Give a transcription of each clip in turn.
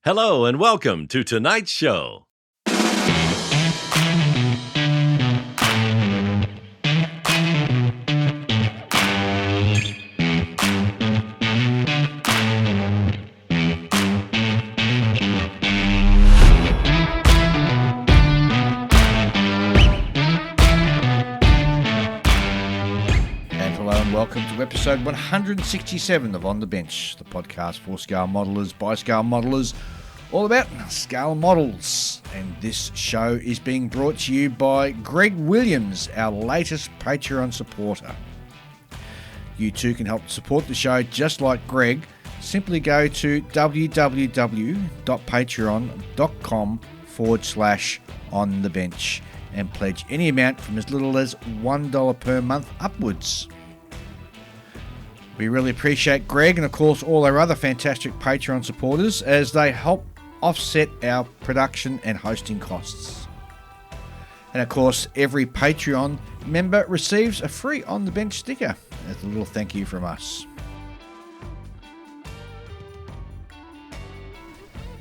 Hello and welcome to tonight's show. Welcome to episode 167 of On the Bench, the podcast for scale modelers by scale modelers, all about scale models. And this show is being brought to you by Greg Williams, our latest Patreon supporter. You too can help support the show just like Greg. Simply go to www.patreon.com/onthebench and pledge any amount from as little as $1 per month upwards. We really appreciate Greg and, of course, all our other fantastic Patreon supporters as they help offset our production and hosting costs. And, of course, every Patreon member receives a free On The Bench sticker as a little thank you from us.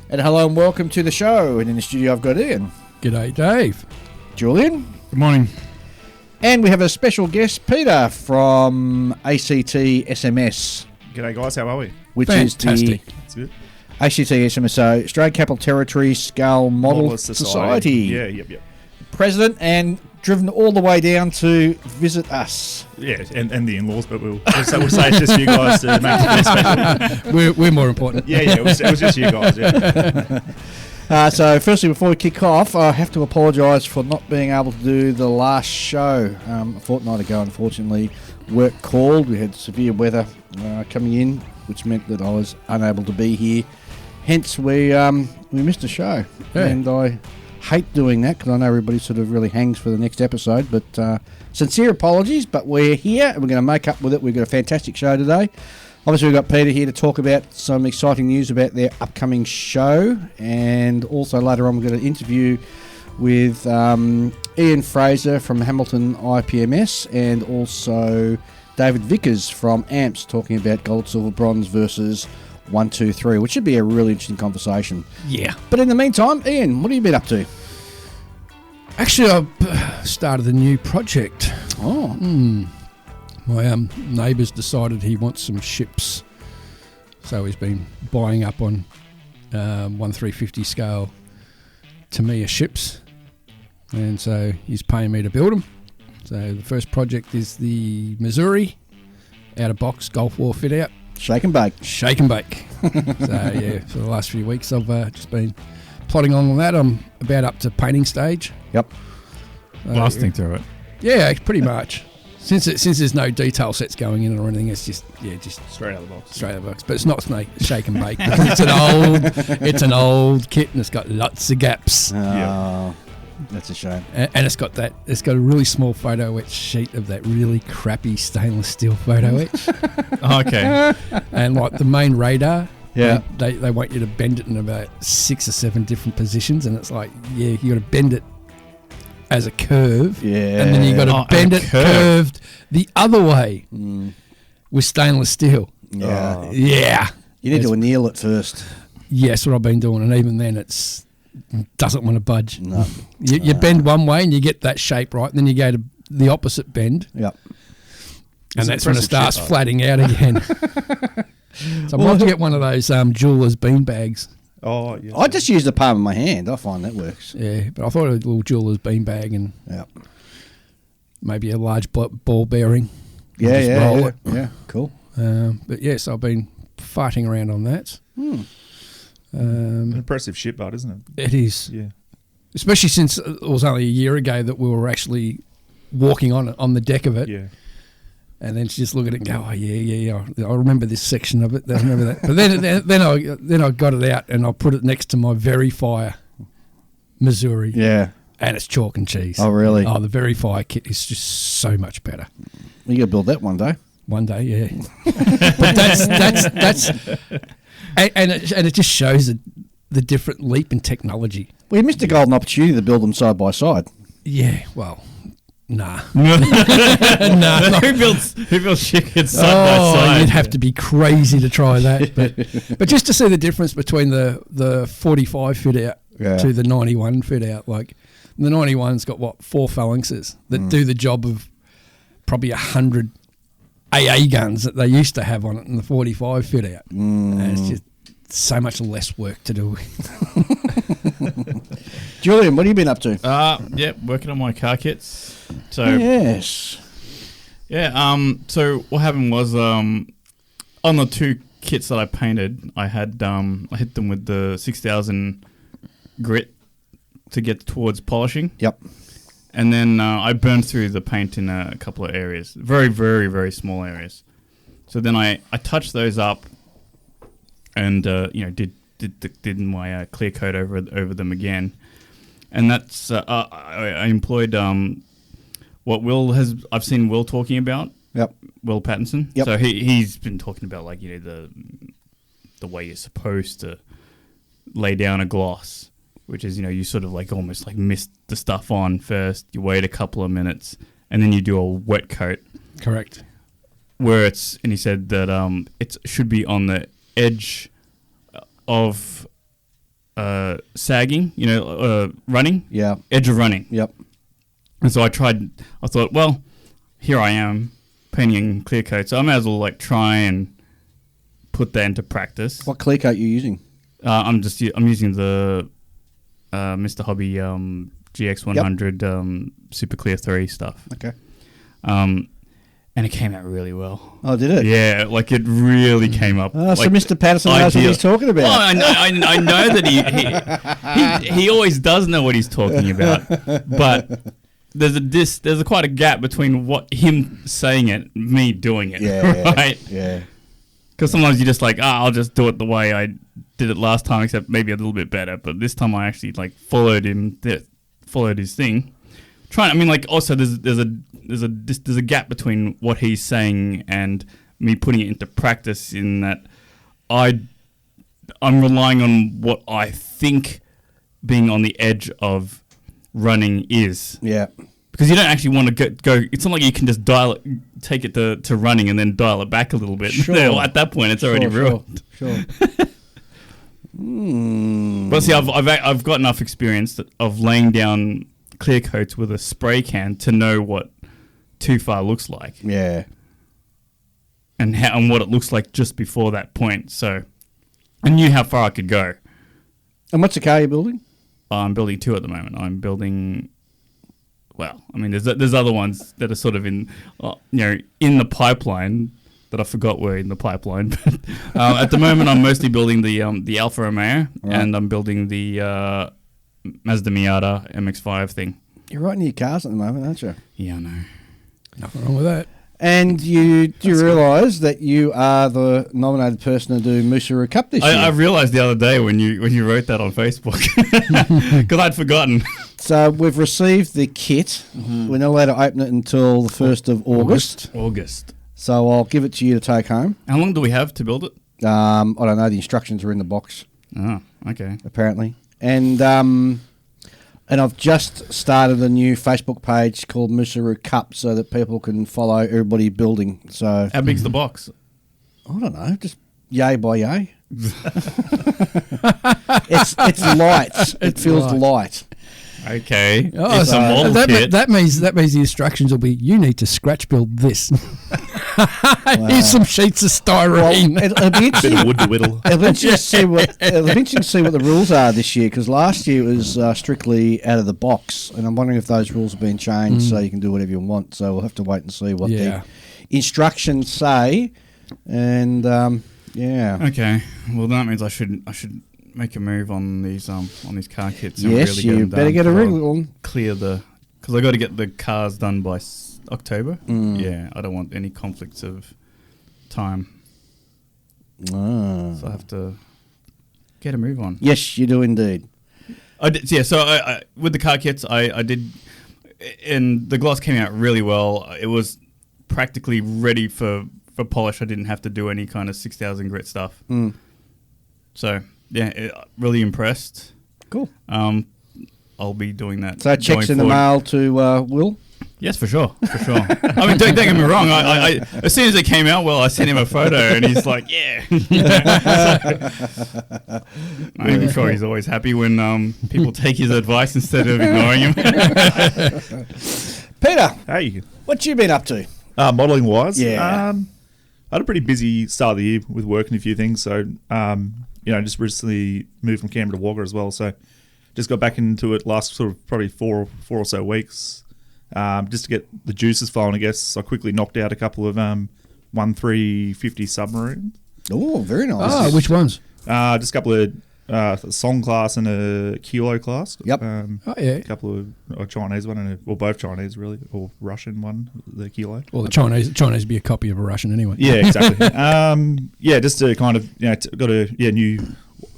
And hello and welcome to the show. And in the studio I've got Ian. G'day, Dave. Julian. Good morning. And we have a special guest, Peter, from ACT SMS. G'day guys, how are we? Which Fantastic. That's good. is the ACT SMSO, Australian Capital Territory Scale Model Society. Yeah, yep. President, and driven all the way down to visit us. Yeah, and the in-laws, but we'll say it's just you guys to make it special. We're more important. Yeah, it was just you guys, yeah. So firstly, before we kick off, I have to apologise for not being able to do the last show. A fortnight ago, unfortunately, work called. We had severe weather coming in, which meant that I was unable to be here. Hence, we missed a show. Yeah. And I hate doing that because I know everybody sort of really hangs for the next episode. But sincere apologies, but we're here and we're going to make up with it. We've got a fantastic show today. Obviously, we've got Peter here to talk about some exciting news about their upcoming show. And also later on, we're going to interview with Ian Fraser from Hamilton IPMS and also David Vickers from AMPS talking about Gold, Silver, Bronze versus 1, 2, 3, which should be a really interesting conversation. Yeah. But in the meantime, Ian, what have you been up to? Actually, I've started a new project. Oh. My neighbour's decided he wants some ships, so he's been buying up on 1/350 scale Tamiya ships, and so he's paying me to build them. So the first project is the Missouri out-of-box Gulf War fit-out. Shake and bake. Shake and bake. So yeah, for the last few weeks I've just been plodding on that. I'm about up to painting stage. Yep. Blasting through it. Yeah, pretty much. Since there's no detail sets going in or anything, it's just Straight out of the box. straight out of the box. But it's not shake and bake because it's an old kit and it's got lots of gaps. Oh, that's a shame. And it's got a really small photo etch sheet of that really crappy stainless steel photo etch. Okay. And like the main radar, Yeah. they want you to bend it in about 6 or 7 different positions, and it's like, yeah, you got to bend it as a curve, Yeah. and then you got to bend it curved the other way with stainless steel. Yeah. Yeah, You need to anneal it first. yes, what I've been doing, and even then, doesn't want to budge. No. You bend one way and you get that shape right, and then you go to the opposite bend, Yep. and that's when it impressive starts shit, though. flatting out again. So I might have to get one of those jeweler's bean bags. Oh, yeah. I just use the palm of my hand. I find that works. Yeah, but I thought a little jeweler's bean bag and Yeah. maybe a large ball bearing. Yeah, Just yeah, roll yeah. it. Yeah, cool. But yes, I've been fighting around on that. An impressive ship, bud, isn't it? It is, Yeah. especially since it was only a year ago that we were actually walking on the deck of it. Yeah. And then just look at it and go, oh yeah, I remember this section of it. I remember that. But then I got it out and I put it next to my Verifier Missouri. Yeah. And it's chalk and cheese. Oh, really? Oh, the Verifier kit is just so much better. You got to build that one day. One day, yeah. But that's and it just shows the different leap in technology. We missed a golden opportunity to build them side by side. Yeah, well, Nah. Who builds shit kits side by side? You'd have to be crazy to try that. But just to see the difference between the 45 fit out to the 91 fit out, like the 91's got 4 phalanxes that do the job of probably 100 AA guns that they used to have on it in the 45 fit out. And it's just so much less work to do. Julian, what have you been up to? Working on my car kits. So yes. Yeah, so what happened was on the 2 kits that I painted, I had I hit them with the 6000 grit to get towards polishing. Yep. And then I burned through the paint in a couple of areas, very, very, very small areas. So then I touched those up, and did my clear coat over them again, and that's I employed what I've seen Will talking about. Yep. Will Pattinson. Yep. So he's been talking about the way you're supposed to lay down a gloss. Which is, you sort of almost mist the stuff on first, you wait a couple of minutes, and then you do a wet coat. Correct. And he said that it should be on the edge of sagging, running. Yeah. Edge of running. Yep. And so I thought, well, here I am painting clear coat, so I may as well try and put that into practice. What clear coat are you using? I'm using the Mr. Hobby GX100 Super Clear 3 stuff. Okay. And it came out really well. Oh, did it? Yeah, it really came up. Oh, so Mr. Patterson knows what he's talking about. Oh, I know that he always does know what he's talking about, but there's quite a gap between him saying it, and me doing it. Yeah. Right. Yeah. Because sometimes you're just I'll just do it the way I did it last time, except maybe a little bit better. But this time I actually followed his thing. Also there's a gap between what he's saying and me putting it into practice. In that I'm relying on what I think being on the edge of running is. Yeah. Because you don't actually want to go. It's not like you can just take it to running and then dial it back a little bit. Sure. At that point, it's already ruined. Sure. But see, I've got enough experience of laying down clear coats with a spray can to know what too far looks like. Yeah. And what it looks like just before that point. So I knew how far I could go. And what's the car you're building? I'm building 2 at the moment. I'm building. Well, there's other ones that are sort of in the pipeline that I forgot were in the pipeline. But at the moment, I'm mostly building the Alfa Romeo, and I'm building the Mazda Miata MX-5 thing. You're writing your cars at the moment, aren't you? Yeah, I know. Nothing wrong with that. And do you realise that you are the nominated person to do Musaru Cup this year? I realised the other day when you wrote that on Facebook because I'd forgotten. So we've received the kit. Mm-hmm. We're not allowed to open it until the 1st of August. So I'll give it to you to take home. How long do we have to build it? I don't know. The instructions are in the box. Oh, okay. Apparently. And I've just started a new Facebook page called Musaru Cup so that people can follow everybody building. So how big's the box? I don't know. Just yay by yay. It's light. It feels light. Okay. Oh, it's a model kit. That means the instructions will be, you need to scratch build this. Here's some sheets of styrene. Well, it'll be interesting. Bit of wood to whittle. It'll be interesting to see what the rules are this year, because last year it was strictly out of the box, and I'm wondering if those rules have been changed so you can do whatever you want. So we'll have to wait and see what the instructions say. And Okay. Well, that means I should make a move on these car kits. And yes, really you better get a wriggle on. Clear because I got to get the cars done by October. Yeah, I don't want any conflicts of time. So I have to get a move on. Yes, you do indeed. I did, yeah. So I with the car kits, I did, and the gloss came out really well. It was practically ready for polish. I didn't have to do any kind of 6,000 grit stuff. So yeah, really impressed. Cool. I'll be doing that. So checks in the mail to Will? Yes, for sure. I mean, don't get me wrong. I as soon as it came out, I sent him a photo, and he's like, "Yeah." I'm sure he's always happy when people take his advice instead of ignoring him. Peter, Hey, what you been up to? modelling wise, Yeah. I had a pretty busy start of the year with work and a few things. So, just recently moved from Canberra to Wagga as well. So, just got back into it last sort of probably four or so weeks, just to get the juices flowing. I guess I quickly knocked out a couple of 1-350 submarines. Oh, very nice. Ah, which ones? Just a couple of song class and a kilo class. Yep. Oh, yeah. A couple of a Chinese one or both Chinese really, or Russian one, the kilo. Well, the Chinese be a copy of a Russian anyway. Yeah, exactly. Just to kind of got a new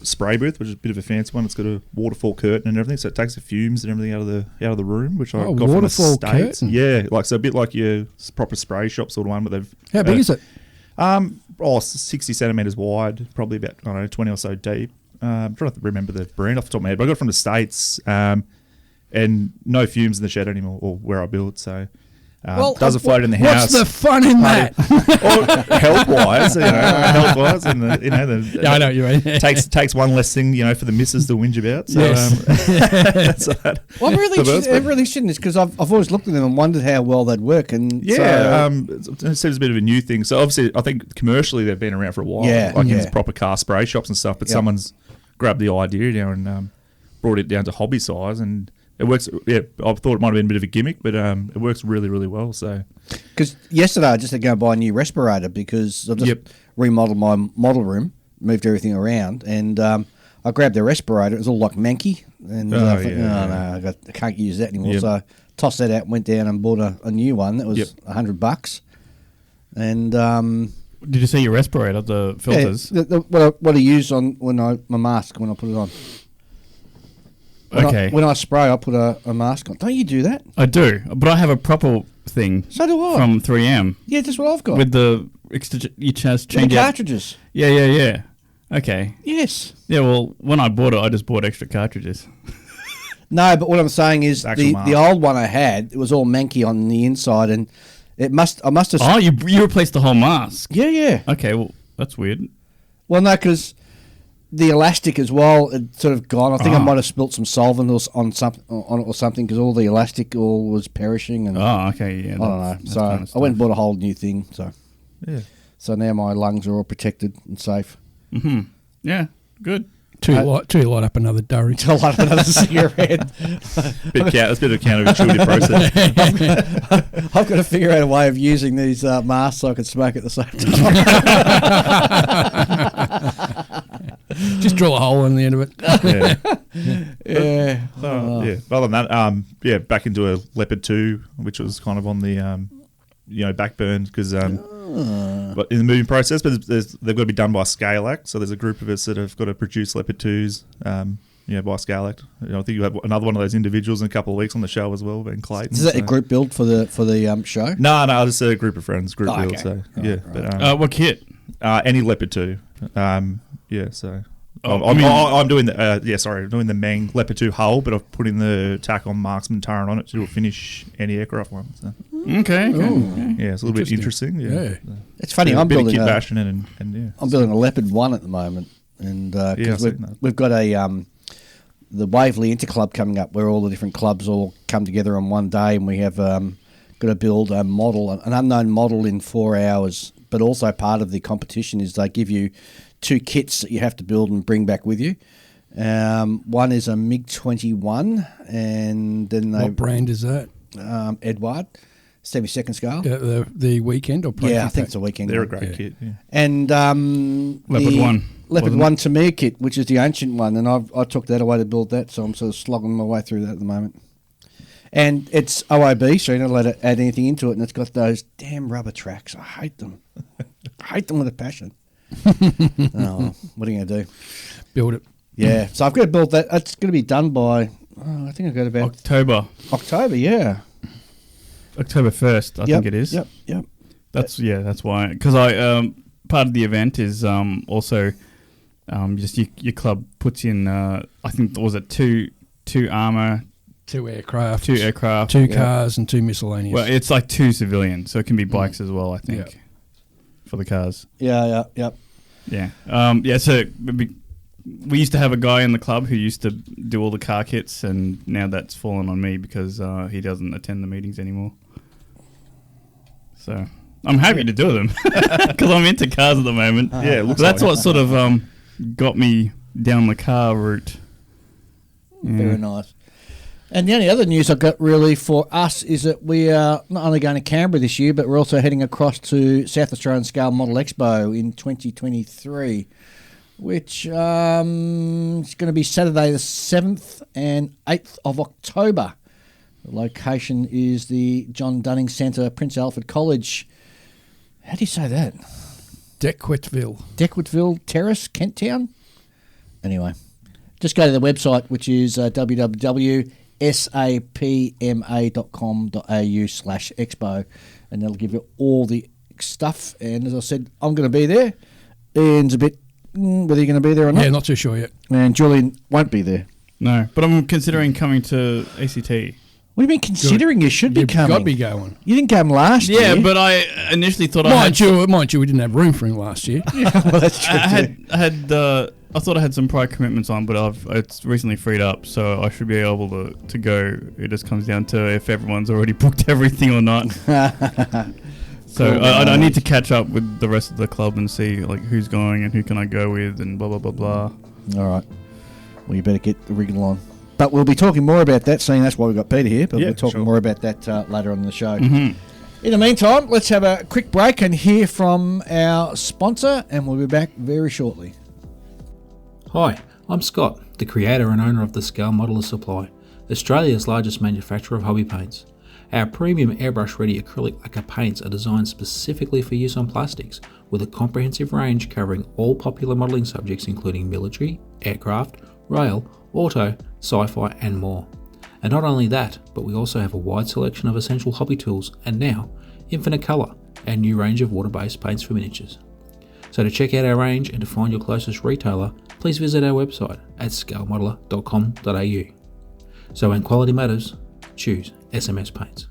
spray booth, which is a bit of a fancy one. It's got a waterfall curtain and everything, so it takes the fumes and everything out of the room, which I got from the waterfall States. curtain? Yeah, a bit like your proper spray shop sort of one, but they've How big is it? 60 centimeters wide, probably about 20 or so deep. I'm trying to remember the brand off the top of my head, but I got it from the States, and no fumes in the shed anymore, or where I build. So, does it float in the house? What's the fun in that? Or health-wise, and Yeah, I know what you mean. takes one less thing, for the missus to whinge about. So, Yes. so that, Well, I'm really, the I'm really interested in this because I've always looked at them and wondered how well they'd work. And it seems a bit of a new thing. So obviously, I think commercially they've been around for a while, in proper car spray shops and stuff. But someone's grabbed the idea now and brought it down to hobby size, and it works. Yeah, I thought it might have been a bit of a gimmick, but it works really, really well. So, because yesterday I just had to go buy a new respirator because I just remodeled my model room, moved everything around, and I grabbed the respirator. It was all like manky, and I thought, I can't use that anymore. So I tossed that out, went down and bought a new one that was $100, and Did you say your respirator, the filters? Yeah, what I use on my mask when I put it on. When I spray, I put a mask on. Don't you do that? I do, but I have a proper thing. So do I. From 3M. Yeah, that's what I've got. With the you just change the out cartridges. Yeah. Okay. Yes. Yeah. Well, when I bought it, I just bought extra cartridges. No, but what I'm saying is the old one I had, it was all manky on the inside, and I must have. Oh, you replaced the whole mask. Yeah. Okay. Well, that's weird. Well, no, because the elastic as well had sort of gone. I think I might have spilt some solvent on it or something because all the elastic all was perishing. And okay. Yeah. I don't know. So I went and bought a whole new thing. So now my lungs are all protected and safe. Mm-hmm. Yeah. Good. Too light up another durry. To light up another cigarette. It's a bit of a counterintuitive process. I've got to figure out a way of using these masks so I can smoke at the same time. Just drill a hole in the end of it. Yeah. Other than that, back into a Leopard 2, which was kind of on the backburn because but in the moving process, but they've got to be done by ScaleACT. So there's a group of us that have got to produce Leopard 2s, by ScaleACT. I think you have another one of those individuals in a couple of weeks on the show as well, Ben Clayton. Is that a group build for the show? No, just a group of friends, build. Okay. So Right. What kit? Any Leopard 2. So. I'm doing doing the Mang Leopard 2 hull, but I've put in the tack on marksman turret on it to do a finish anti-aircraft one. So. Okay. Yeah, it's a little bit interesting. Yeah. It's funny. I'm building kit bashing and I'm building a Leopard 1 at the moment, and we've got the Waverley Interclub coming up, where all the different clubs all come together on one day, and we have got to build a model, an unknown model, in 4 hours. But also part of the competition is they give you 2 kits that you have to build and bring back with you. One is a MiG-21, and then What brand is that? Edward, 72nd scale. The weekend or I think it's a weekend. They're a great kit. Yeah. And Leopard 1. Leopard 1 Tamir kit, which is the ancient one, and I took that away to build that, so I'm sort of slogging my way through that at the moment. And it's OIB, so you're not allowed to add anything into it, and it's got those damn rubber tracks. I hate them. I hate them with a passion. Oh, what are you going to do? Build it. Yeah, so I've got to build that. It's going to be done by, I think I've got about October, yeah. October 1st, I think it is. Yep. That's why. Because part of the event is also just your club puts in, I think, was it two armour 2 aircraft, 2 aircraft, 2 cars, and 2 miscellaneous. Well, it's like 2 civilians, so it can be bikes as well, I think, for the cars. Yeah. Yeah. So we used to have a guy in the club who used to do all the car kits, and now that's fallen on me because he doesn't attend the meetings anymore. So I'm happy to do them because I'm into cars at the moment. Yeah, it looks that's like what sort of got me down the car route. Very nice. And the only other news I've got really for us is that we are not only going to Canberra this year, but we're also heading across to South Australian Scale Model Expo in 2023, which is going to be Saturday the 7th and 8th of October. The location is the John Dunning Centre, Prince Alfred College. How do you say that? Deckwittville Terrace, Kent Town? Anyway, just go to the website, which is www.sapma.com.au/expo, and that'll give you all the stuff. And as I said, I'm going to be there. Ian's a bit whether you're going to be there or not. Yeah, not too sure yet. And Julian won't be there. No, but I'm considering coming to ACT. What do you mean considering? You should be coming. You've got to be going. You didn't come last year. Yeah, but I initially thought Mind you, we didn't have room for him last year. Well, that's true. I thought I had some prior commitments on, but it's recently freed up, so I should be able to go. It just comes down to if everyone's already booked everything or not. So Cool. I need to catch up with the rest of the club and see like who's going and who can I go with and blah blah blah blah. All right. Well, you better get the wriggle on. But we'll be talking more about that, seeing that's why we've got Peter here, but we'll talk more about that later on in the show. Mm-hmm. In the meantime, let's have a quick break and hear from our sponsor, and we'll be back very shortly. Hi, I'm Scott, the creator and owner of the Scale Modeler Supply, Australia's largest manufacturer of hobby paints. Our premium airbrush-ready acrylic lacquer paints are designed specifically for use on plastics, with a comprehensive range covering all popular modelling subjects including military, aircraft, rail, auto, sci-fi and more. And not only that, but we also have a wide selection of essential hobby tools and now, infinite colour, and new range of water-based paints for miniatures. So to check out our range and to find your closest retailer, please visit our website at scalemodeler.com.au. So when quality matters, choose SMS Paints.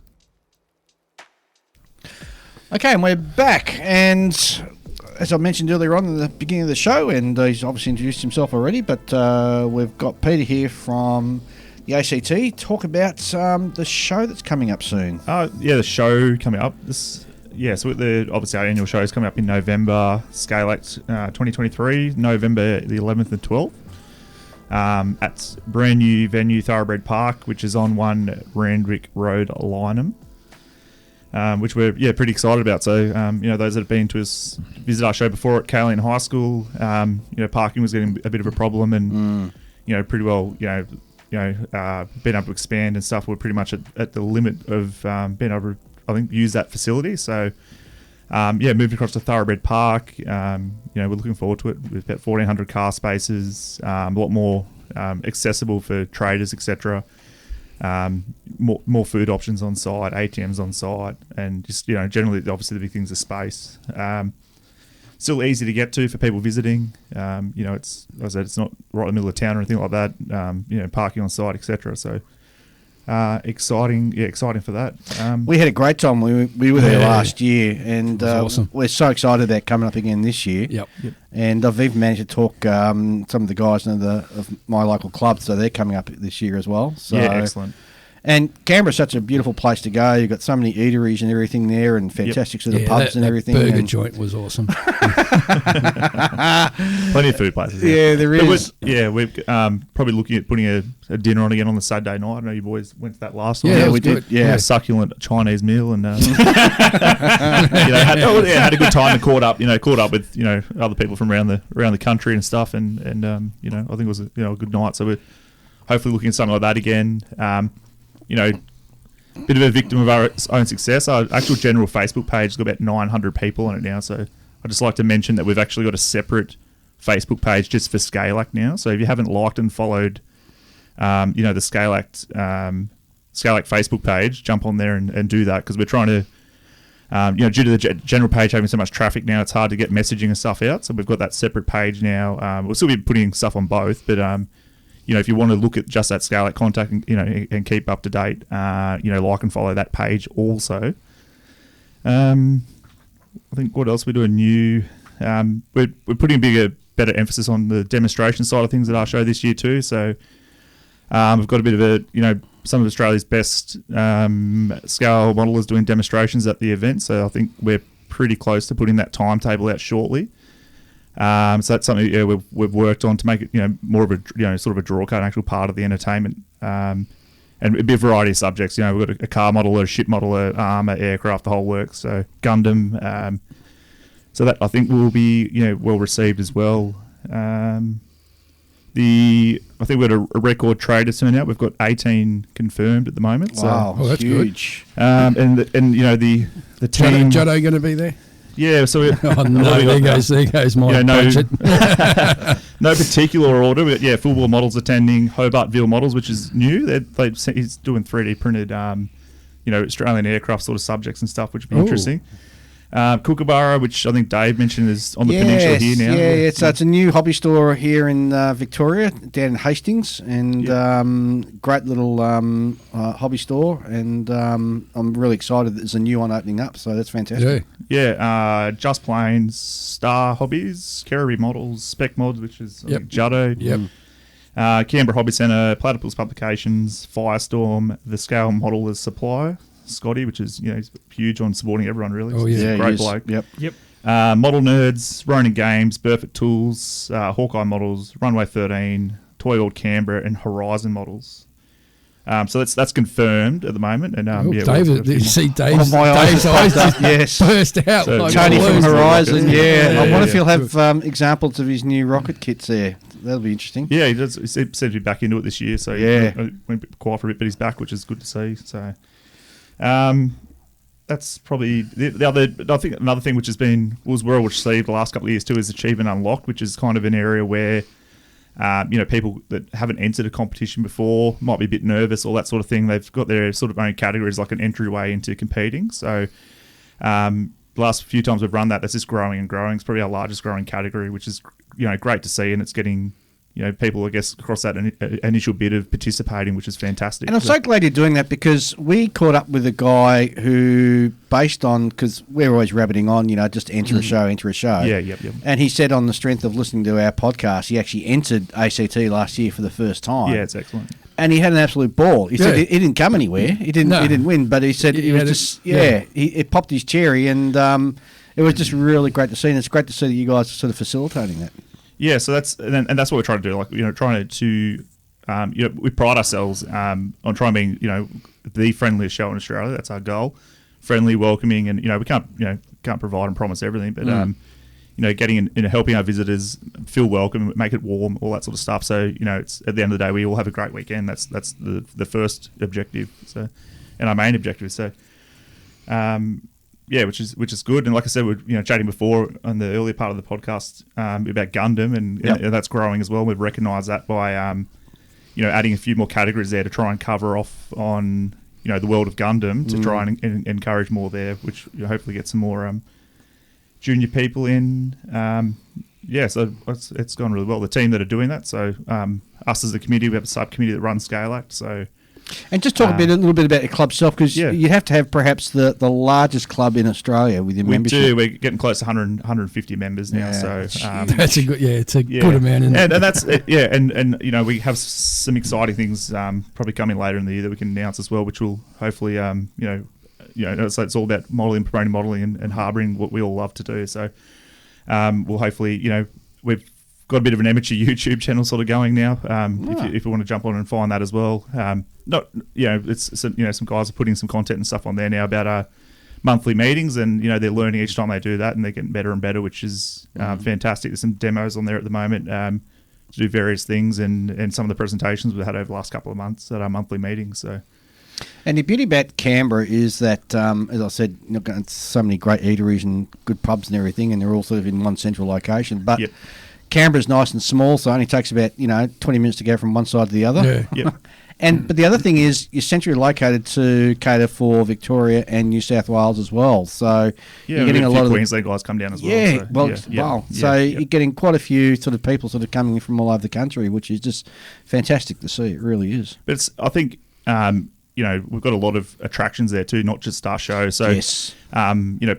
Okay, and we're back, and as I mentioned earlier on in the beginning of the show, and he's obviously introduced himself already, but we've got Peter here from the ACT. Talk about the show that's coming up soon. The show coming up. So obviously our annual show is coming up in November. ScaleACT 2023, November the 11th and 12th. At brand new venue, Thoroughbred Park, which is on 1 Randwick Road, Lynham. Which we're pretty excited about. So those that have been to visit our show before at Caroline High School, parking was getting a bit of a problem, and pretty well being able to expand and stuff. We're pretty much at the limit of being able to, I think, use that facility. So moving across to Thoroughbred Park, we're looking forward to it. We've got 1,400 car spaces, a lot more accessible for traders, etc. More food options on site, ATMs on site, and just generally, obviously the big things are space. Still easy to get to for people visiting. It's, as I said, it's not right in the middle of town or anything like that. Parking on site, etc. So exciting for that. We had a great time. We were there last year, and awesome. We're so excited about coming up again this year. Yep. And I've even managed to talk some of the guys of my local club, so they're coming up this year as well. So, excellent. And Canberra's such a beautiful place to go. You've got so many eateries and everything there, and fantastic sort of pubs and everything. That burger and joint was awesome. Plenty of food places. Yeah, there is. We're probably looking at putting a dinner on again on the Saturday night. I know you boys went to that last night. Yeah, it we was did. good. Yeah, A succulent Chinese meal, and had a good time and caught up with other people from around the country and stuff, and I think it was a good night. So we're hopefully looking at something like that again. Bit of a victim of our own success. Our actual general Facebook page has got about 900 people on it now. So I'd just like to mention that we've actually got a separate Facebook page just for ScaleACT now. So if you haven't liked and followed, the ScaleACT Facebook page, jump on there and do that, because we're trying to, due to the general page having so much traffic now, it's hard to get messaging and stuff out. So we've got that separate page now. We'll still be putting stuff on both, but if you want to look at just that ScaleACT contact and keep up to date, like and follow that page also. I think what else we're doing new. We're putting better emphasis on the demonstration side of things at our show this year too. So we've got a bit of some of Australia's best scale modelers doing demonstrations at the event. So I think we're pretty close to putting that timetable out shortly. So that's something we've worked on to make it more of a sort of a draw card, an actual part of the entertainment, and it'd be a variety of subjects. We've got a car modeler, a ship modeler, armor, aircraft, the whole works. So Gundam. So that I think will be well received as well. I think we've got a record trader turnout. We've got 18 confirmed at the moment. Wow, so, that's huge. And the team. Juddo going to be there? Yeah, so oh no, there goes my budget. No particular order, but full bore models attending. Hobartville models, which is new. He's doing 3D printed, Australian aircraft sort of subjects and stuff, which would be interesting. Kookaburra, which I think Dave mentioned, is on the peninsula here now. Yeah, so it's a new hobby store here in Victoria, down in Hastings, and great little hobby store, and I'm really excited that there's a new one opening up, so that's fantastic. Yeah, Just Planes, Star Hobbies, Kerry Models, Spec Mods, which is Juddo. Yep. Canberra Hobby Centre, Platypus Publications, Firestorm, The Scale Modelers Supplier, Scotty, which is he's huge on supporting everyone really. Oh yeah, great bloke. Yep. Model Nerds, Ronin Games, Burford Tools, Hawkeye Models, Runway 13, Toy World Canberra, and Horizon Models. So that's confirmed at the moment. And David, you see Dave's eyes just burst out. So like Tony from Horizon, I wonder if he'll Good. have examples of his new rocket kits there. That'll be interesting. Yeah, he does. He said to be back into it this year. So he went quiet for a bit, but he's back, which is good to see. So. That's probably the other. I think another thing which was well received the last couple of years too is Achievement Unlocked, which is kind of an area where people that haven't entered a competition before might be a bit nervous, all that sort of thing. They've got their sort of own categories, like an entryway into competing. So the last few times we've run that's just growing and growing. It's probably our largest growing category, which is great to see, and it's getting people, I guess, across that initial bit of participating, which is fantastic. And I'm so glad you're doing that, because we caught up with a guy who, based on, because we're always rabbiting on, just enter a show. Yeah, yep. And he said on the strength of listening to our podcast, he actually entered ACT last year for the first time. Yeah, it's excellent. And he had an absolute ball. He said he didn't come anywhere. He didn't win, but he said it was just, it popped his cherry, and it was just really great to see. And it's great to see that you guys are sort of facilitating that. Yeah, so that's what we're trying to do. Like trying to we pride ourselves on trying being the friendliest show in Australia. That's our goal. Friendly, welcoming, and we can't provide and promise everything, but getting in, helping our visitors feel welcome, make it warm, all that sort of stuff. So it's at the end of the day, we all have a great weekend. That's the first objective. So, and our main objective. So. Which is good, and like I said, we're chatting before on the earlier part of the podcast about Gundam, and that's growing as well. We've recognised that by adding a few more categories there to try and cover off on the world of Gundam to try and encourage more there, which hopefully get some more junior people in. So it's gone really well. The team that are doing that, so us as a committee, we have a subcommittee that runs ScaleACT, so. And just talk a little bit about your club itself, because you have to have perhaps the largest club in Australia with your membership. We do. We're getting close to 150 members now. So that's a good. Yeah, it's a good amount. And that's and we have some exciting things probably coming later in the year that we can announce as well, which will hopefully so it's all about modelling, promoting modelling, and harbouring what we all love to do. So we'll hopefully we've got a bit of an amateur YouTube channel sort of going now. If you want to jump on and find that as well. It's some guys are putting some content and stuff on there now about our monthly meetings, and they're learning each time they do that, and they're getting better and better, which is fantastic. There's some demos on there at the moment to do various things, and some of the presentations we've had over the last couple of months at our monthly meetings. So. And the beauty about Canberra is that, as I said, so many great eateries and good pubs and everything, and they're all sort of in one central location. But Canberra's nice and small, so it only takes about 20 minutes to go from one side to the other. Yeah. But the other thing is you're centrally located to cater for Victoria and New South Wales as well. So you're getting a lot of Queensland guys come down as well. Yeah, so, So you're getting quite a few sort of people sort of coming from all over the country, which is just fantastic to see. It really is. But I think we've got a lot of attractions there too, not just our show. So yes.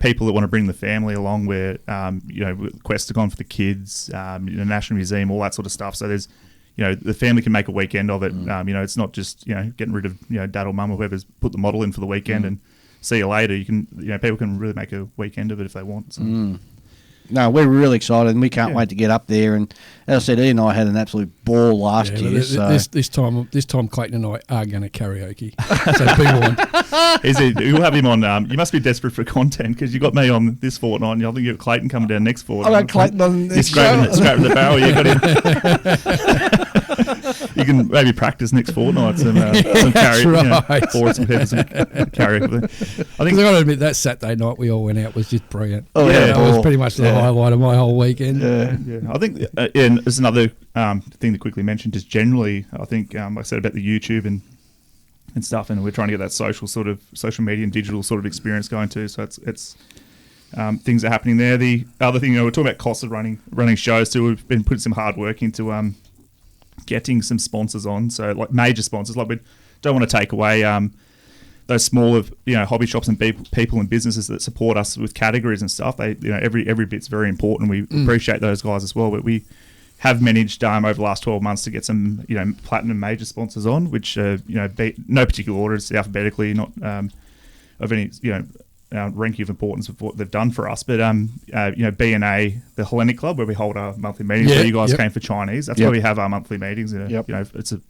People that want to bring the family along, where Questacon for the kids, National Museum, all that sort of stuff. So there's the family can make a weekend of it. It's not just getting rid of dad or mum or whoever's put the model in for the weekend and see you later. You can people can really make a weekend of it if they want. So. No, we're really excited, and we can't wait to get up there. And as I said, Ian and I had an absolute ball last year. This time, Clayton and I are going to karaoke. So be warned. You'll have him on. You must be desperate for content because you got me on this fortnight. I think you got Clayton coming down next fortnight. I got Clayton on this scraping the barrel. You got him. You can maybe practice next fortnight some karaoke. Forward some people some karaoke. I think I got to admit that Saturday night we all went out was just brilliant. Oh yeah, it was pretty much the highlight of my whole weekend. Yeah. I think and there's another thing to quickly mention. Just generally, I think like I said about the YouTube and stuff, and we're trying to get that social media and digital sort of experience going too. So it's things are happening there. The other thing, we're talking about costs of running shows too. We've been putting some hard work into getting some sponsors on. So like major sponsors, like we don't want to take away those smaller, hobby shops and people and businesses that support us with categories and stuff. They, every bit's very important. We appreciate those guys as well. But we have managed over the last 12 months to get some, platinum major sponsors on, which, no particular order, it's alphabetically, not of any, ranking of importance of what they've done for us. But, B&A, the Hellenic Club, where we hold our monthly meetings, where you guys came for Chinese. That's where we have our monthly meetings. It's a,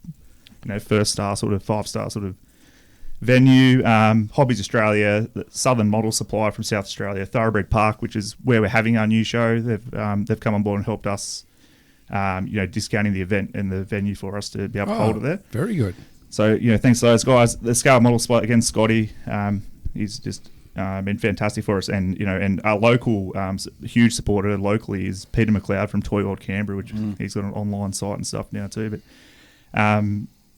first star, sort of 5-star sort of venue. Hobbies Australia, the Southern Model Supply from South Australia, Thoroughbred Park, which is where we're having our new show. They've come on board and helped us, discounting the event and the venue for us to be able to hold it there. Very good. So, thanks to those guys. The Scale Model Supply, again, Scotty, he's just been fantastic for us. And, and our local, huge supporter locally is Peter McLeod from Toy World Canberra, which he's got an online site and stuff now too. But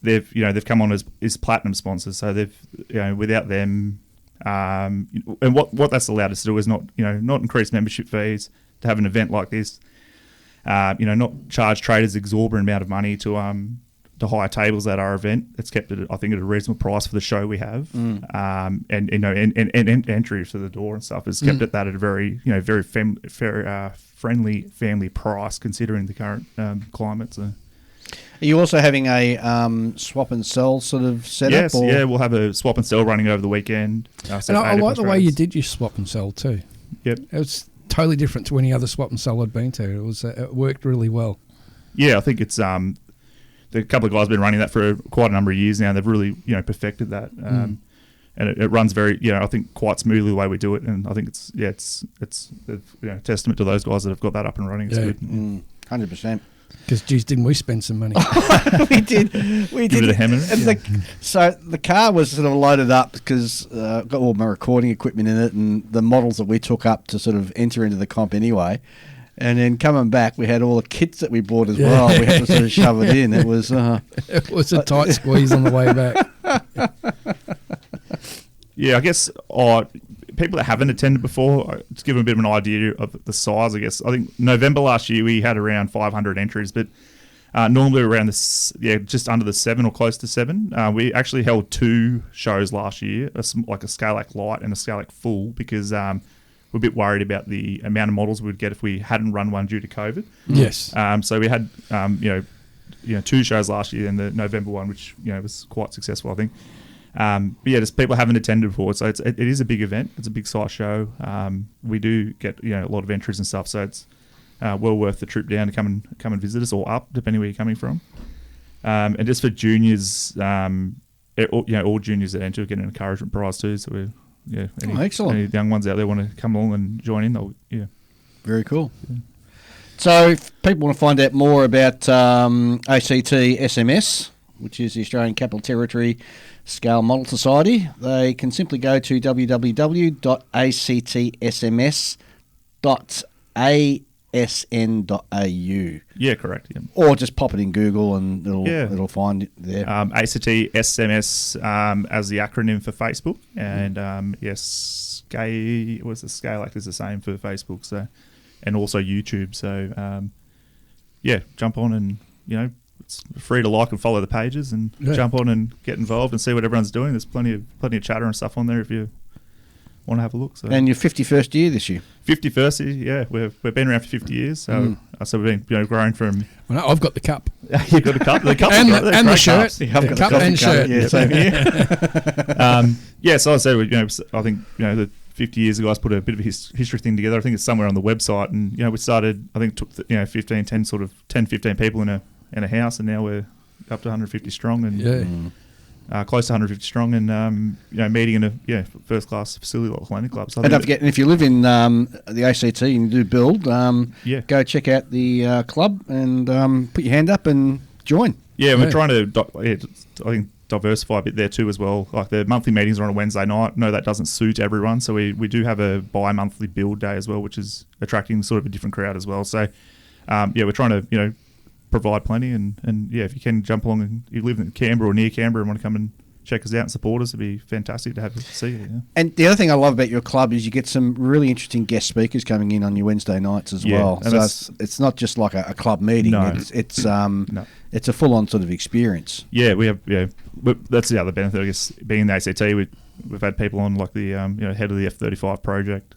they've come on as platinum sponsors. So they've, without them, and what that's allowed us to do is not increase membership fees to have an event like this. Not charge traders exorbitant amount of money to hire tables at our event. It's kept it, I think, at a reasonable price for the show we have, and entry to the door and stuff has kept it that at a very very friendly family price considering the current climate. So. Are you also having a swap and sell sort of setup? Yes, we'll have a swap and sell running over the weekend. And I like the way you did your swap and sell too. Yep, it was totally different to any other swap and sell I'd been to. It worked really well. Yeah, I think it's the couple of guys have been running that for quite a number of years now. They've really perfected that, and it runs very I think quite smoothly the way we do it. And I think it's testament to those guys that have got that up and running. It's good. 100%. Because, geez, didn't we spend some money? We did. Give it a hammer. So the car was sort of loaded up because got all my recording equipment in it and the models that we took up to sort of enter into the comp anyway. And then coming back, we had all the kits that we bought as well. We had to sort of shove it in. It was it was a tight squeeze on the way back. Yeah, I guess people that haven't attended before, to give them a bit of an idea of the size, I guess. I think November last year we had around 500 entries, but normally around just under the 7 or close to 7. We actually held 2 shows last year, like a ScaleACT Light and a ScaleACT Full, because we're a bit worried about the amount of models we'd get if we hadn't run one due to COVID. Yes. So we had 2 shows last year and the November one, which was quite successful, I think. But just people haven't attended before, so it is a big event. It's a big size show. We do get a lot of entries and stuff, so it's well worth the trip down to come and visit us, or up, depending where you're coming from. And just for juniors, all juniors that enter get an encouragement prize too. So we're excellent. Any young ones out there want to come along and join in, very cool. Yeah. So if people want to find out more about ACT SMS, which is the Australian Capital Territory Scale Model Society, they can simply go to www.actsms.au Yeah, correct. Yeah. Or just pop it in Google and it'll find it there. ACT SMS as the acronym for Facebook, and yes, ScaleACT is the same for Facebook. So, and also YouTube. So, jump on and it's free to like and follow the pages and jump on and get involved and see what everyone's doing. There's plenty of chatter and stuff on there if you want to have a look. So. And your 51st year this year. 51st year, yeah. We've been around for 50 years, so we've been growing from. Well, no, I've got the cup. You've got the cup, and the shirt. I've got cup the and shirt. Yeah, same here. So I said, I think the 50 years ago, I put a bit of a history thing together. I think it's somewhere on the website, and we started. I think took 10 15 people in a house, and now we're up to 150 strong, and close to 150 strong, and meeting in a first class facility like the Landing Club. So and don't forget, if you live in the ACT and you do build, go check out the club and put your hand up and join. Yeah, we're trying to I think diversify a bit there too as well. Like the monthly meetings are on a Wednesday night. No, that doesn't suit everyone, so we do have a bi-monthly build day as well, which is attracting sort of a different crowd as well. So we're trying to provide plenty, and if you can jump along, and you live in Canberra or near Canberra and want to come and check us out and support us, it'd be fantastic to see you. Yeah. And the other thing I love about your club is you get some really interesting guest speakers coming in on your Wednesday nights as well. So it's not just like a club meeting. No. It's a full-on sort of experience. Yeah, we have. Yeah, that's the other benefit, I guess, being in the ACT. We've had people on like the head of the F-35 project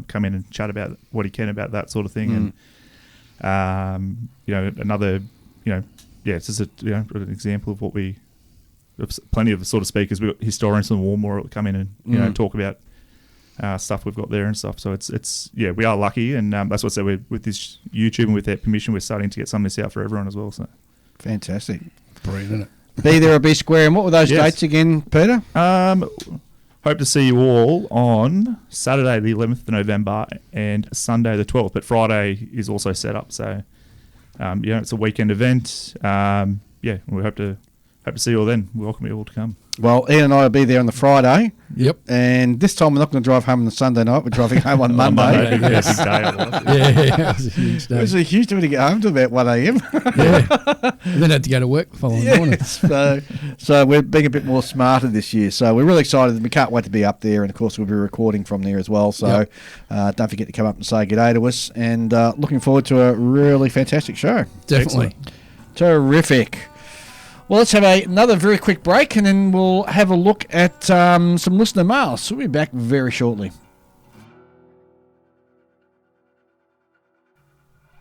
come in and chat about what he can about that sort of thing, and another it's just an example of what we. Plenty of sort of speakers. We've got historians from the war memorial come in and talk about stuff we've got there and stuff. So it's we are lucky, and that's what I said. With this YouTube and with their permission, we're starting to get some of this out for everyone as well. So fantastic, brilliant, isn't it? Be there or be square. And what were those dates again, Peter? Hope to see you all on Saturday the 11th of November and Sunday the 12th. But Friday is also set up. So it's a weekend event. We hope to see you all then. We welcome you all to come. Well, Ian and I will be there on the Friday. Yep. And this time we're not going to drive home on the Sunday night. We're driving home on Monday. Big day, it was a huge day. It was a huge day to get home to about 1 a.m. And then had to go to work the following morning. So we're being a bit more smarter this year. So we're really excited. We can't wait to be up there. And, of course, we'll be recording from there as well. So don't forget to come up and say g'day to us. And looking forward to a really fantastic show. Definitely. Excellent. Terrific. Well, let's have another very quick break, and then we'll have a look at some listener mail. So we'll be back very shortly.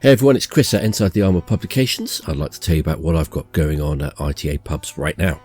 Hey everyone, it's Chris at Inside the Armour Publications. I'd like to tell you about what I've got going on at ITA pubs right now.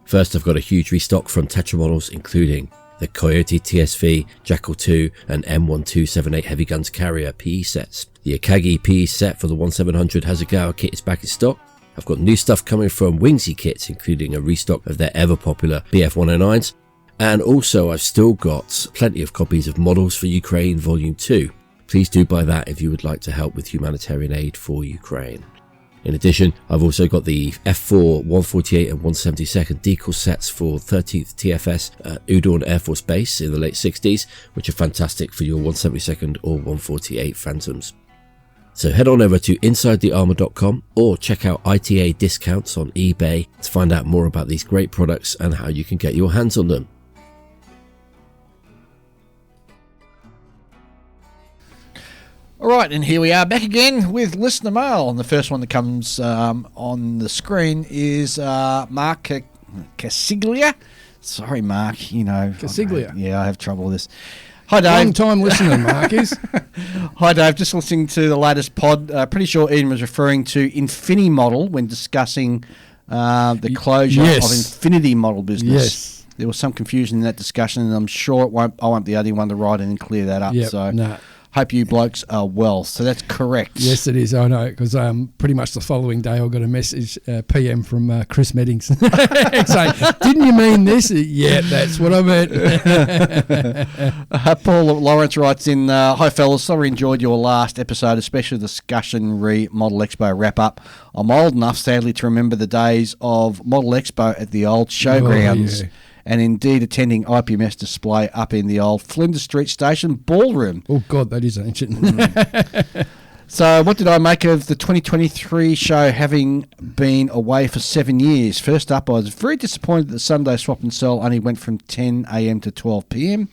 First, I've got a huge restock from Tetra models, including the Coyote TSV, Jackal 2 and M1278 Heavy Guns Carrier PE sets. The Akagi PE set for the 1700 Hasegawa kit is back in stock. I've got new stuff coming from Wingsy kits, including a restock of their ever popular BF109s. And also I've still got plenty of copies of Models for Ukraine Volume 2. Please do buy that if you would like to help with humanitarian aid for Ukraine. In addition, I've also got the F4, 148 and 172nd decal sets for 13th TFS at Udon Air Force Base in the late 60s, which are fantastic for your 172nd or 148 Phantoms. So head on over to InsideTheArmour.com or check out ITA discounts on eBay to find out more about these great products and how you can get your hands on them. All right, and here we are back again with listener mail. And the first one that comes on the screen is Mark Casiglia. Sorry, Mark, Casiglia. I have trouble with this. Hi, Dave. Long time listener, Mark is. Hi, Dave. Just listening to the latest pod. Pretty sure Ian was referring to Infinity Model when discussing the closure of Infinity Model business. Yes. There was some confusion in that discussion, and I'm sure I won't be the only one to write in and clear that up. Hope you blokes are well. So that's correct. Yes, it is. I know, because pretty much the following day I got a message, PM from Chris Meddings saying, didn't you mean this? Yeah, that's what I meant. Paul Lawrence writes in, hi fellas, thoroughly enjoyed your last episode, especially the discussion Model Expo wrap-up. I'm old enough, sadly, to remember the days of Model Expo at the old showgrounds. And indeed attending IPMS display up in the old Flinders Street Station ballroom. Oh, God, that is ancient. So what did I make of the 2023 show having been away for 7 years? First up, I was very disappointed that the Sunday swap and sell only went from 10 a.m. to 12 p.m.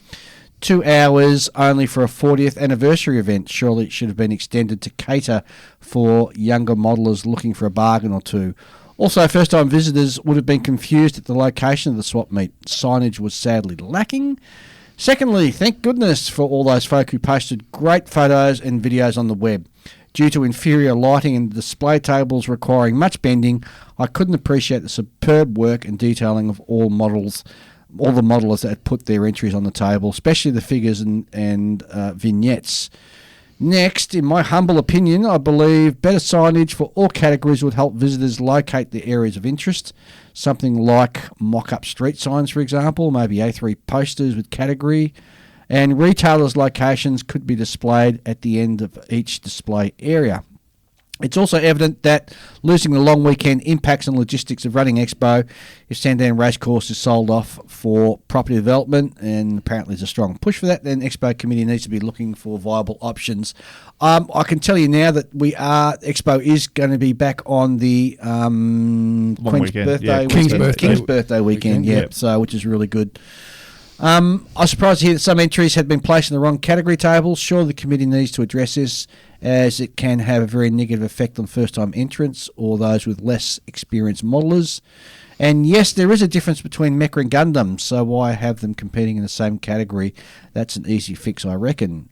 2 hours only for a 40th anniversary event. Surely it should have been extended to cater for younger modelers looking for a bargain or two. Also, first-time visitors would have been confused at the location of the swap meet. Signage was sadly lacking. Secondly, thank goodness for all those folk who posted great photos and videos on the web. Due to inferior lighting and display tables requiring much bending, I couldn't appreciate the superb work and detailing of all the modelers that had put their entries on the table, especially the figures and vignettes. Next, in my humble opinion, I believe better signage for all categories would help visitors locate the areas of interest. Something like mock-up street signs, for example, maybe A3 posters with category. And retailers' locations could be displayed at the end of each display area. It's also evident that losing the long weekend impacts on logistics of running Expo if Sandown Racecourse is sold off for property development, and apparently there's a strong push for that. Then Expo Committee needs to be looking for viable options. I can tell you now that Expo is going to be back on the King's birthday weekend, so which is really good. I was surprised to hear that some entries had been placed in the wrong category tables. Sure, the committee needs to address this, as it can have a very negative effect on first-time entrants or those with less experienced modelers. And yes, there is a difference between Mecha and Gundam, so why have them competing in the same category? That's an easy fix, I reckon.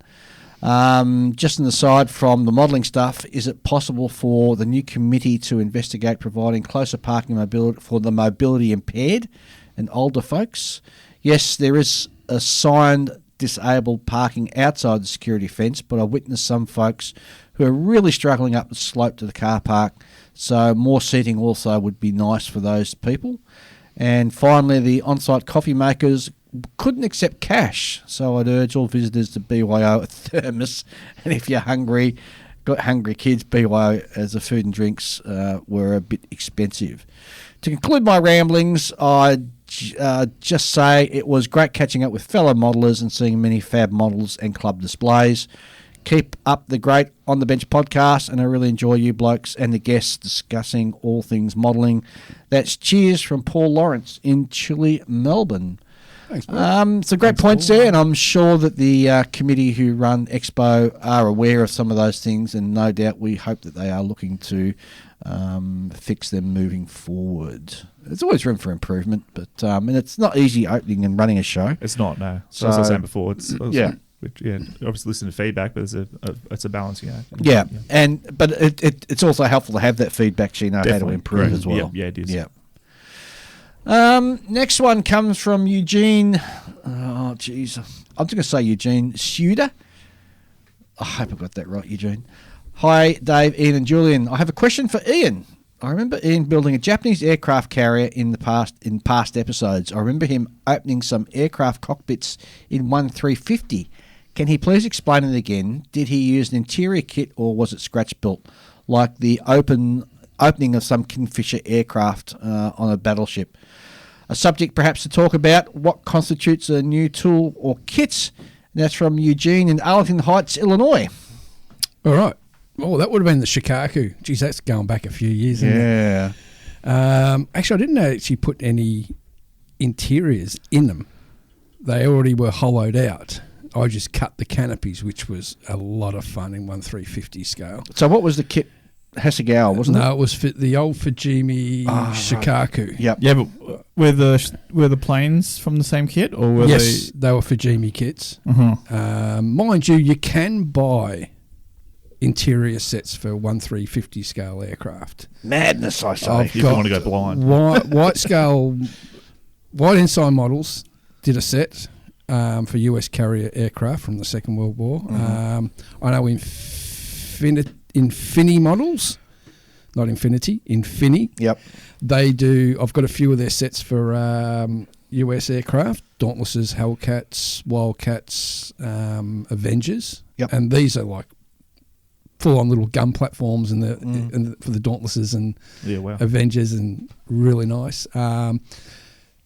Just an aside from the modelling stuff, is it possible for the new committee to investigate providing closer parking mobility for the mobility impaired and older folks? Yes, there is assigned disabled parking outside the security fence, but I witnessed some folks who are really struggling up the slope to the car park, so more seating also would be nice for those people. And finally, the on-site coffee makers couldn't accept cash, so I'd urge all visitors to BYO a thermos, and if you're hungry, got hungry kids, BYO as the food and drinks were a bit expensive. To conclude my ramblings, I'd just say it was great catching up with fellow modelers and seeing many fab models and club displays. Keep up the great On the Bench podcast, and I really enjoy you blokes and the guests discussing all things modelling. That's cheers from Paul Lawrence in Chile, Melbourne. Thanks, Paul. So great points there, and I'm sure that the committee who run Expo are aware of some of those things, and no doubt we hope that they are looking to fix them moving forward. There's always room for improvement, but and it's not easy opening and running a show. It's not, no. So, as I was saying before, obviously listen to feedback, but it's a balancing act. But it's also helpful to have that feedback so you know how to improve as well. Yeah, it is. Yeah. Next one comes from Eugene. Oh, jeez. I'm just going to say Eugene Suda. I hope I got that right, Eugene. Hi, Dave, Ian and Julian. I have a question for Ian. I remember Ian building a Japanese aircraft carrier in past episodes. I remember him opening some aircraft cockpits in 1350. Can he please explain it again? Did he use an interior kit or was it scratch built, like the opening of some Kingfisher aircraft on a battleship? A subject perhaps to talk about, what constitutes a new tool or kit? And that's from Eugene in Arlington Heights, Illinois. All right. Oh, that would have been the Shikaku. Geez, that's going back a few years. Yeah. Actually, I didn't actually put any interiors in them. They already were hollowed out. I just cut the canopies, which was a lot of fun in 1350 scale. So what was the kit? Hasegawa, wasn't it? No, it was the old Fujimi Shikaku. Right. Yep. Yeah, but were the planes from the same kit, or were yes, they were Fujimi kits. Mind you, you can buy interior sets for 1350 scale aircraft. Madness, I say. I've If you got want to go blind. white ensign models did a set for US carrier aircraft from the Second World War. I know Infini models, not Infinity, Infini. Yep. They do. I've got a few of their sets for US aircraft: Dauntlesses, Hellcats, Wildcats, Avengers. Yep. And these are like full-on little gun platforms and for the Dauntlesses and Avengers, and really nice. And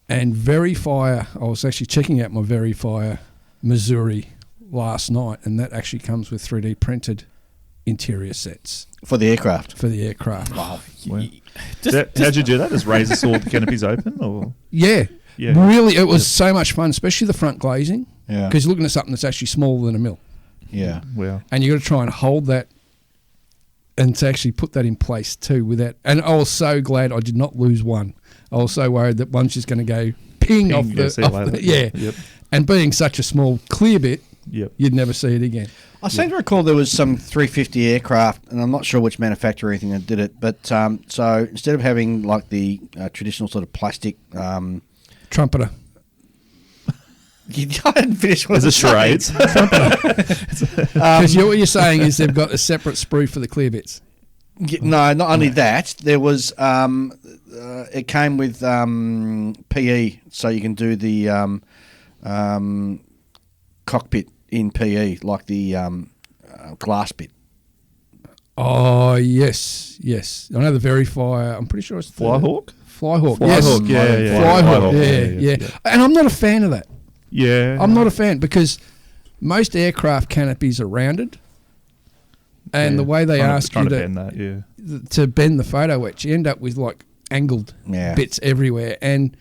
Verifire, I was actually checking out my Verifire Missouri last night, and that actually comes with 3D printed interior sets For the aircraft. for the aircraft. Wow. How'd you do that? Just raise the saw the canopies open, or Yeah. Yeah. Really, it was so much fun, especially the front glazing, Yeah. because you're looking at something that's actually smaller than a mil. Yeah. wow? And you got to try and hold that and to actually put that in place too with that. And I was so glad I did not lose one. I was so worried that one's just going to go ping off Yeah, see you later. yeah. Yep. And being such a small clear bit, Yep. you'd never see it again. I seem to recall there was some 350 aircraft, and I'm not sure which manufacturer or anything that did it, but so instead of having like the traditional sort of plastic... Trumpeter. I hadn't finished what Is I it was saying. charades? Because what you're saying is they've got a separate sprue for the clear bits. No, not only that. There was it came with PE, so you can do the cockpit in PE, like the glass bit. Oh, yes. I know the Verifier. I'm pretty sure it's the Flyhawk? Flyhawk. Flyhawk, Yes. yeah. Flyhawk, yeah. And I'm not a fan of that. Yeah. I'm not a fan because most aircraft canopies are rounded, and the way they ask you to bend that, to bend the photo etch, you end up with like angled bits everywhere, and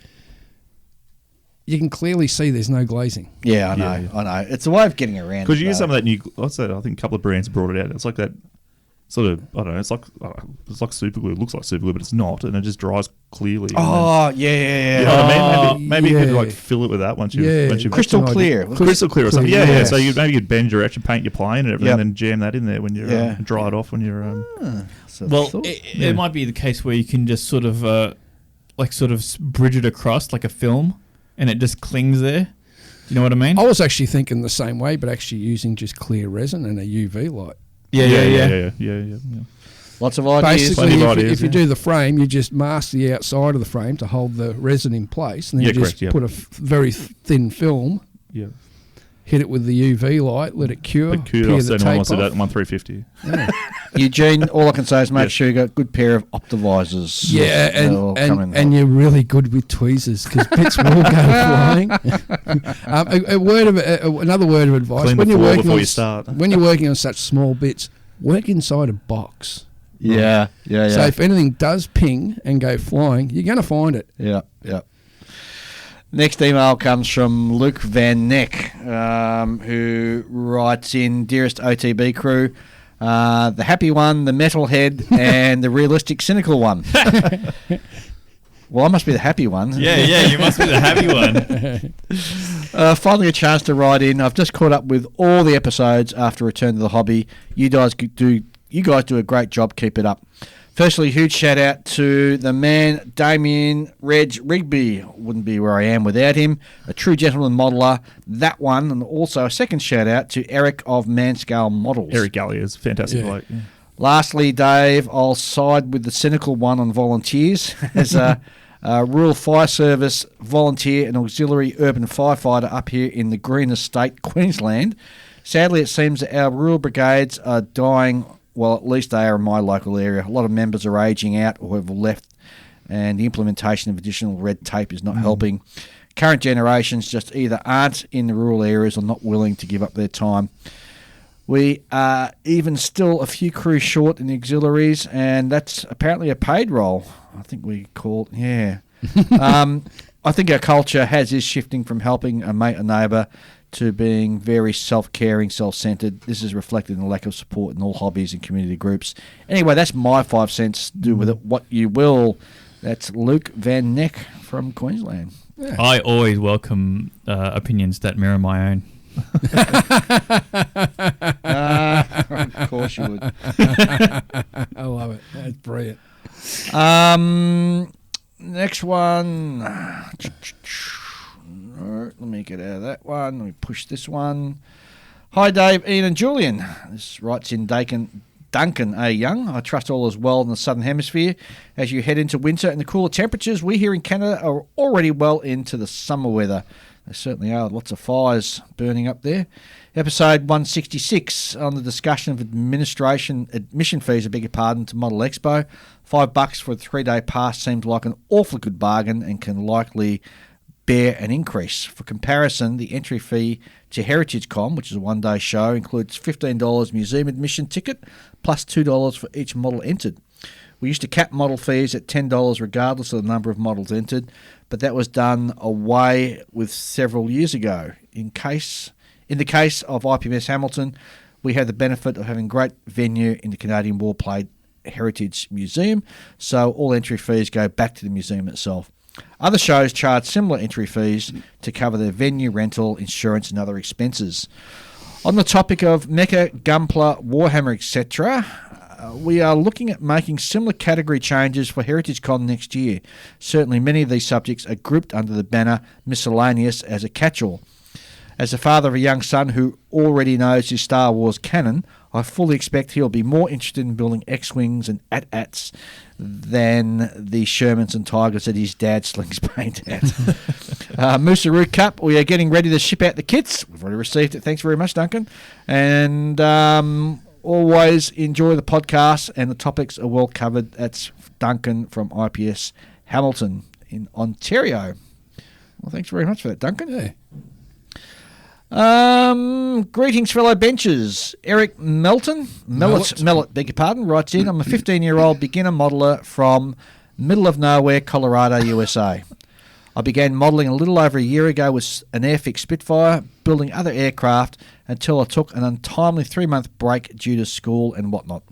you can clearly see there's no glazing. Yeah, I know. It's a way of getting around. Because you use some of that new. What's that? I think a couple of brands brought it out. It's like that sort of. I don't know. It's like super glue. It looks like super glue, but it's not, and it just dries clearly. Oh, You know what I mean? Maybe you could like fill it with that once you. Crystal clear. Crystal clear or something. clear, Yeah. yeah. So you'd bend your etch and paint your plane and everything, and then jam that in there when you're and dry it off when you're. It might be the case where you can just sort of bridge it across like a film, and it just clings there. You know what I mean? I was actually thinking the same way, but actually using just clear resin and a UV light. Yeah. Lots of ideas. Basically, if you do the frame, you just mask the outside of the frame to hold the resin in place, and then you just put a very thin film. Yeah. Hit it with the UV light, let it cure. Peel the tape off. At 1350. Yeah. Eugene, all I can say is make sure you got a good pair of optivisors. Yeah, and you're really good with tweezers because bits will go flying. Another word of advice: Clean when the you're floor working before on you start. when you're working on such small bits, work inside a box. Yeah. So if anything does ping and go flying, you're going to find it. Yeah. Next email comes from Luke Van Neck, who writes in, Dearest OTB crew, the happy one, the metalhead, and the realistic cynical one. Well, I must be the happy one. Yeah, you must be the happy one. Finally a chance to write in. I've just caught up with all the episodes after return to the hobby. You guys do a great job. Keep it up. Firstly, huge shout out to the man, Damien Reg Rigby. Wouldn't be where I am without him. A true gentleman modeller, that one. And also a second shout out to Eric of Manscale Models. Eric Gallagher is fantastic. Yeah. Lastly, Dave, I'll side with the cynical one on volunteers. As a rural fire service volunteer and auxiliary urban firefighter up here in the greenest state, Queensland, sadly it seems that our rural brigades are dying. Well, at least they are in my local area. A lot of members are aging out or have left, and the implementation of additional red tape is not helping. Current generations just either aren't in the rural areas or not willing to give up their time. We are even still a few crews short in the auxiliaries, and that's apparently a paid role. I think we call it, I think our culture is shifting from helping a mate or neighbour to being very self-caring, self-centred. This is reflected in the lack of support in all hobbies and community groups. Anyway, that's my 5 cents. Do with it what you will. That's Luke Van Neck from Queensland. Yeah. I always welcome opinions that mirror my own. Of course you would. I love it. That's brilliant. Next one. Let me get out of that one. Let me push this one. Hi, Dave, Ian and Julian. This writes in Duncan A. Young. I trust all is well in the Southern Hemisphere. As you head into winter and the cooler temperatures, we here in Canada are already well into the summer weather. There certainly are. Lots of fires burning up there. Episode 166 on the discussion of admission fees, to Model Expo. $5 for a 3-day pass seems like an awfully good bargain and can likely bear an increase. For comparison, the entry fee to Heritage Con, which is a one-day show, includes $15 museum admission ticket plus $2 for each model entered. We used to cap model fees at $10 regardless of the number of models entered, but that was done away with several years ago. In the case of IPMS Hamilton, we have the benefit of having great venue in the Canadian Warplate Heritage Museum, so all entry fees go back to the museum itself. Other shows charge similar entry fees to cover their venue rental, insurance and other expenses. On the topic of Mecha, Gunpla, Warhammer, etc., we are looking at making similar category changes for Heritage Con next year. Certainly many of these subjects are grouped under the banner miscellaneous as a catch-all. As the father of a young son who already knows his Star Wars canon, I fully expect he'll be more interested in building X-Wings and AT-ATs than the Shermans and Tigers that his dad slings paint at. Moosaroo Cup, we are getting ready to ship out the kits. We've already received it. Thanks very much, Duncan. And always enjoy the podcast, and the topics are well covered. That's Duncan from IPS Hamilton in Ontario. Well, thanks very much for that, Duncan. Yeah. Greetings, fellow benchers. Eric Melton, Mellet, beg your pardon, writes in, I'm a 15-year-old beginner modeller from middle of nowhere, Colorado, USA. I began modelling a little over a year ago with an Airfix Spitfire, building other aircraft until I took an untimely 3-month break due to school and whatnot.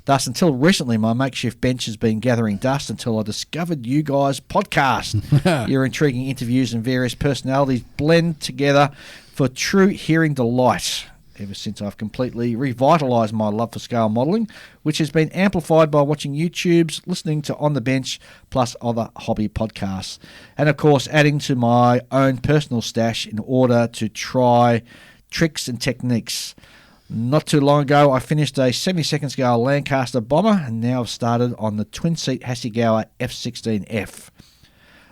Thus, until recently, my makeshift bench has been gathering dust until I discovered you guys' podcast. Your intriguing interviews and various personalities blend together for true hearing delight. Ever since I've completely revitalised my love for scale modelling, which has been amplified by watching YouTubes, listening to On the Bench, plus other hobby podcasts. And of course, adding to my own personal stash in order to try tricks and techniques. Not too long ago, I finished a 72nd scale Lancaster bomber, and now I've started on the twin-seat Hasegawa F-16F.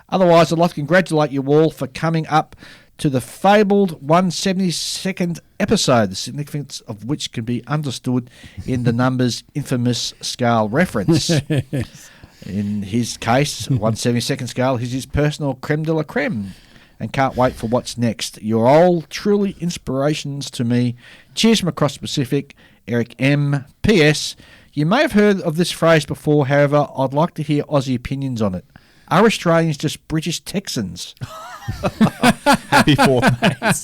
Otherwise, I'd like to congratulate you all for coming up to the fabled 172nd episode, the significance of which can be understood in the number's infamous scale reference. In his case, 172nd scale is his personal creme de la creme, and can't wait for what's next. You're all truly inspirations to me. Cheers from across the Pacific, Eric M. P.S. You may have heard of this phrase before, however, I'd like to hear Aussie opinions on it. Are Australians just British Texans? Happy 4th, mates.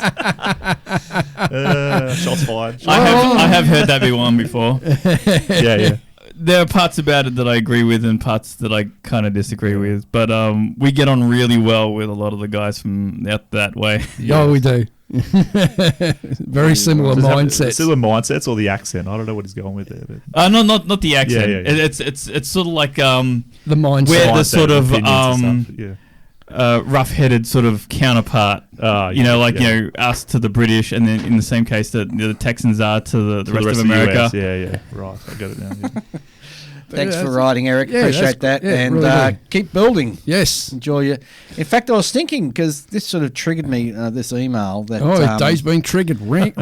Shots fired. I have heard that be one before. Yeah. There are parts about it that I agree with and parts that I kind of disagree with. But we get on really well with a lot of the guys from out that way. Yeah, we do. Very similar mindsets. Similar mindsets or the accent? I don't know what he's going with there. But. Not the accent. Yeah. It's sort of like the mindset. We're the sort of yeah. rough-headed sort of counterpart. Us to the British, and then in the same case that the Texans are to the rest of America. US. Yeah. Right, I got it now. Yeah. Thanks for writing, Eric. Appreciate that. Yeah, and really keep building. Yes. Enjoy you. In fact, I was thinking, because this sort of triggered me, this email. Dave's been triggered. Rank.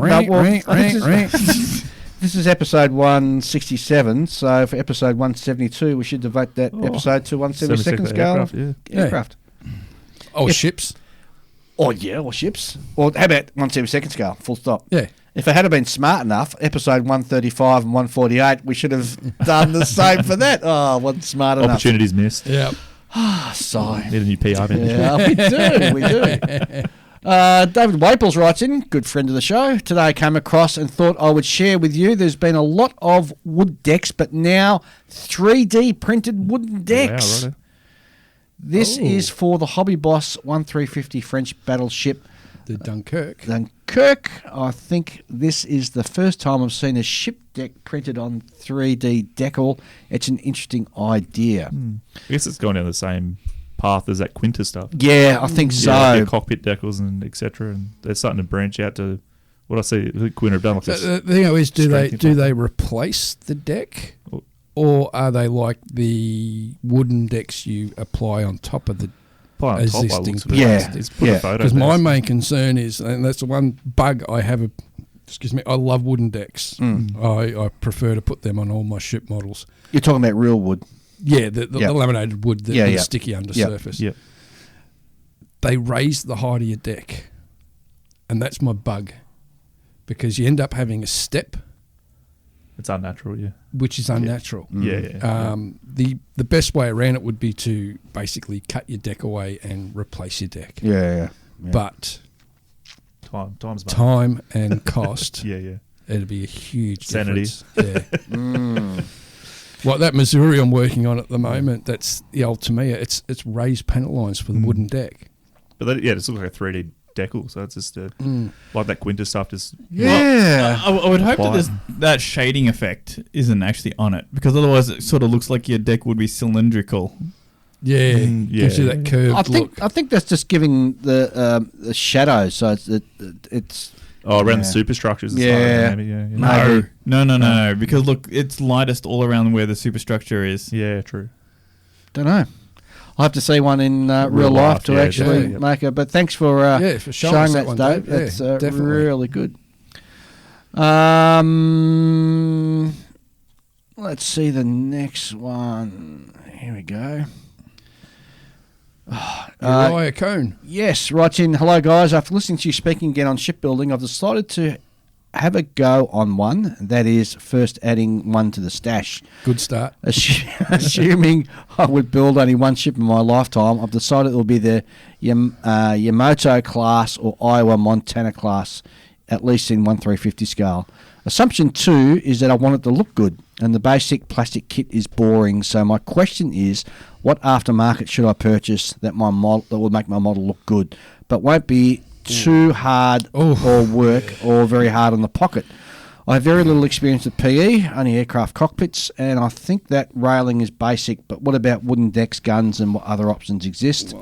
This is episode 167, so for episode 172, we should devote that episode to 172nd scale aircraft. Oh, ships. Or ships. Or how about 172nd scale, full stop. Yeah. If it had been smart enough, episode 135 and 148, we should have done the same for that. Oh, wasn't smart enough. Opportunities missed. Yeah. Sigh. Need a new PR manager. Yeah, we do. David Waples writes in, good friend of the show. Today I came across and thought I would share with you. There's been a lot of wood decks, but now 3D printed wooden decks. Wow, right. This is for the Hobby Boss 1350 French battleship. The Dunkirk. I think this is the first time I've seen a ship deck printed on 3D decal. It's an interesting idea. I guess it's going down the same path as that Quinta stuff. Yeah, I think so. Like cockpit decals and etc. And they're starting to branch out to what I see. Quinta have done like this. The thing is, do they replace the deck, or are they like the wooden decks you apply on top of the existing? Because my main concern is, and that's the one bug I have. I love wooden decks. I prefer to put them on all my ship models. You're talking about real wood. Yeah, the laminated wood, the sticky undersurface. Yep. they raise the height of your deck, and that's my bug, because you end up having a step, It's unnatural, yeah. which is unnatural. Yeah. The best way around it would be to basically cut your deck away and replace your deck. Yeah. But Time's money. time and cost, Yeah. it'd be a huge Sanity. difference. Yeah. Like that Missouri I'm working on at the moment, that's the old Tamiya. It's raised panel lines for the wooden deck. But that, it's like a 3D decal, so it's just like that Quintus stuff. Just Yeah. I would hope that Fine. that shading effect isn't actually on it, because otherwise it sort of looks like your deck would be cylindrical. Yeah, gives you that curved look. I think that's just giving the shadows. So it's around the superstructures. Yeah. Yeah. No, because look, it's lightest all around where the superstructure is. Yeah, true. don't know. I'll have to see one in real life to actually make it. But thanks for for showing us that, one, Dave. Yeah, That's definitely. really good. Let's see the next one. Here we go. Uriah Cone. Yes, writes in, hello guys, after listening to you speaking again on shipbuilding, I've decided to have a go on one, that is first adding one to the stash. Good start. Assuming I would build only one ship in my lifetime, I've decided it will be the Yamato class or Iowa Montana class, at least in 1/350 scale. Assumption 2 is that I want it to look good, and the basic plastic kit is boring. So my question is, what aftermarket should I purchase that will make my model look good, but won't be too hard or work or very hard on the pocket? I have very little experience with PE, only aircraft cockpits, and I think that railing is basic. But what about wooden decks, guns, and what other options exist?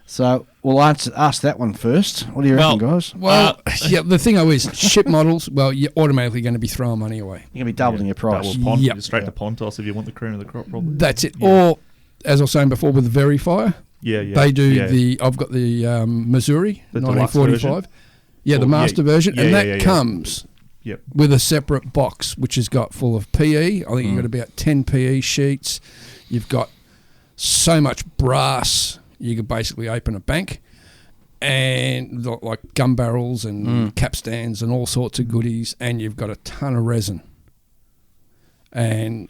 So we'll ask that one first. What do you reckon, guys? Well, the thing is, ship models, you're automatically going to be throwing money away. You're going to be doubling your price. Yep. Straight to Pontos if you want the cream of the crop, probably. That's it. Or, as I was saying before, with Verifier, they do I've got the Missouri, The deluxe 1945. Yeah, the master version. And that comes with a separate box, which has got full of PE. I think you've got about 10 PE sheets. You've got so much brass, you could basically open a bank. And like gun barrels and capstans and all sorts of goodies. And you've got a ton of resin. And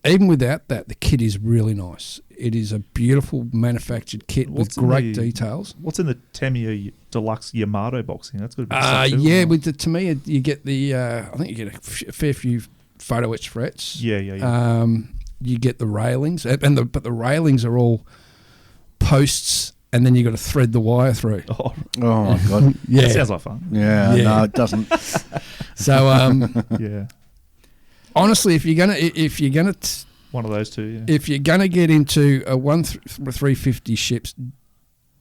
even without that, the kit is really nice. It is a beautiful manufactured kit with great details. What's in the Tamiya Deluxe Yamato boxing? That's good. With the Tamiya, you get the I think you get a fair few photo etched frets. Yeah. You get the railings, but the railings are all posts, and then you got to thread the wire through. Oh my god! Yeah, that sounds like fun. Yeah, no, it doesn't. So yeah. Honestly, if you're gonna one of those two, yeah. If you're gonna get into a 1/350 ships,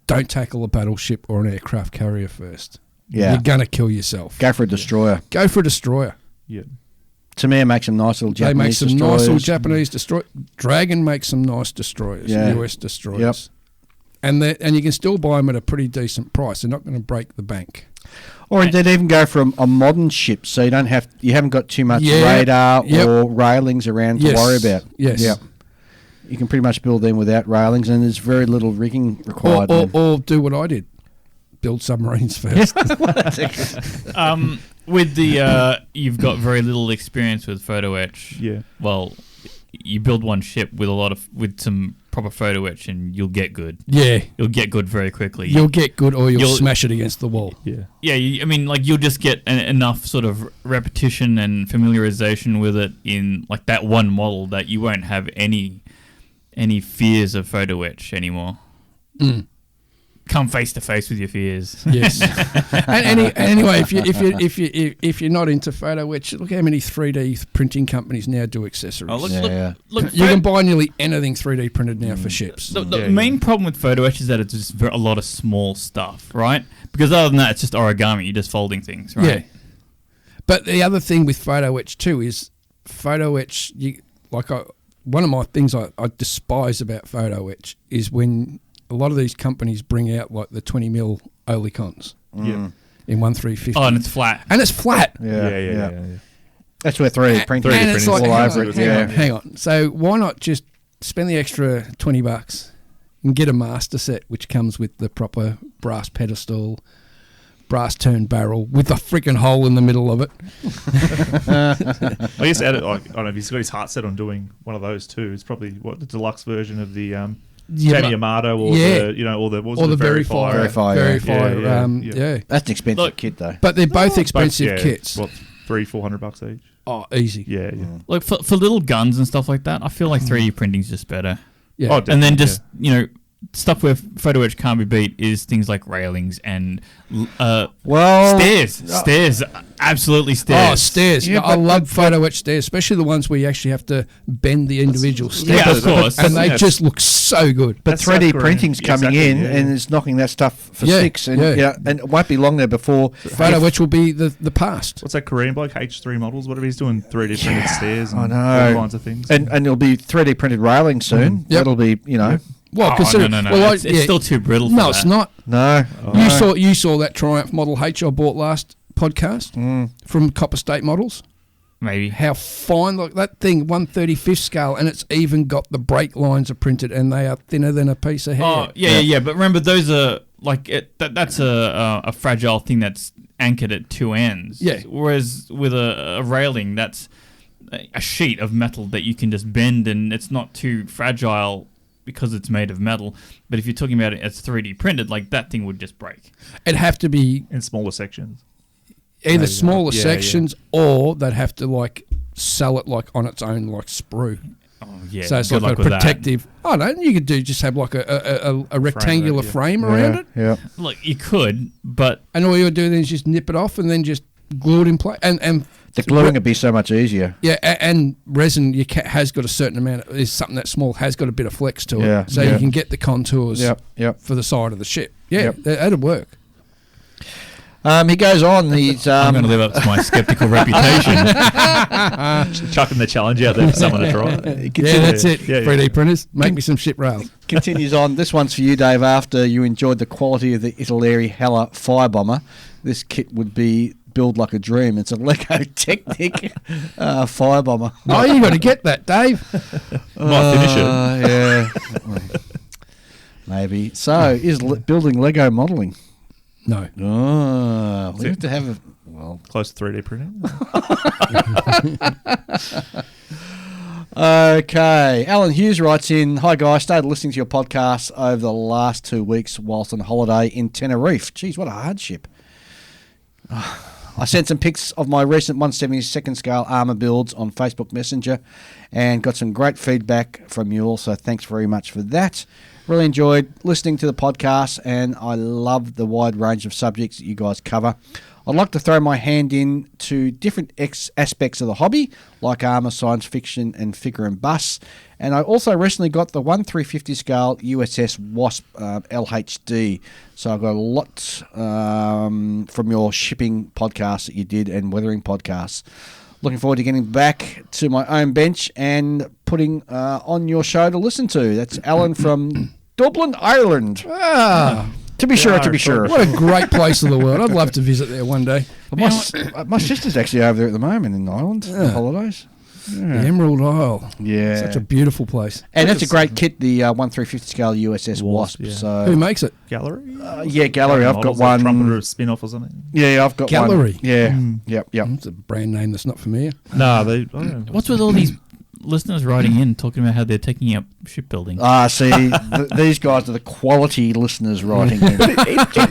don't tackle a battleship or an aircraft carrier first. Yeah, you're gonna kill yourself. Go for a destroyer. Yeah. Tamiya makes some nice little Japanese They make some destroyers. nice little Japanese destroyers. Dragon makes some nice destroyers. US destroyers. Yep. And you can still buy them at a pretty decent price. They're not going to break the bank. Or indeed even go for a modern ship, so you haven't got too much radar or railings around to worry about. Yes. Yep. You can pretty much build them without railings, and there's very little rigging required. Or do what I did. Build submarines first. With the you've got very little experience with photo etch. Yeah. Well, you build one ship with some proper photo etch, and you'll get good. Yeah, you'll get good very quickly. You'll get good, or you'll smash it against the wall. Yeah. Yeah. You'll just get enough sort of repetition and familiarization with it in like that one model that you won't have any fears of photo etch anymore. Come face to face with your fears. Yes. Anyway, if you're not into photo etch, look how many 3D printing companies now do accessories. Oh, look, you can buy nearly anything 3D printed now for ships. The main problem with photo etch is that it's just a lot of small stuff, right? Because other than that, it's just origami. You're just folding things, right? Yeah. But the other thing with photo etch too is photo etch. One of my things I despise about photo etch is when a lot of these companies bring out like the 20mm olicons in 1/350. Oh, and it's flat. Yeah. That's where 3D printing is all over it. Hang on. So why not just spend the extra $20, and get a master set, which comes with the proper brass pedestal, brass turned barrel with a freaking hole in the middle of it. I guess add it, like, I don't know if he's got his heart set on doing one of those too. It's probably the deluxe version of the Jamie Amato or the Verifier. Yeah. That's an expensive kit though. But they're both expensive kits. What, $300-400 each? Oh, easy. Yeah. Like for little guns and stuff like that, I feel like 3D printing's just better. Yeah. Oh, And then just, stuff where photo etch can't be beat is things like railings and stairs. Stairs. Absolutely stairs. Oh, stairs. Yeah, I love photo etch stairs, especially the ones where you actually have to bend the individual stairs. Yeah, of course. And they just look so good. But That's 3D South printing's Korean. coming Exactly, in and it's knocking that stuff for six. And and it won't be long there before Photo etch will be the past. What's that Korean bloke? H3 models, whatever he's doing, 3D printed stairs and I know. all kinds of things. and it'll be 3D printed railing soon. Yep. That'll be, Well, consider no. Well, It's still too brittle for No, that. it's not. No. You saw that Triumph Model H I bought last podcast from Copper State Models. Maybe. How fine, like that thing, 1/35th scale, and it's even got the brake lines are printed, and they are thinner than a piece of hair. Oh, yeah. But remember, those are like that's a fragile thing that's anchored at two ends. Yeah. Whereas with a railing, that's a sheet of metal that you can just bend, and it's not too fragile because it's made of metal. But if you're talking about it as 3D printed, like that thing would just break. It'd have to be in smaller sections. either smaller Yeah, sections or they'd have to like sell it like on its own like sprue. Oh yeah. So it's good like luck a with that. protective. I don't know. You could just have like a rectangular frame around it, Yeah. Look, you could, but and all you would do then is just nip it off and then just glue it in place. And The gluing would be so much easier. yeah, and resin has got a certain amount. Is something that small has got a bit of flex to it, Yeah, so yeah. you can get the contours. Yep. For the side of the ship. Yeah, Yep. that'd work. He goes on. He's I'm going to live up to my skeptical reputation. Chucking the challenge out there for someone to try. Yeah, that's it. Yeah, 3D printers, make me some ship rails. continues on. This one's for you, Dave. After you enjoyed the quality of the Italeri Hella Firebomber, this kit would be build like a dream. It's a Lego Technic Firebomber. Oh, you got to get that, Dave. Might finish it. Yeah. Maybe. So, is building Lego modelling? No. Oh, we have to have Close to 3D printing. Okay. Alan Hughes writes in, "Hi guys, started listening to your podcast over the last 2 weeks whilst on holiday in Tenerife. Geez, what a hardship. I sent some pics of my recent 1/72nd scale armour builds on Facebook Messenger and got some great feedback from you all, so thanks very much for that. Really enjoyed listening to the podcast and I love the wide range of subjects that you guys cover. I'd like to throw my hand in to different aspects of the hobby, like armour, science fiction and figure and bus. And I also recently got the 1/350 scale USS Wasp LHD. So I got a lot from your shipping podcast that you did and weathering podcasts. Looking forward to getting back to my own bench and putting on your show to listen to. That's Alan from Dublin, Ireland. Ah, To be sure, to be sure. what a great place in the world. I'd love to visit there one day. My sister's actually over there at the moment in Ireland for holidays. The Emerald Isle. Yeah. Such a beautiful place. And that's a great kit, the 1/350 scale USS Wasp. yeah. So Who makes it? Gallery? yeah, Gallery. I've got Models, like one. Trumpeter spin-off or something. Yeah, I've got Gallery. one. Yeah. Yep. It's a brand name that's not familiar. No, they. I don't know. What's with all these listeners writing in talking about how they're taking up shipbuilding? See, these guys are the quality listeners writing in.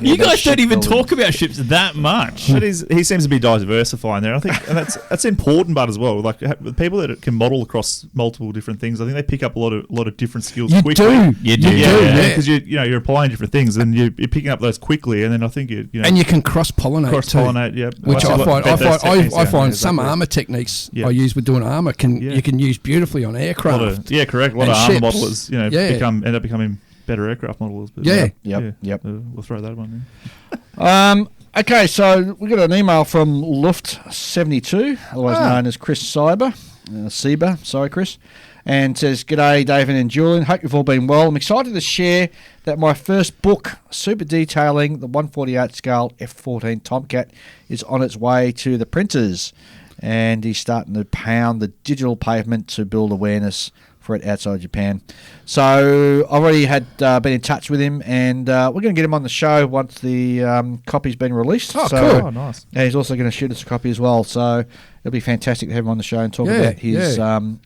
You guys don't even talk about ships that much. But he seems to be diversifying there. I think, and that's important, but as well, like the people that can model across multiple different things, I think they pick up a lot of different skills You quickly. do. You do. Yeah, because you're applying different things, and you're picking up those quickly, and then I think you know, And you can cross-pollinate cross-pollinate. Yeah, Which I I find some armour techniques Yeah. I use with doing armour you can use beautifully on A lot aircraft. correct. A lot and of armor ships. modelers, Yeah. end up becoming better aircraft modelers. But Yep. We'll throw that one in. Okay, so we got an email from Luft72, otherwise known as Chris Sieber. Sorry, Chris. And says, "G'day, David and Julian. Hope you've all been well. I'm excited to share that my first book, super detailing the 1/48 scale F-14 Tomcat, is on its way to the printers. And he's starting to pound the digital pavement to build awareness for it outside Japan. So I already had been in touch with him, and we're going to get him on the show once the copy's been released. Oh, so, cool. Oh, nice. And he's also going to shoot us a copy as well. So it'll be fantastic to have him on the show and talk about his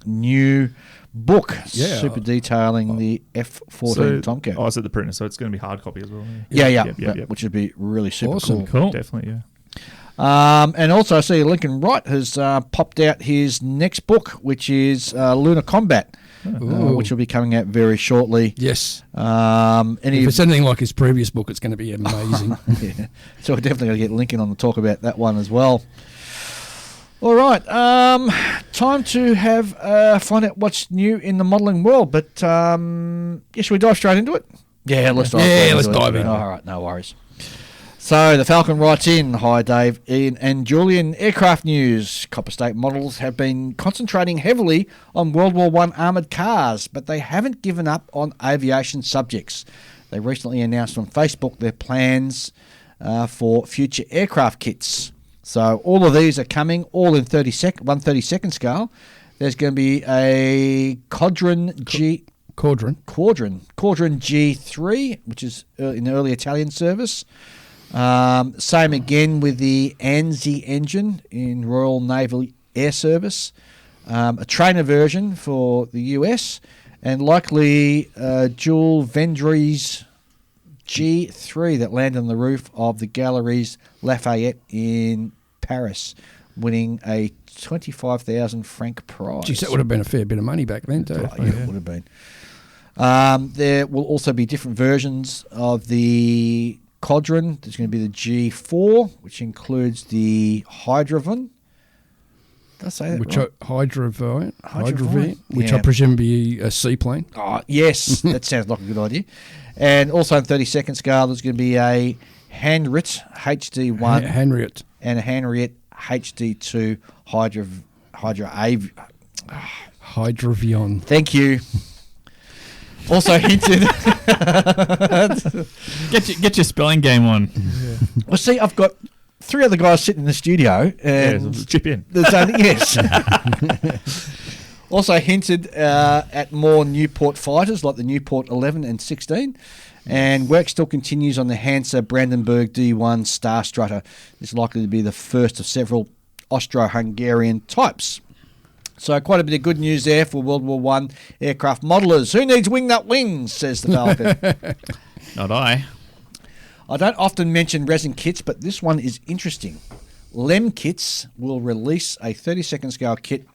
new book, super detailing the F-14 Tomcat. Oh, it's at the printer, so it's going to be hard copy as well. Yeah. Which would be really super Awesome. cool. Definitely, yeah. And also, I see Lincoln Wright has popped out his next book, which is Lunar Combat, which will be coming out very shortly. Yes. If it's anything like his previous book, it's going to be amazing. Yeah. So we're definitely going to get Lincoln on to talk about that one as well. All right, time to find out what's new in the modelling world. But should we dive straight into it? Yeah, let's dive in. All right, no worries. So the Falcon writes in, hi Dave, Ian and Julian. Aircraft news. Copper State Models have been concentrating heavily on World War I armoured cars, but they haven't given up on aviation subjects. They recently announced on Facebook their plans for future aircraft kits. So all of these are coming, all in 1/32 scale. There's going to be a Quadron G3, which is in the early Italian service. Same again with the ANZI engine in Royal Naval Air Service. A trainer version for the US, and likely Jules Vendry's G3 that landed on the roof of the Galeries Lafayette in Paris, winning a 25,000 franc prize. Geez, that would have been a fair bit of money back then, too. Yeah, it would have been. There will also be different versions of the Quadron. There's going to be the G4, which includes the Hydrovan. Did I say that right? Hydrovan, which I presume be a seaplane. Oh, yes, that sounds like a good idea. And also in 32nd scale, there's going to be a Hanrit HD1 and a Hanrit HD2 Hydrovion. Thank you. Also hinted. Get your spelling game on. Yeah. Well, see, I've got 3 other guys sitting in the studio, and chip in. There's only yes. Also hinted at more Newport fighters like the Newport 11 and 16. And work still continues on the Hansa Brandenburg D1 Star Strutter. It's likely to be the first of several Austro-Hungarian types. So quite a bit of good news there for World War I aircraft modelers. Who needs wing-nut wings, says the Falcon. Not I. I don't often mention resin kits, but this one is interesting. Lem Kits will release a 32nd scale kit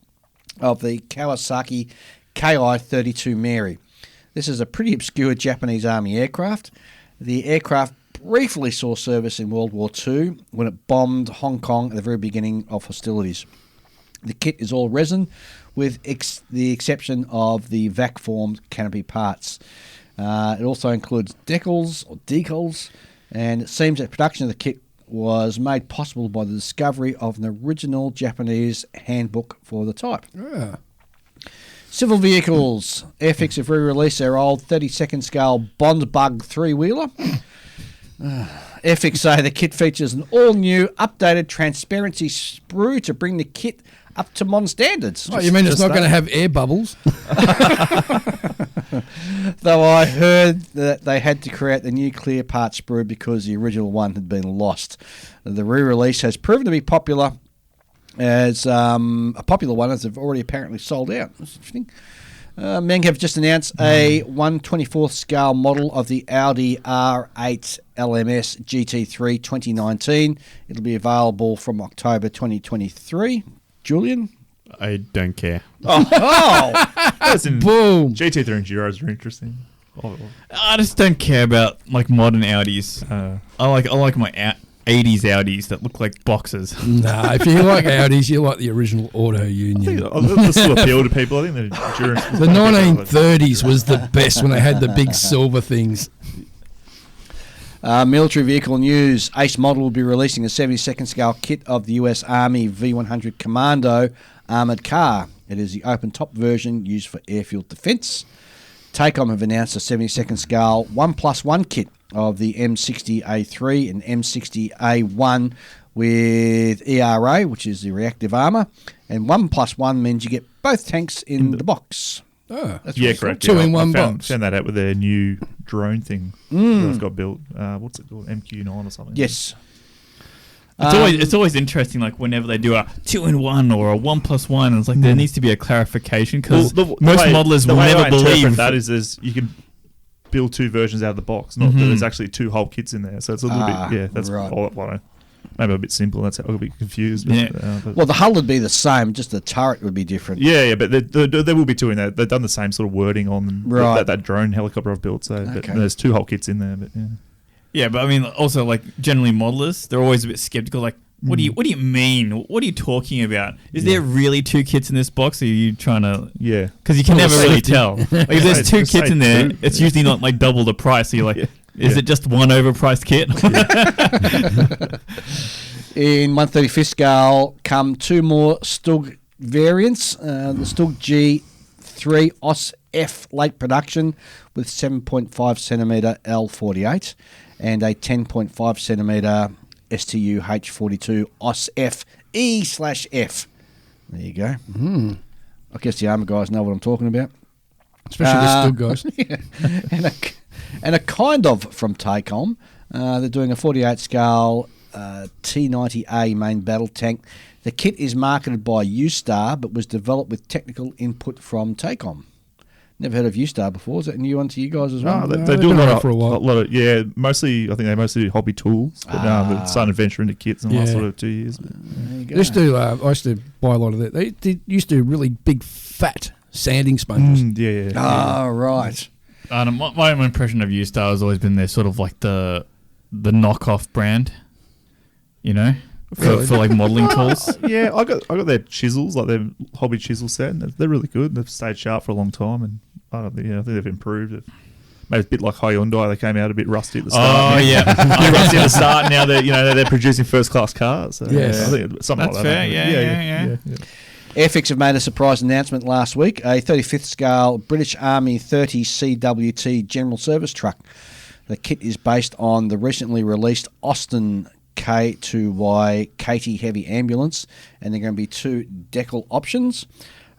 of the Kawasaki Ki-32 Mary. This is a pretty obscure Japanese Army aircraft. The aircraft briefly saw service in World War II when it bombed Hong Kong at the very beginning of hostilities. The kit is all resin, with the exception of the vac-formed canopy parts. It also includes decals, and it seems that production of the kit was made possible by the discovery of an original Japanese handbook for the type. Yeah. Civil vehicles. Airfix have re-released their old 32nd scale Bond Bug 3-wheeler. Airfix say the kit features an all-new, updated transparency sprue to bring the kit up to modern standards. Oh, you mean it's not going to have air bubbles? Though I heard that they had to create the new clear part sprue because the original one had been lost. The re-release has proven to be popular as a popular one, as they've already apparently sold out. That's interesting. Meng have just announced a 1/24th scale model of the Audi R8 LMS GT3 2019. It'll be available from October 2023. Julian? I don't care. Boom. GT3 and Giros are interesting. I just don't care about like modern Audis. I like my 80s Audis that look like boxes. Nah, if you like Audis, you like the original Auto Union. This will appeal to people. I think the endurance. The 1930s was the best when they had the big silver things. Military vehicle news. Ace Model will be releasing a 72nd scale kit of the US Army V100 Commando armoured car. It is the open-top version used for airfield defence. TACOM have announced a 72nd scale 1+1 kit of the M60A3 and M60A1 with ERA, which is the reactive armour. And 1+1 means you get both tanks in the box. Oh, That's Yeah, really correct. Two yeah. in one I found, box. Found that out with their new drone thing that they've got built. What's it called? MQ9 or something. Yes. It's always interesting, like whenever they do a 2-in-1 or a 1+1, it's like there needs to be a clarification because most modelers will never believe that is you can build two versions out of the box, not that there's actually two whole kits in there. So it's a little bit, that's right. all I know. Maybe a bit simple. That's how I'll be confused. But, Well, the hull would be the same, just the turret would be different. yeah, but there will be two in there. They've done the same sort of wording on Right. that drone helicopter I've built. So but Okay. there's two whole kits in there. But yeah. Yeah, but I mean, also like generally modelers, they're always a bit skeptical. Like, what do you mean? What are you talking about? Is there really two kits in this box? Or are you trying to? Yeah. Because you can never really tell. Like, if there's two Just kits say in there, two. it's usually not like double the price. So you're like, is it just one overpriced kit? In 135th scale come two more Stug variants. The Stug G3 OS F late production with 7.5 centimetre L48 and a 10.5 centimetre STU H42 OS F E/F. There you go. I guess the armour guys know what I'm talking about. Especially the Stug guys. and a kind of from Tacom. They're doing a 48 scale T90A main battle tank. The kit is marketed by U-Star but was developed with technical input from Tacom. Never heard of U-Star before. Is that a new one to you guys as well? No, No, they they've do a been lot around of, for a while. mostly, I think they mostly do hobby tools, but they're starting to venture into kits in the last Yeah. sort of 2 years. But, There you go. I used to buy a lot of that. They used to do really big, fat sanding sponges. Ah, right. My impression of U-Star has always been they're sort of like the knockoff brand, you know, for like modelling tools. Yeah, I got their chisels, like their hobby chisel set, and they're really good. They've stayed sharp for a long time, and I think they've improved. Maybe it's a bit like Hyundai. They came out a bit rusty at the start. Oh yeah, rusty at the start. Now they're producing first class cars. So Yes. I think it's something That's like that. fair, yeah. Airfix have made a surprise announcement last week. A 35th scale British Army 30 CWT General Service truck. The kit is based on the recently released Austin K2Y Katie Heavy Ambulance, and there are going to be two decal options.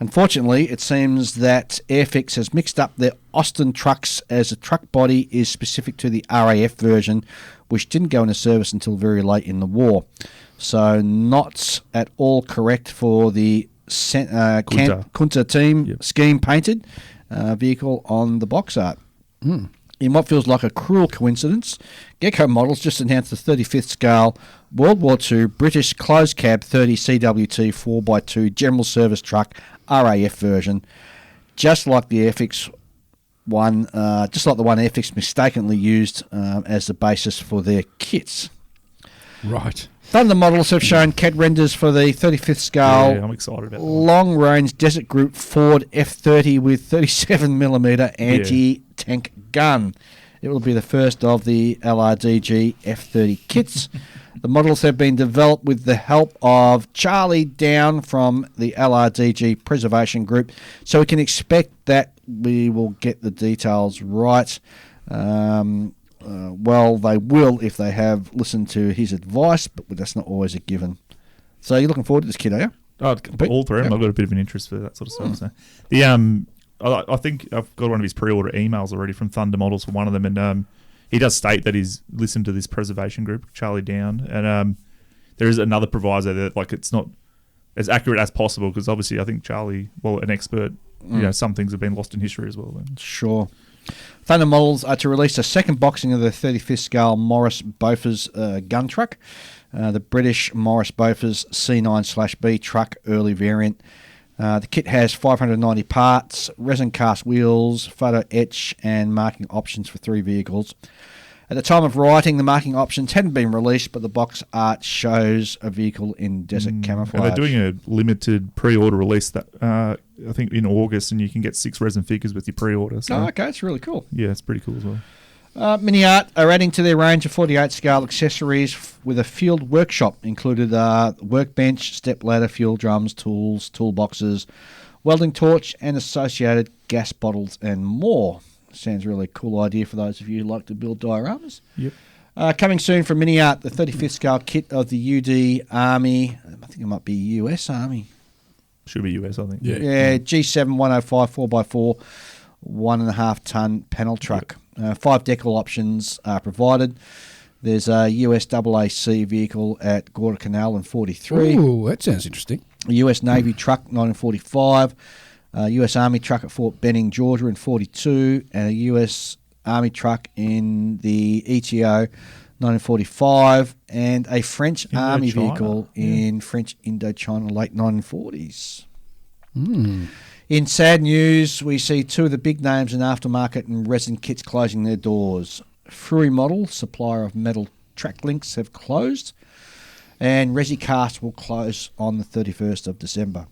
Unfortunately, it seems that Airfix has mixed up their Austin trucks, as the truck body is specific to the RAF version, which didn't go into service until very late in the war. So not at all correct for the Kunta team scheme painted vehicle on the box art. In what feels like a cruel coincidence, Gecko Models just announced the 35th scale World War II British closed cab 30 CWT 4x2 General Service Truck RAF version, just like the Airfix one, just like the one Airfix mistakenly used as the basis for their kits. Right. Thunder Models have shown CAD renders for the 35th scale I'm excited about that. long-range Desert Group Ford F30 with 37mm anti-tank gun. It will be the first of the LRDG F30 kits. The models have been developed with the help of Charlie Down from the LRDG Preservation Group, so we can expect that we will get the details right. Well, they will if they have listened to his advice, but that's not always a given. So you're looking forward to this kit, are you? All three of them. I've got a bit of an interest for that sort of stuff. So the I think I've got one of his pre-order emails already from Thunder Models for one of them, and he does state that he's listened to this preservation group, Charlie Down, and there is another proviso that like it's not as accurate as possible because obviously I think Charlie, well, an expert, some things have been lost in history as well. Then. Sure. Thunder Models are to release a second boxing of the 35th scale Morris Bofors gun truck, the British Morris Bofors C9/B truck early variant. The kit has 590 parts, resin cast wheels, photo etch and marking options for 3 vehicles. At the time of writing, the marking options hadn't been released, but the box art shows a vehicle in desert camouflage. And they're doing a limited pre-order release that I think in August, and you can get 6 resin figures with your pre-order. So, Oh, okay, it's really cool. yeah, it's pretty cool as well. Mini Art are adding to their range of 48 scale accessories with a field workshop, included workbench, step ladder, fuel drums, tools, toolboxes, welding torch and associated gas bottles and more. Sounds really cool idea for those of you who like to build dioramas. Yep. Coming soon from Mini Art, the 35th scale kit of the UD Army. I think it might be US Army. Should be US, I think. Yeah, G7 105 4x4, 1.5 ton panel truck. 5 decal options are provided. There's a US AAC vehicle at Guadalcanal in 43. Ooh, that sounds interesting. A US Navy truck 1945. A US Army truck at Fort Benning, Georgia in 42. And a US Army truck in the ETO 1945. And a French Army vehicle in French Indochina late 1940s. In sad news, we see two of the big names in aftermarket and resin kits closing their doors. Fruy Model, supplier of metal track links, have closed, and ResiCast will close on the 31st of December.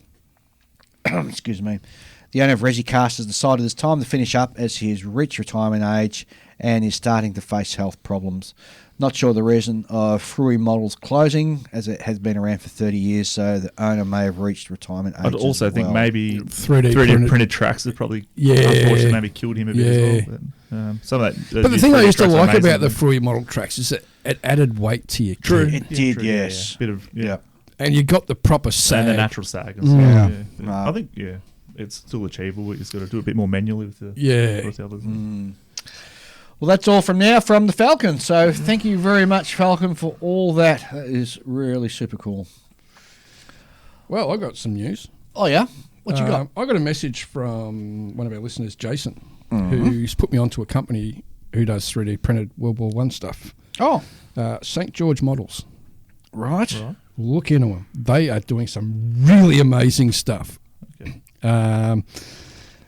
Excuse me. The owner of ResiCast has decided it's time to finish up as he has reached retirement age and is starting to face health problems. Not sure the reason of Fruy Model's closing, as it has been around for 30 years, so the owner may have reached retirement age. I'd also think maybe 3D printed tracks have probably unfortunately maybe killed him a bit as well. But, some of that, but the thing I used to like amazing, about the Fruy Model tracks is that it added weight to your kit. It did, yes. Bit of And you got the proper sag. and the natural sag. And stuff, I think it's still achievable. You just got to do a bit more manually with the with the others. Well, that's all from now from the Falcon. So thank you very much, Falcon, for all that. That is really super cool. Well, I got some news. Oh, yeah? What you got? I got a message from one of our listeners, Jason, who's put me onto a company who does 3D printed World War I stuff. Oh. St. George Models. Right. Look into them. They are doing some really amazing stuff. Okay.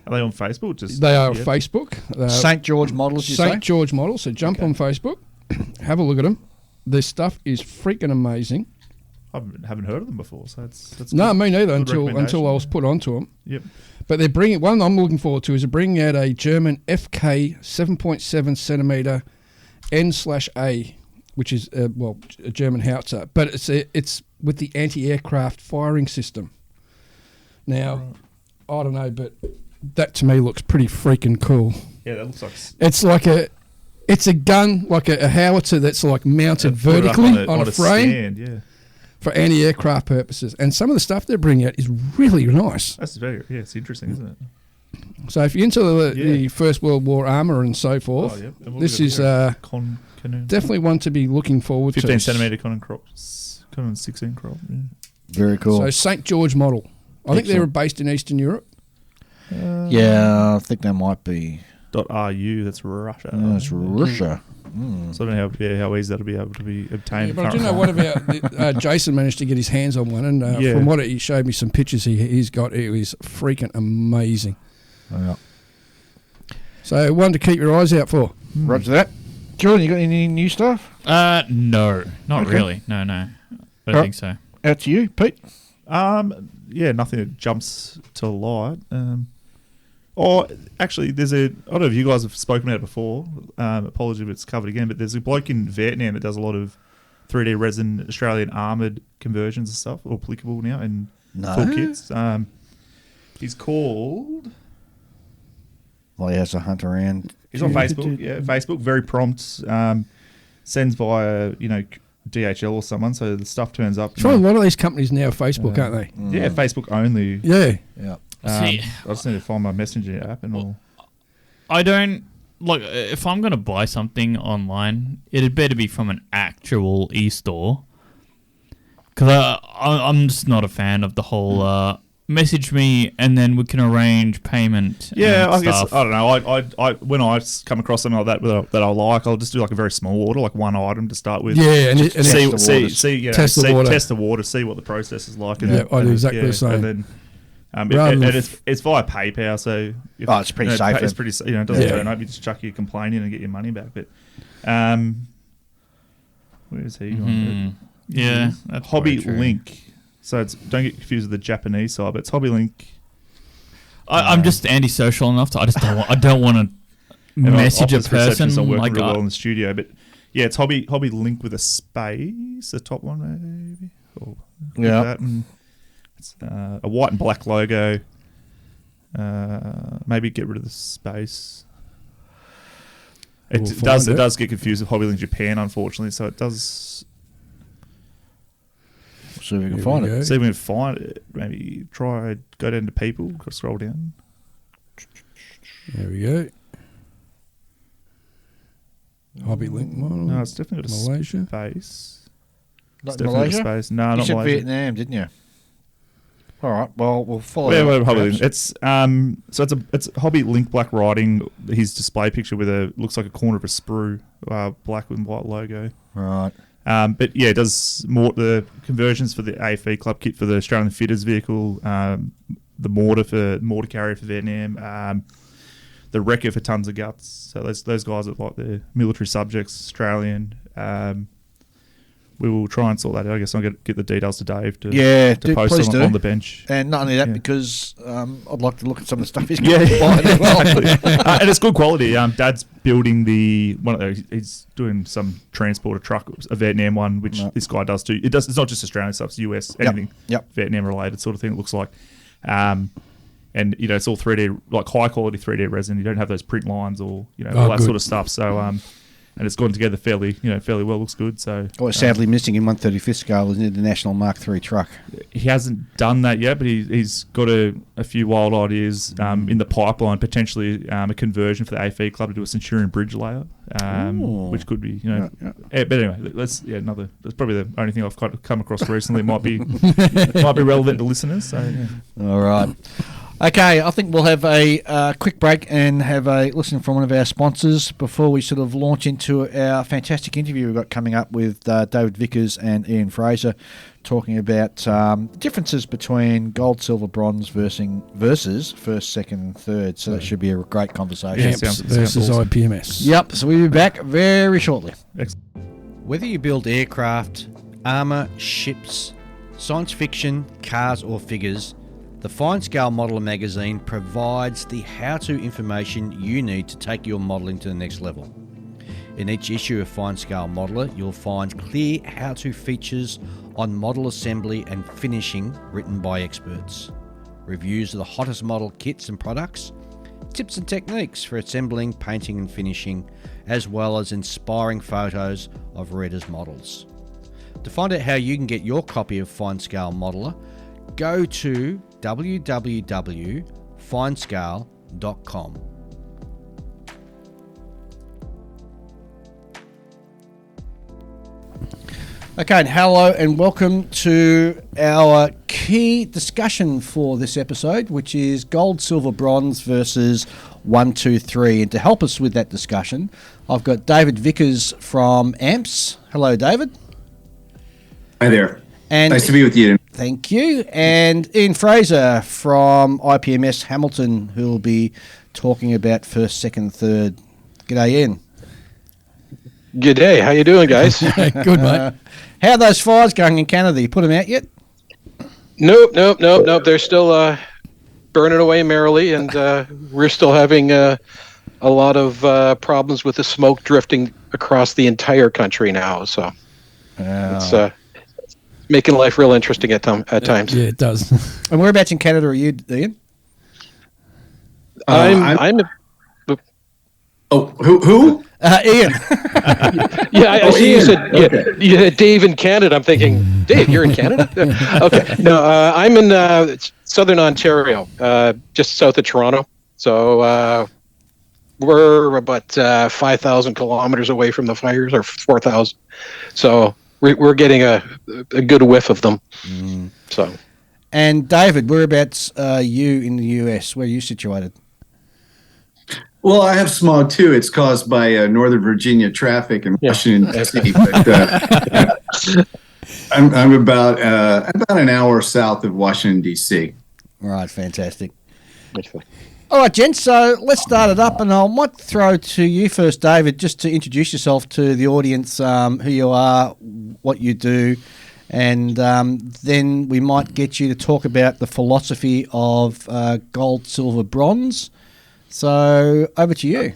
Are they on Facebook? They are on Facebook. St. George Models, you say? St. George Models. So jump on Facebook, have a look at them. Their stuff is freaking amazing. I haven't heard of them before, so that's no, good, me neither good until I was put onto them. Yep. But they're bringing one I'm looking forward to is they're bringing out a German FK 7.7 centimeter N/A, which is a German howitzer, but it's with the anti-aircraft firing system. Now, I don't know, but that to me looks pretty freaking cool. Yeah, that looks like it's a gun like a howitzer that's like mounted vertically on a frame stand, for anti-aircraft purposes. And some of the stuff they're bringing out is really nice. That's it's interesting, isn't it? So if you're into the First World War armour and so forth, this is definitely one to be looking forward 15 to. 15 centimetre Conan 16 crop. Yeah. Very cool. So St. George Model. I think they're based in Eastern Europe. I think they might be. .ru, that's Russia. That's Russia. So I don't know how easy that'll be able to be obtained. Yeah, but I do know one about Jason managed to get his hands on one, and from what he showed me some pictures he's got, it was freaking amazing. Yeah. So one to keep your eyes out for. Roger that. Jordan, you got any new stuff? No, not really. No, I don't think so. Out to you, Pete. Nothing that jumps to light. Actually, I don't know if you guys have spoken about it before. Apologies if it's covered again, but there's a bloke in Vietnam that does a lot of 3D resin Australian armoured conversions and stuff, all applicable now in full kits. He's called... Well, he has to hunt around. He's on Facebook. Facebook, very prompt. Sends via, DHL or someone, so the stuff turns up. Sure, a lot of these companies now are Facebook, aren't they? Yeah, Facebook only. Yeah. I just need to find my messenger app and all. I don't if I'm going to buy something online, it'd better be from an actual e-store, because I'm just not a fan of the whole message me and then we can arrange payment. Yeah, I guess stuff. I don't know. I when I come across something like that I like, I'll just do like a very small order, like one item to start with. Yeah, and test the water, see what the process is like. And I do exactly the same. And then, it's via PayPal, so it's pretty safe. It's pretty, it doesn't turn up. You just chuck your complaint in and get your money back. But where is he gone? Yeah, that's Hobby true. Link. So don't get confused with the Japanese side, but it's Hobby Link. I'm just antisocial enough to. I don't want to message a person not working like real well in the studio, but yeah, it's Hobby Link with a space. The top one, maybe. That, and it's a white and black logo. Maybe get rid of the space. It does get confused with Hobby Link Japan, unfortunately. So it does. see if we can Here find we it. go. See if we can find it. Maybe go down to people, scroll down. There we go. Hobby Link model. No, it's definitely got a Malaysia. space. Not It's in definitely got a Malaysia? space. No, You not said Malaysia. Vietnam, didn't you? All right. Well, we'll follow. Yeah, that, well, probably. perhaps. It's it's Hobby Link Black riding his display picture with looks like a corner of a sprue, black and white logo. Right. But yeah, it does more the conversions for the AFE Club kit for the Australian Fitters vehicle, the mortar carrier for Vietnam, the wrecker for Tons of Guts. So those guys are like the military subjects, Australian. We will try and sort that out. I guess I'll get the details to Dave to post please on the bench. And not only that, Yeah. because I'd like to look at some of the stuff he's Yeah, got to buy as well. exactly. And it's good quality. Dad's building he's doing some transporter truck, a Vietnam one, which this guy does too. It's not just Australian stuff; it's US, anything Vietnam related sort of thing. It looks like, and it's all 3D, like high quality 3D resin. You don't have those print lines or all that good. sort of stuff. So and it's gone together fairly well. Looks good. So Sadly missing in 1/35th scale is an International Mark III truck. he hasn't done that yet, but he's got a few wild ideas in the pipeline. Potentially a conversion for the AFE Club to do a Centurion bridge layout, which could be But anyway, that's probably the only thing I've come across recently. Might be relevant to listeners. So yeah. All right. Okay, I think we'll have a quick break and have a listen from one of our sponsors before we sort of launch into our fantastic interview we've got coming up with David Vickers and Ian Fraser, talking about differences between gold, silver, bronze versus first, second, and third. So that should be a great conversation. Yeah, Amps sounds versus awesome. IPMS. Yep, so we'll be back very shortly. Excellent. Whether you build aircraft, armour, ships, science fiction, cars or figures, the Fine Scale Modeller magazine provides the how-to information you need to take your modelling to the next level. In each issue of Fine Scale Modeller, you'll find clear how-to features on model assembly and finishing written by experts, reviews of the hottest model kits and products, tips and techniques for assembling, painting and finishing, as well as inspiring photos of readers' models. To find out how you can get your copy of Fine Scale Modeller, go to www.finescale.com. Okay, and hello and welcome to our key discussion for this episode, which is gold, silver, bronze versus 1, 2, 3. And to help us with that discussion, I've got David Vickers from AMPS. Hello, David. Hi there. And Nice to be with you. thank you. And Ian Fraser from IPMS Hamilton, who will be talking about first, second, third. G'day, Ian. G'day, how you doing, guys? Good, mate. How are those fires going in Canada? You put them out yet? Nope. They're still burning away merrily, and we're still having a lot of problems with the smoke drifting across the entire country now. So it's making life real interesting at times. Yeah, it does. And whereabouts in Canada are you, Ian? I'm Oh, who? Ian. I see you Ian. said Okay. you had Dave in Canada. I'm thinking, Dave, you're in Canada? Okay. No, I'm in southern Ontario, just south of Toronto. So we're about 5,000 kilometers away from the fires, or 4,000. So we're getting a good whiff of them. So. And David, whereabouts are you in the US? Where are you situated? Well, I have smog too. It's caused by Northern Virginia traffic in Washington D.C. But I'm about an hour south of Washington D.C. Right, fantastic. All right, gents, so let's start it up, and I might throw to you first, David, just to introduce yourself to the audience, who you are, what you do, and then we might get you to talk about the philosophy of gold, silver, bronze. So over to you.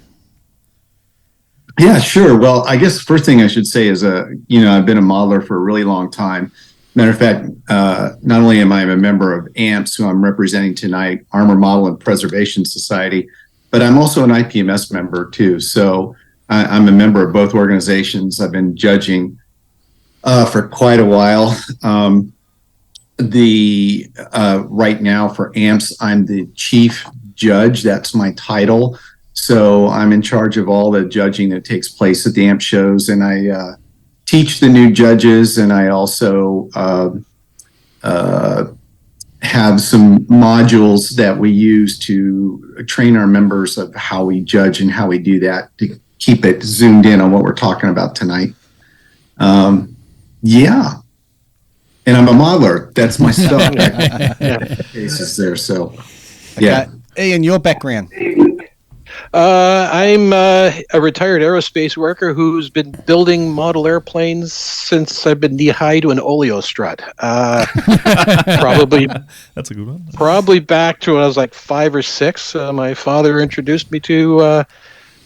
Yeah, sure. Well, I guess the first thing I should say is, I've been a modeler for a really long time. Matter of fact, not only am I a member of AMPS, who I'm representing tonight, Armor Model and Preservation Society, but I'm also an IPMS member too. So I'm a member of both organizations. I've been judging for quite a while. the right now for amps, I'm the chief judge. That's my title. So I'm in charge of all the judging that takes place at the amp shows, and I teach the new judges, and I also have some modules that we use to train our members of how we judge and how we do that to keep it zoomed in on what we're talking about tonight. Yeah. And I'm a modeler. That's my stuff. Cases there. So, yeah. Okay. Ian, your background. I'm a retired aerospace worker who's been building model airplanes since I've been knee-high to an oleo strut. Probably That's a good one. Probably back to when I was like 5 or 6. My father introduced me to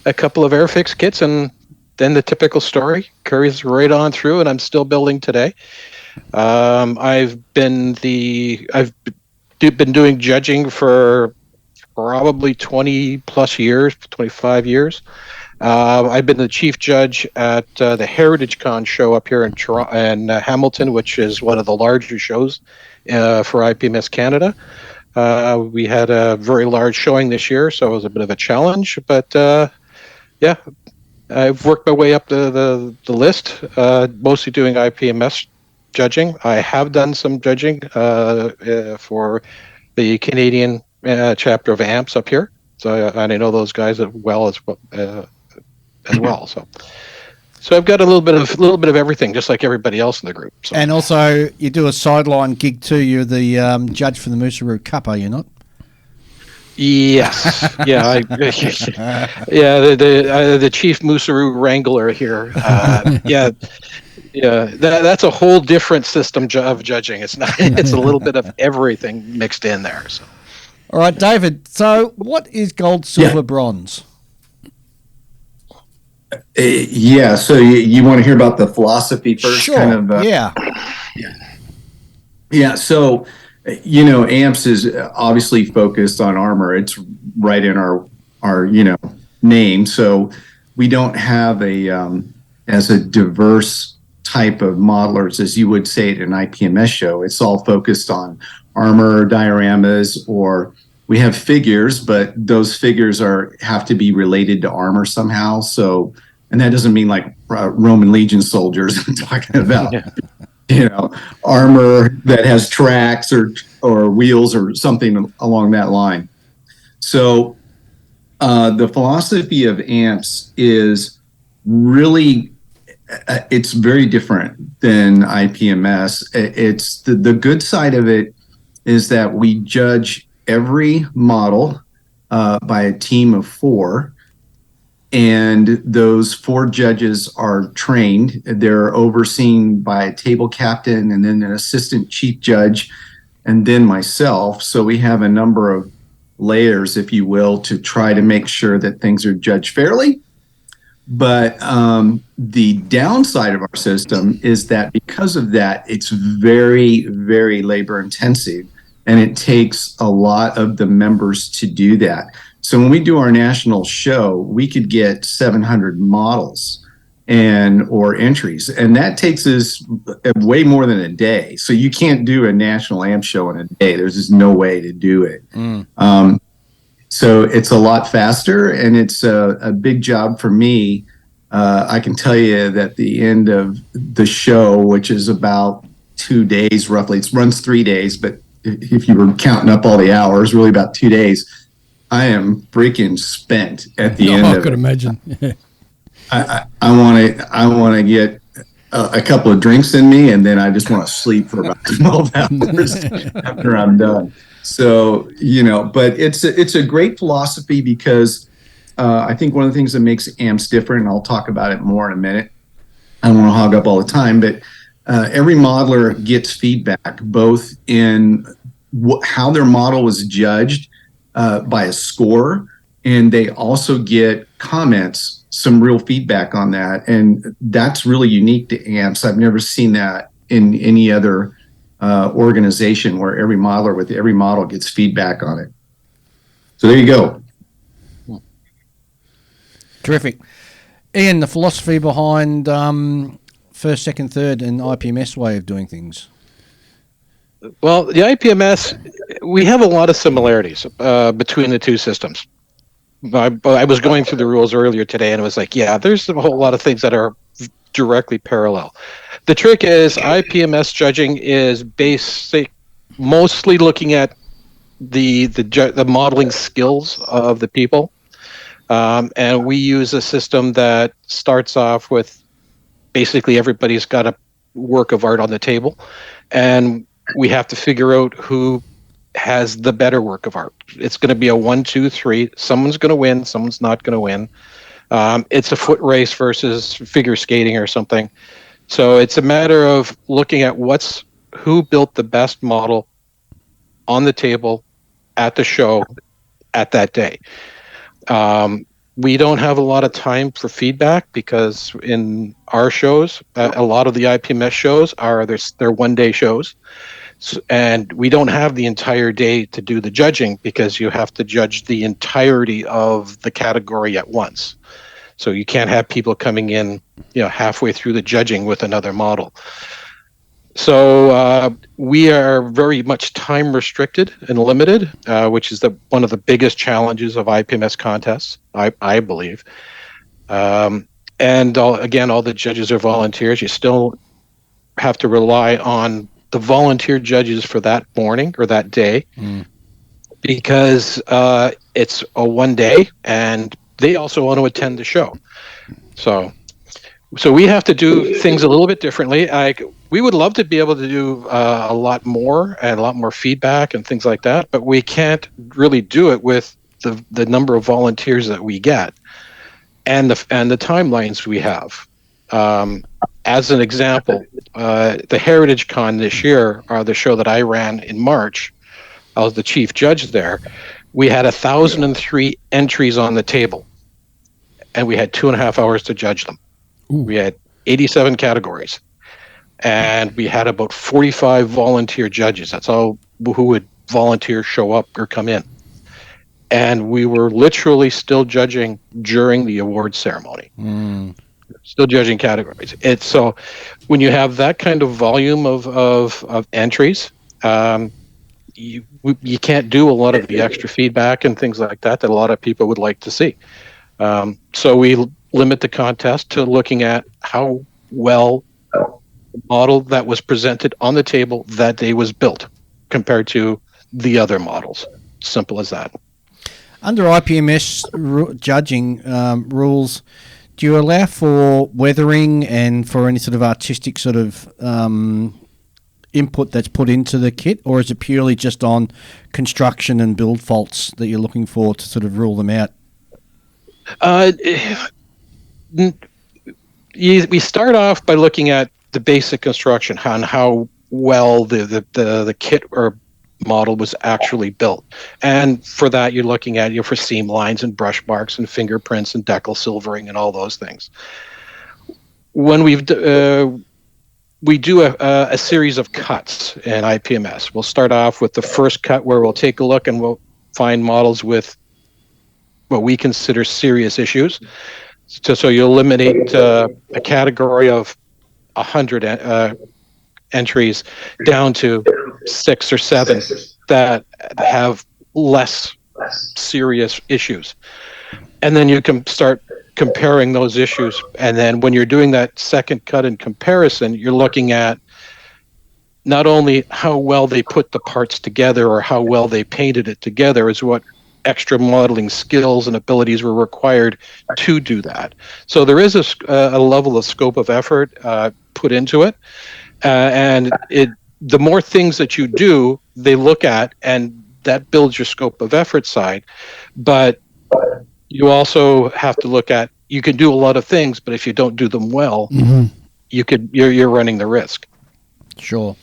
a couple of Airfix kits, and then the typical story carries right on through, and I'm still building today. I've been doing judging for probably 20 plus years, 25 years. I've been the chief judge at the Heritage Con show up here in Toronto and Hamilton, which is one of the larger shows for IPMS Canada. We had a very large showing this year, so it was a bit of a challenge. But yeah, I've worked my way up the list, mostly doing IPMS judging. I have done some judging for the Canadian chapter of AMPS up here, so I know those guys as well. So I've got a little bit of everything, just like everybody else in the group. So. And also, you do a sideline gig too. You're the judge for the Moosaroo Cup, are you not? Yes. Yeah. The chief Moosaroo wrangler here. Yeah. Yeah. That's a whole different system of judging. It's not. It's a little bit of everything mixed in there. So. All right, David. So, what is gold, silver, bronze? Yeah. So you want to hear about the philosophy first? Sure. Kind of, Yeah. So, AMPS is obviously focused on armor. It's right in our name. So we don't have as a diverse type of modelers as you would say at an IPMS show. It's all focused on armor dioramas, or we have figures, but those figures have to be related to armor somehow. So, and that doesn't mean like Roman legion soldiers. I'm talking about, armor that has tracks or wheels or something along that line. So, the philosophy of AMPS is really, it's very different than IPMS. It's the good side of it is that we judge every model by a team of 4, and those 4 judges are trained. They're overseen by a table captain and then an assistant chief judge and then myself. So we have a number of layers, if you will, to try to make sure that things are judged fairly. But the downside of our system is that because of that, it's very, very labor intensive, and it takes a lot of the members to do that. So when we do our national show, we could get 700 models or entries, and that takes us way more than a day. So you can't do a national AMP show in a day. There's just no way to do it. So it's a lot faster, and it's a big job for me. I can tell you that the end of the show, which is about 2 days roughly, it runs 3 days, but if you were counting up all the hours, really about 2 days, I am freaking spent at the end of it. I could imagine. I want to get a couple of drinks in me, and then I just want to sleep for about 12 hours after I'm done. So, but it's a great philosophy because I think one of the things that makes AMPS different, and I'll talk about it more in a minute. I don't want to hog up all the time, but every modeler gets feedback, both in how their model was judged by a score, and they also get comments, some real feedback on that. And that's really unique to AMPS. I've never seen that in any other organization where every modeler with every model gets feedback on it. So there you go. Terrific. Ian, the philosophy behind first, second, third and IPMS way of doing things. Well, the IPMS, we have a lot of similarities between the two systems. I was going through the rules earlier today, and it was like, yeah, there's a whole lot of things that are directly parallel. The trick is IPMS judging is mostly looking at the modeling skills of the people, and we use a system that starts off with basically everybody's got a work of art on the table, and we have to figure out who has the better work of art. It's going to be a 1, 2, 3. Someone's going to win. Someone's not going to win. It's a foot race versus figure skating or something. So it's a matter of looking at who built the best model on the table at the show at that day. We don't have a lot of time for feedback because in our shows, a lot of the IPMS shows they're one-day shows. And we don't have the entire day to do the judging because you have to judge the entirety of the category at once. So you can't have people coming in, halfway through the judging with another model. So we are very much time restricted and limited, which is one of the biggest challenges of IPMS contests, I believe. And again, all the judges are volunteers. You still have to rely on the volunteer judges for that morning or that day because it's a one day and they also want to attend the show. So we have to do things a little bit differently. We would love to be able to do a lot more and a lot more feedback and things like that, but we can't really do it with the number of volunteers that we get and the timelines we have. As an example, the Heritage Con this year, the show that I ran in March, I was the chief judge there. We had 1,003 entries on the table, and we had 2.5 hours to judge them. Ooh. We had 87 categories, and we had about 45 volunteer judges. That's all who would volunteer, show up, or come in. And we were literally still judging during the awards ceremony. Still judging categories. It's so when you have that kind of volume of entries, you can't do a lot of the extra feedback and things like that a lot of people would like to see. So we limit the contest to looking at how well the model that was presented on the table that day was built compared to the other models. Simple as that. Under IPMS judging rules, do you allow for weathering and for any sort of artistic sort of input that's put into the kit, or is it purely just on construction and build faults that you're looking for to sort of rule them out? We start off by looking at the basic construction and how well the kit or model was actually built, and for that you're looking at for seam lines and brush marks and fingerprints and decal silvering and all those things. When we do a series of cuts in IPMS, we'll start off with the first cut where we'll take a look and we'll find models with what we consider serious issues. So you eliminate a category of 100 entries down to 6 or 7 that have less serious issues. And then you can start comparing those issues. And then when you're doing that second cut in comparison, you're looking at not only how well they put the parts together or how well they painted it together, is what extra modeling skills and abilities were required to do that. So there is a level of scope of effort put into it. And the more things that you do, they look at, and that builds your scope of effort side. But you also have to look at, you can do a lot of things, but if you don't do them well, you're running the risk. Sure.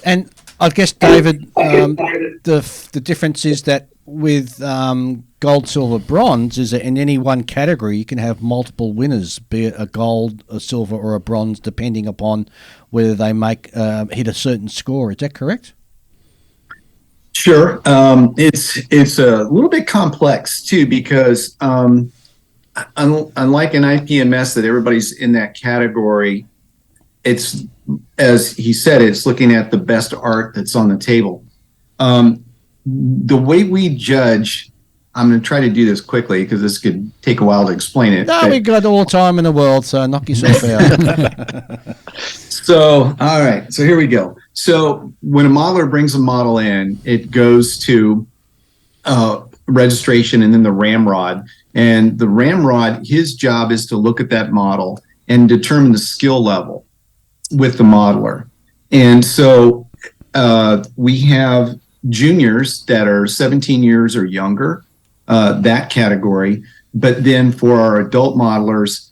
And I guess, David, the difference is that with gold, silver, bronze is that in any one category you can have multiple winners, be it a gold, a silver, or a bronze, depending upon whether they hit a certain score. Is that correct? Sure. It's a little bit complex too, because unlike an IPMS that everybody's in that category, it's as he said, it's looking at the best art that's on the table. The way we judge, I'm going to try to do this quickly because this could take a while to explain it. No, we've got all the time in the world, so knock yourself out. So, all right. So here we go. So when a modeler brings a model in, it goes to registration and then the ramrod. And the ramrod, his job is to look at that model and determine the skill level with the modeler. And so we have juniors that are 17 years or younger, that category. But then for our adult modelers,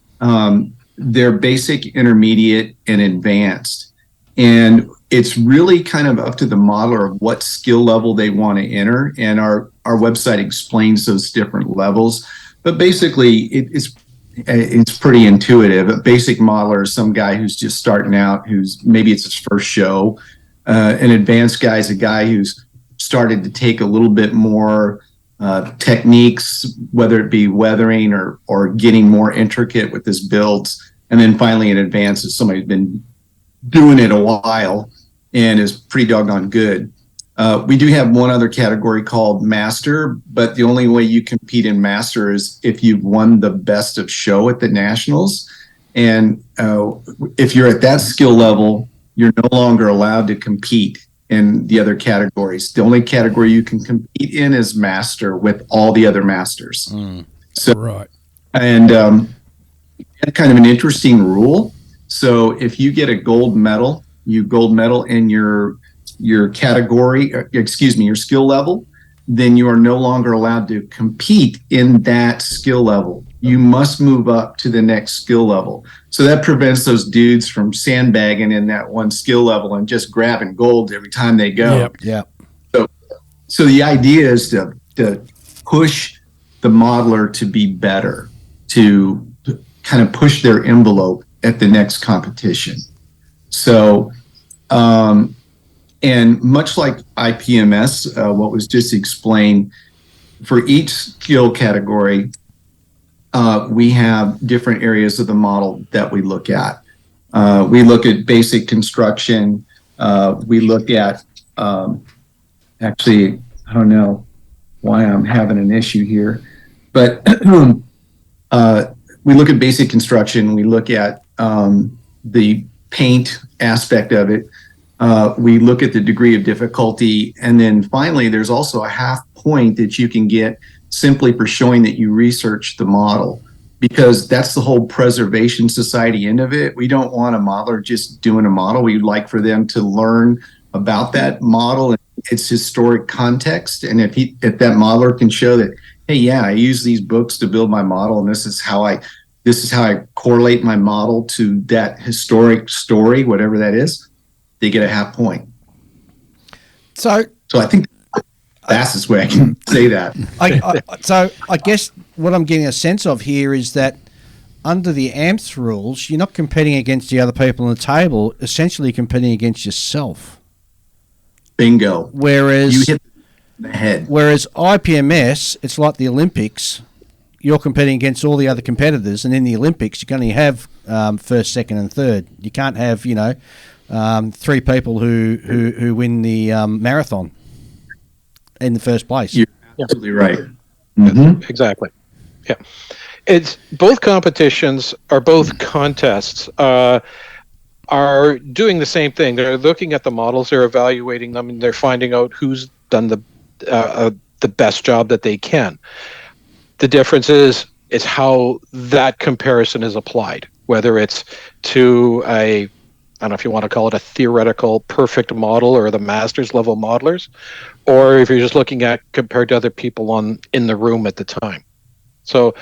they're basic, intermediate, and advanced. And it's really kind of up to the modeler of what skill level they want to enter. And our website explains those different levels. But basically, it's pretty intuitive. A basic modeler is some guy who's just starting out, who's maybe it's his first show. An advanced guy is a guy who's started to take a little bit more techniques, whether it be weathering or getting more intricate with his builds. And then finally, an advanced is somebody who's been doing it a while and is pretty doggone good. We do have one other category called Master, but the only way you compete in Master is if you've won the best of show at the Nationals. And if you're at that skill level, you're no longer allowed to compete in the other categories. The only category you can compete in is Master with all the other Masters. So, Right. And kind of an interesting rule. So if you get a gold medal, you gold medal in your category, your skill level, then you are no longer allowed to compete in that skill level. You must move up to the next skill level. So that prevents those dudes from sandbagging in that one skill level and just grabbing gold every time they go. Yep. So the idea is to push the modeler to be better, to kind of push their envelope at the next competition. So, and much like IPMS, what was just explained, for each skill category, we have different areas of the model that we look at. We look at basic construction. We look at, actually, I don't know why I'm having an issue here, but we look at basic construction. We look at the paint aspect of it. We look at the degree of difficulty. And then finally, there's also a half point that you can get simply for showing that you researched the model, because that's the whole preservation society end of it. We don't want a modeler just doing a model. We'd like for them to learn about that model and its historic context. And if that modeler can show that, hey, yeah, I use these books to build my model, and this is how I correlate my model to that historic story, whatever that is, they get a half point. So I think the fastest way I can say that. So I guess what I'm getting a sense of here is that under the AMPS rules, you're not competing against the other people on the table, essentially competing against yourself. Bingo. Whereas you hit the head. Whereas IPMS, it's like the Olympics. You're competing against all the other competitors, and in the Olympics, you can only have first, second, and third. You can't have, three people who win the marathon in the first place. You're absolutely right. Mm-hmm. Exactly. Yeah, it's both competitions or both contests are doing the same thing. They're looking at the models, they're evaluating them, and they're finding out who's done the best job that they can. The difference is how that comparison is applied, whether it's to I don't know if you want to call it a theoretical perfect model or the master's level modelers, or if you're just looking at compared to other people in the room at the time. So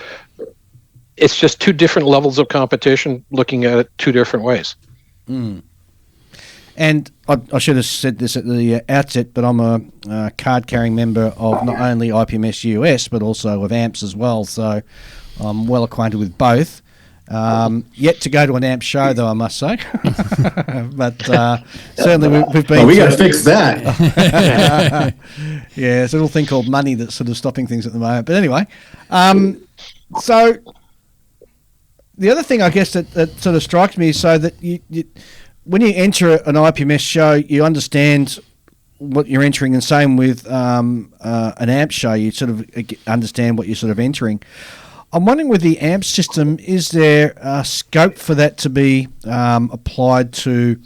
it's just two different levels of competition looking at it two different ways. Mm. And I should have said this at the outset, but I'm a card-carrying member of not only IPMS US, but also of AMPS as well, so I'm well acquainted with both. Yet to go to an AMPS show, though, I must say. But certainly we've been... Oh, we got to fix that. Yeah, it's a little thing called money that's sort of stopping things at the moment. But anyway, so the other thing I guess that sort of strikes me is so that when you enter an IPMS show, you understand what you're entering, and same with an amp show, you sort of understand what you're sort of entering. I'm wondering with the amp system, is there a scope for that to be applied to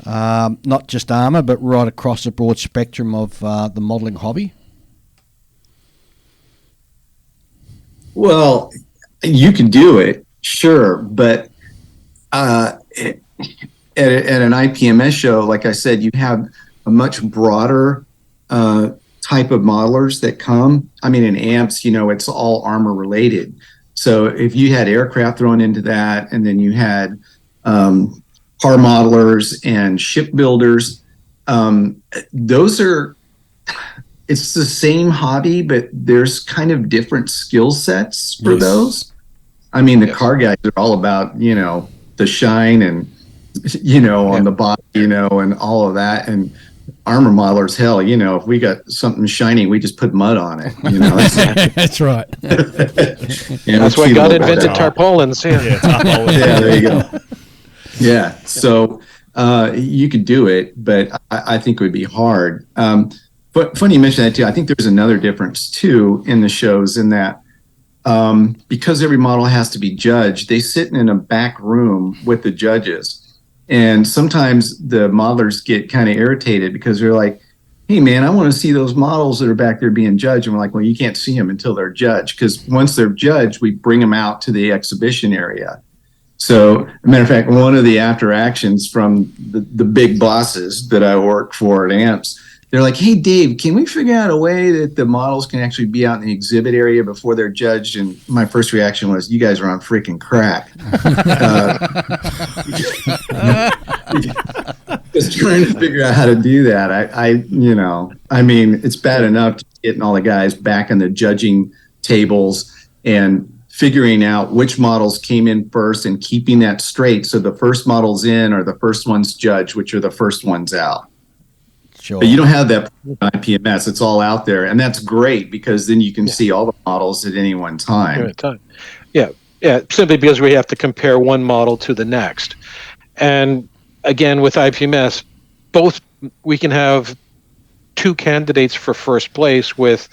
not just armour, but right across a broad spectrum of the modelling hobby? Well, you can do it, sure, but at an IPMS show, like I said, you have a much broader type of modelers that come. I mean, in amps, it's all armor related. So if you had aircraft thrown into that, and then you had car modelers and shipbuilders, it's the same hobby, but there's kind of different skill sets for those. I mean, the car guys are all about, the shine and, on the body, and all of that. And armor modelers, hell, if we got something shiny, we just put mud on it. That's right. That's why God invented tarpaulins. Yeah, there you go. Yeah, so you could do it, but I think it would be hard. But funny you mention that too. I think there's another difference too in the shows, in that because every model has to be judged, they sit in a back room with the judges. And sometimes the modelers get kind of irritated because they're like, hey, man, I want to see those models that are back there being judged. And we're like, well, you can't see them until they're judged, because once they're judged, we bring them out to the exhibition area. So, as a matter of fact, one of the after actions from the big bosses that I work for at AMPS, they're like, hey, Dave, can we figure out a way that the models can actually be out in the exhibit area before they're judged? And my first reaction was, you guys are on freaking crack. Just trying to figure out how to do that. I mean, it's bad enough getting all the guys back in the judging tables and figuring out which models came in first and keeping that straight. So the first models in are the first ones judged, which are the first ones out. Sure. But you don't have that IPMS. It's all out there. And that's great, because then you can see all the models at any one time. Yeah, simply because we have to compare one model to the next. And again, with IPMS, we can have two candidates for first place with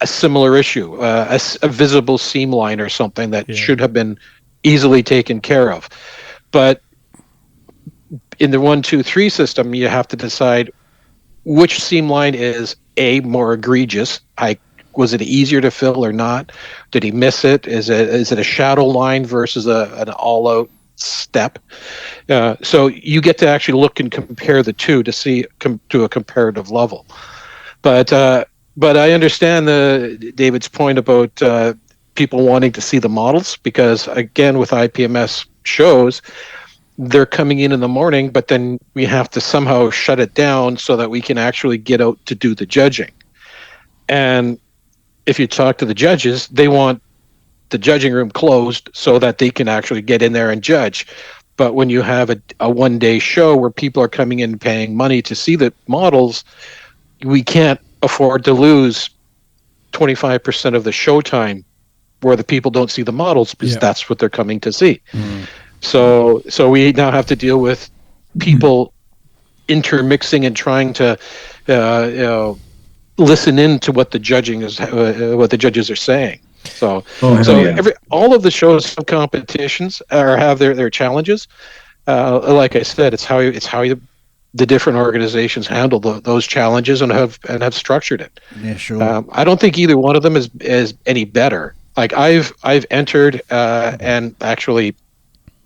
a similar issue, a visible seam line or something that should have been easily taken care of. But in the 1, 2, 3 system, you have to decide which seam line is more egregious. Was it easier to fill or not? Did he miss it? Is it a shadow line versus an all-out step? So you get to actually look and compare the two to see to a comparative level. But I understand David's point about people wanting to see the models, because again, with IPMS shows, they're coming in the morning, but then we have to somehow shut it down so that we can actually get out to do the judging. And if you talk to the judges, they want the judging room closed so that they can actually get in there and judge. But when you have a one-day show where people are coming in paying money to see the models, we can't afford to lose 25% of the show time where the people don't see the models, because that's what they're coming to see. So we now have to deal with people intermixing and trying to listen in to what the judges are saying. So all of the shows have competitions or have their challenges. Like I said, it's how the different organizations handle those challenges and have structured it. Yeah, sure. I don't think either one of them is any better. Like I've entered and actually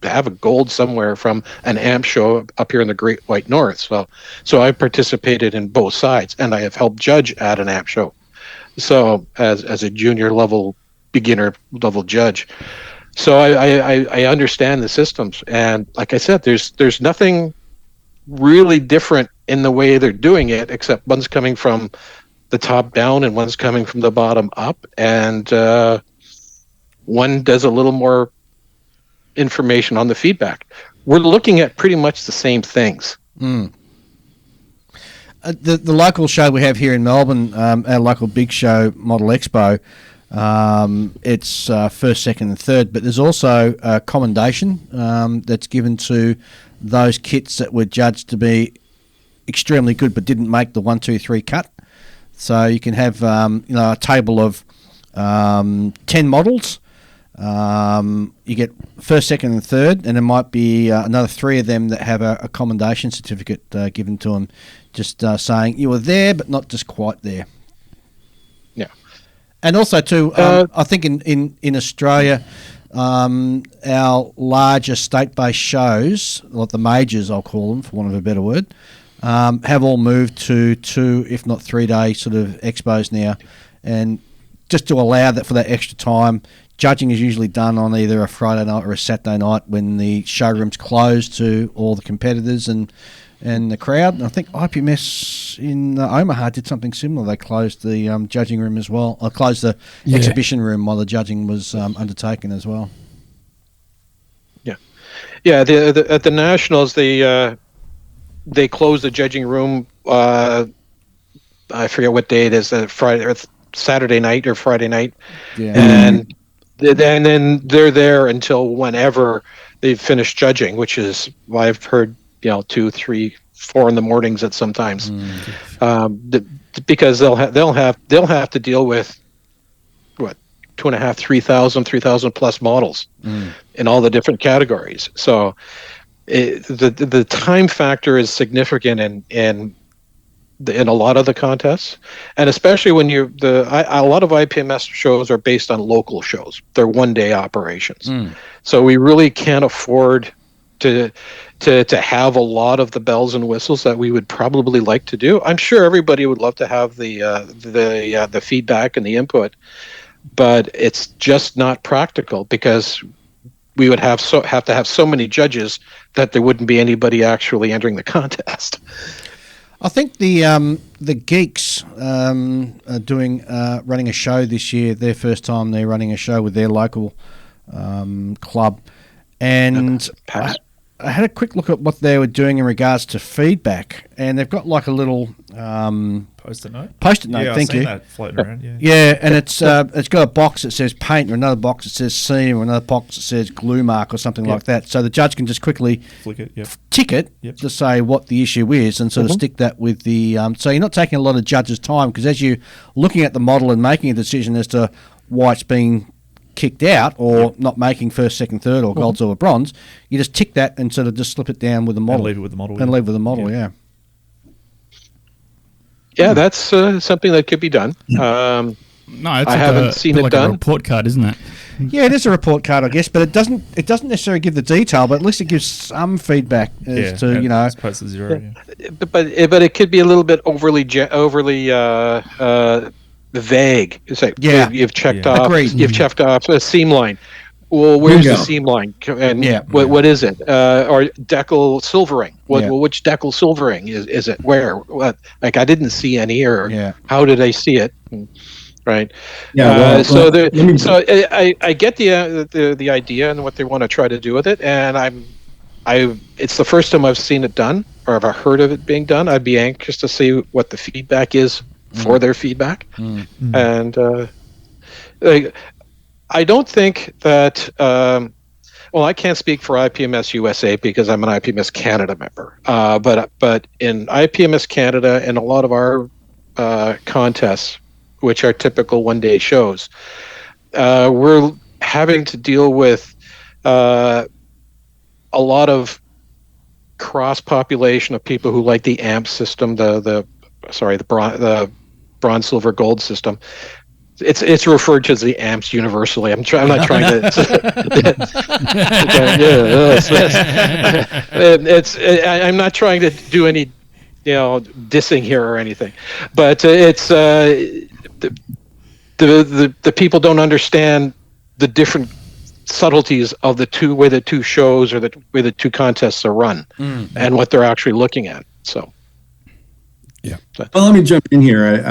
have a gold somewhere from an AMP show up here in the Great White North. So I participated in both sides, and I have helped judge at an AMP show. So as a junior level, beginner level judge. So I understand the systems, and like I said, there's nothing really different in the way they're doing it, except one's coming from the top down and one's coming from the bottom up, and one does a little more information on the feedback. We're looking at pretty much the same things. The local show we have here in Melbourne, our local big show, Model Expo, it's first, second and third, but there's also a commendation that's given to those kits that were judged to be extremely good but didn't make the 1, 2, 3 cut. So you can have a table of 10 models. You get first, second, and third, and there might be another 3 of them that have a commendation certificate given to them, just saying you were there but not just quite there. Yeah, and also too, I think in Australia, our larger state-based shows, like the majors, I'll call them for want of a better word, have all moved to 2, if not 3-day sort of expos now, and just to allow that for that extra time. Judging is usually done on either a Friday night or a Saturday night when the showroom's closed to all the competitors and the crowd. And I think IPMS in Omaha did something similar. They closed the judging room as well. Or closed the exhibition room while the judging was undertaken as well. Yeah. Yeah, at the Nationals, they closed the judging room, I forget what day it is, Friday or Saturday night or Friday night. Yeah. And then they're there until whenever they've finished judging, which is I've heard 2, 3, 4 in the mornings at sometimes, because they'll have to deal with 2,500, 3,000 plus models in all the different categories. So the time factor is significant in a lot of the contests, and especially when a lot of IPMS shows are based on local shows. They're one-day operations, so we really can't afford to have a lot of the bells and whistles that we would probably like to do. I'm sure everybody would love to have the feedback and the input, but it's just not practical because we would have to have so many judges that there wouldn't be anybody actually entering the contest. I think the Geeks are running a show this year. Their first time they're running a show with their local club, and I had a quick look at what they were doing in regards to feedback, and they've got like a little Post-it note. Yeah, I've seen that floating around. Yeah. Yeah, and it's got a box that says paint, or another box that says seam, or another box that says glue mark, or something like that. So the judge can just quickly Flick it. tick it to say what the issue is, and sort of stick that with the. So you're not taking a lot of judges' time, because as you're looking at the model and making a decision as to why it's being kicked out or not making first, second, third, or gold, silver, bronze, you just tick that and sort of just slip it down with the model. And leave it with the model. And leave with the model, Yeah, that's something that could be done. No, it's I haven't seen it like done. a report card, isn't it? Yeah, it is a report card, I guess, but it doesn't necessarily give the detail, but at least it gives some feedback as to as opposed to 0. Yeah. But it could be a little bit overly vague. It's like you've checked off. Agreed. You've checked off a seam line. Well, where's the seam line? And what is it? Or decal silvering? Well, which decal silvering is it? Where? What? Like, I didn't see any, or how did I see it? Right. Yeah. I get the idea and what they want to try to do with it, and it's the first time I've seen it done, or I've heard of it being done. I'd be anxious to see what the feedback is for their feedback, and I don't think that. I can't speak for IPMS USA because I'm an IPMS Canada member. But in IPMS Canada and a lot of our contests, which are typical one-day shows, we're having to deal with a lot of cross-population of people who like the AMP system, the bronze, silver, gold system. It's referred to as the AMPS universally. I'm not trying to. I'm not trying to do any, dissing here or anything, but it's the people don't understand the different subtleties of the way the two shows or the way the two contests are run and what they're actually looking at. So, yeah. Well, let me jump in here.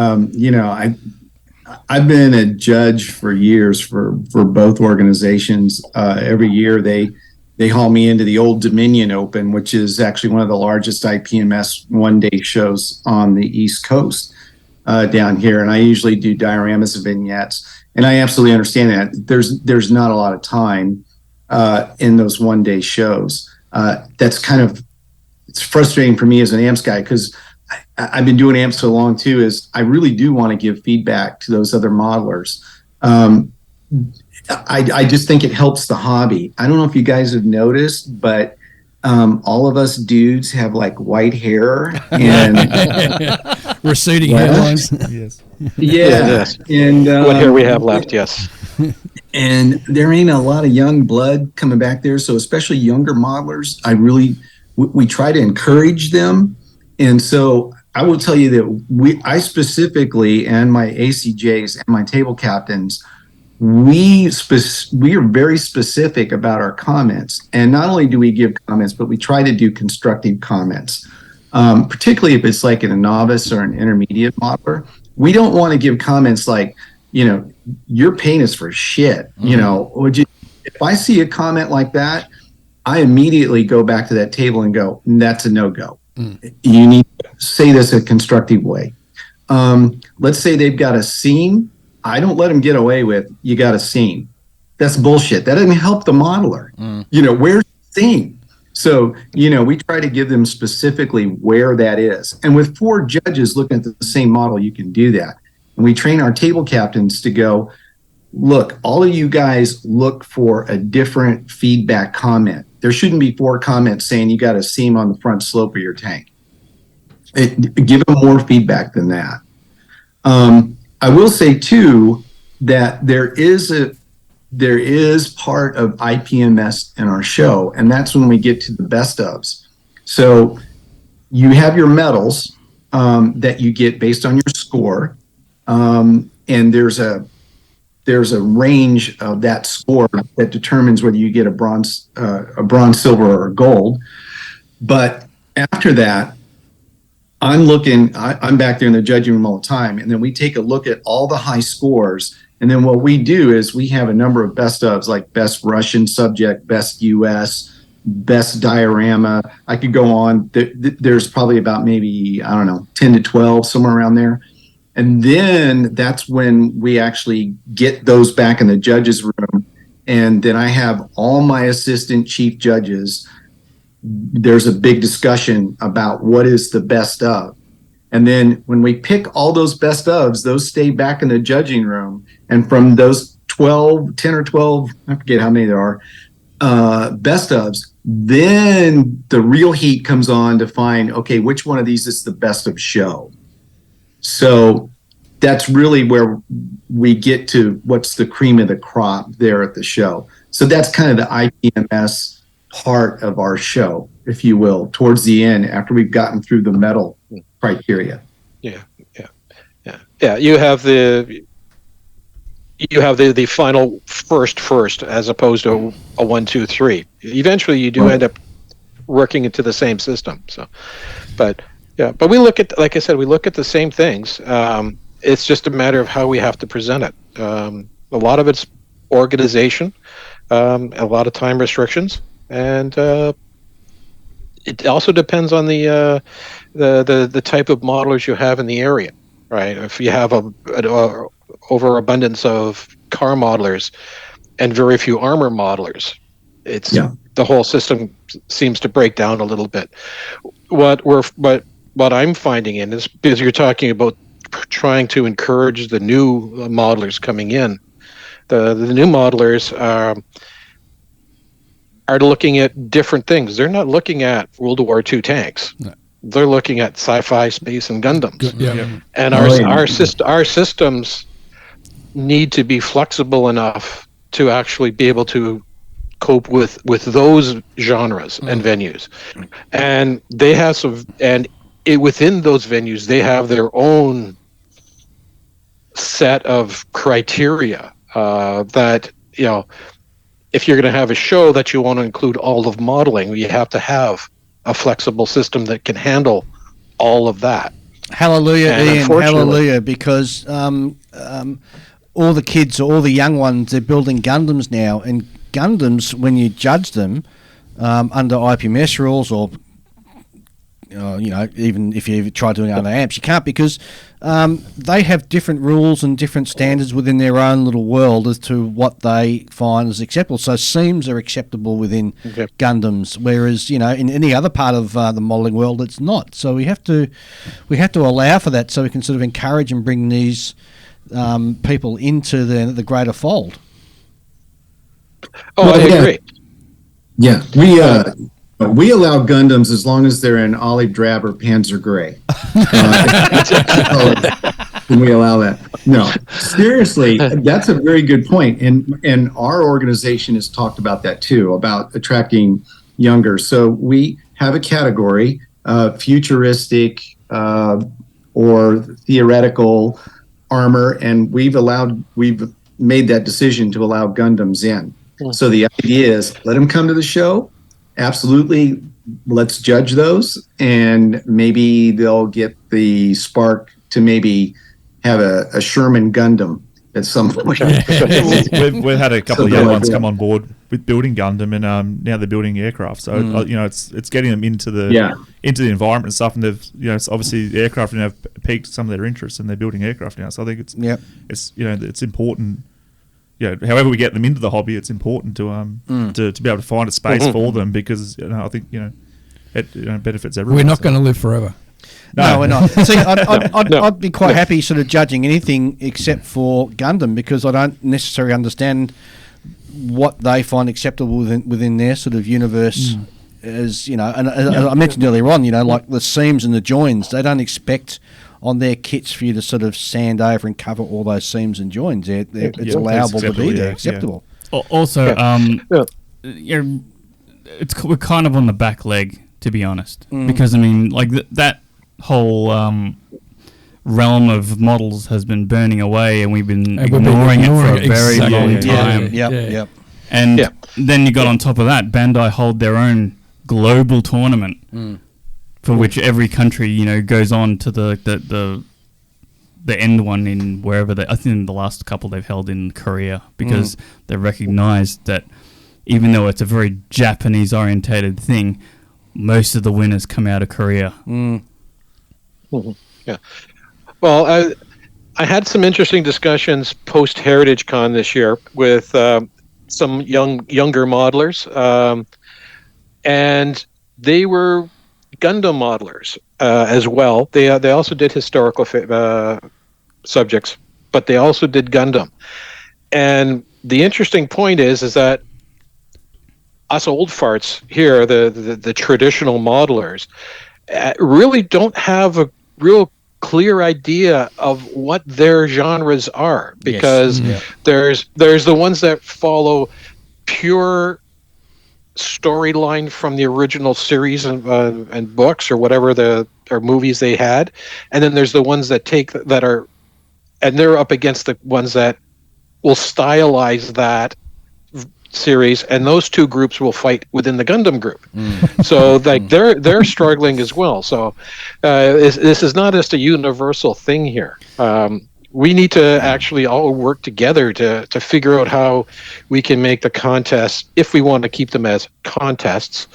I've been a judge for years for both organizations. Every year they haul me into the Old Dominion Open, which is actually one of the largest IPMS one-day shows on the East Coast down here. And I usually do dioramas and vignettes. And I absolutely understand that. There's not a lot of time in those one-day shows. that's kind of, it's frustrating for me as an amps guy, because I've been doing amps so long too, is I really do want to give feedback to those other modelers. I just think it helps the hobby. I don't know if you guys have noticed, but all of us dudes have like white hair and receding hairlines. Yes. Yeah. And What hair we have left, yes. And there ain't a lot of young blood coming back there. So especially younger modelers, we try to encourage them. And so I will tell you that I specifically, and my ACJs and my table captains, we are very specific about our comments. And not only do we give comments, but we try to do constructive comments. Particularly if it's like a novice or an intermediate modeler. We don't want to give comments like, your paint is for shit. If I see a comment like that, I immediately go back to that table and go, that's a no-go. You need to say this a constructive way. Let's say they've got a seam. I don't let them get away with, you got a seam. That's bullshit. That doesn't help the modeler. Where's the seam? So, we try to give them specifically where that is. And with 4 judges looking at the same model, you can do that. And we train our table captains to go, look, all of you guys look for a different feedback comment. There shouldn't be 4 comments saying you got a seam on the front slope of your tank. Give them more feedback than that. I will say too that there is part of IPMS in our show, and that's when we get to the best ofs. So you have your medals that you get based on your score, and there's a range of that score that determines whether you get a bronze, silver, or gold. But after that, I'm back there in the judging room all the time, and then we take a look at all the high scores, and then what we do is we have a number of best ofs, like best Russian subject, best US, best diorama. I could go on. There's probably about maybe, 10 to 12, somewhere around there. And then that's when we actually get those back in the judges' room, and then I have all my assistant chief judges. There's a big discussion about what is the best of. And then when we pick all those best ofs, those stay back in the judging room. And from those 10 or 12, I forget how many there are, best ofs, then the real heat comes on to find, okay, which one of these is the best of show? So that's really where we get to what's the cream of the crop there at the show. So that's kind of the IPMS part of our show, if you will, towards the end after we've gotten through the medal criteria. Yeah. You have the final first as opposed to a 1, 2, 3. Eventually, you do end up working into the same system. So, but we look at, like I said, we look at the same things. It's just a matter of how we have to present it. A lot of it's organization, a lot of time restrictions. And it also depends on the type of modelers you have in the area, right? If you have an overabundance of car modelers and very few armor modelers, the whole system seems to break down a little bit. What I'm finding in is, because you're talking about trying to encourage the new modelers coming in, the new modelers are looking at different things. They're not looking at World War II tanks. No. They're looking at sci-fi, space, and Gundams. And our systems need to be flexible enough to actually be able to cope with those genres and venues. And they have within those venues, they have their own set of criteria that, if you're going to have a show that you want to include all of modeling, you have to have a flexible system that can handle all of that. Hallelujah, Ian, hallelujah, because all the kids, all the young ones, they're building Gundams now, and Gundams, when you judge them under IPMS rules or even if you try doing other amps, you can't, because they have different rules and different standards within their own little world as to what they find as acceptable. So seams are acceptable within Gundams, whereas in any other part of the modelling world, it's not. So we have to allow for that, so we can sort of encourage and bring these people into the greater fold. I agree. Yeah, we allow Gundams as long as they're in olive drab or Panzer Gray. And we allow that. No, seriously, that's a very good point. And our organization has talked about that too, about attracting younger. So we have a category, futuristic or theoretical armor, and we've made that decision to allow Gundams in. So the idea is, let them come to the show. Absolutely, let's judge those, and maybe they'll get the spark to maybe have a Sherman Gundam at some point. We've had a couple of young ones come on board with building Gundam, and now they're building aircraft. So it's getting them into the environment and stuff. And they've it's obviously the aircraft have piqued some of their interest, and they're building aircraft now. So I think it's it's important. However we get them into the hobby, it's important to be able to find a space for them, because I think it benefits everyone. We're not going to live forever. No, we're not. See, I'd be quite happy sort of judging anything except for Gundam, because I don't necessarily understand what they find acceptable within their sort of universe. As and as I mentioned earlier on, like the seams and the joins, they don't expect on their kits for you to sort of sand over and cover all those seams and joins. It's allowable to be there, acceptable. Also, we're kind of on the back leg, to be honest, because that whole realm of models has been burning away, and we've been ignoring it for a very long time. Yep. And then you got on top of that, Bandai hold their own global tournament. For which every country, goes on to the end one in wherever I think the last couple they've held in Korea, because they recognised that even though it's a very Japanese orientated thing, most of the winners come out of Korea. Yeah. Well, I had some interesting discussions post Heritage Con this year with some younger modelers, and they were Gundam modelers as well. They also did historical subjects, but they also did Gundam. And the interesting point is that us old farts here, the traditional modelers, really don't have a real clear idea of what their genres are, because there's the ones that follow pure storyline from the original series and books or whatever or movies they had, and then there's the ones that they're up against the ones that will stylize that series, and those two groups will fight within the Gundam group. So they're struggling as well. So this is not just a universal thing here. We need to actually all work together to figure out how we can make the contests, if we want to keep them as contests,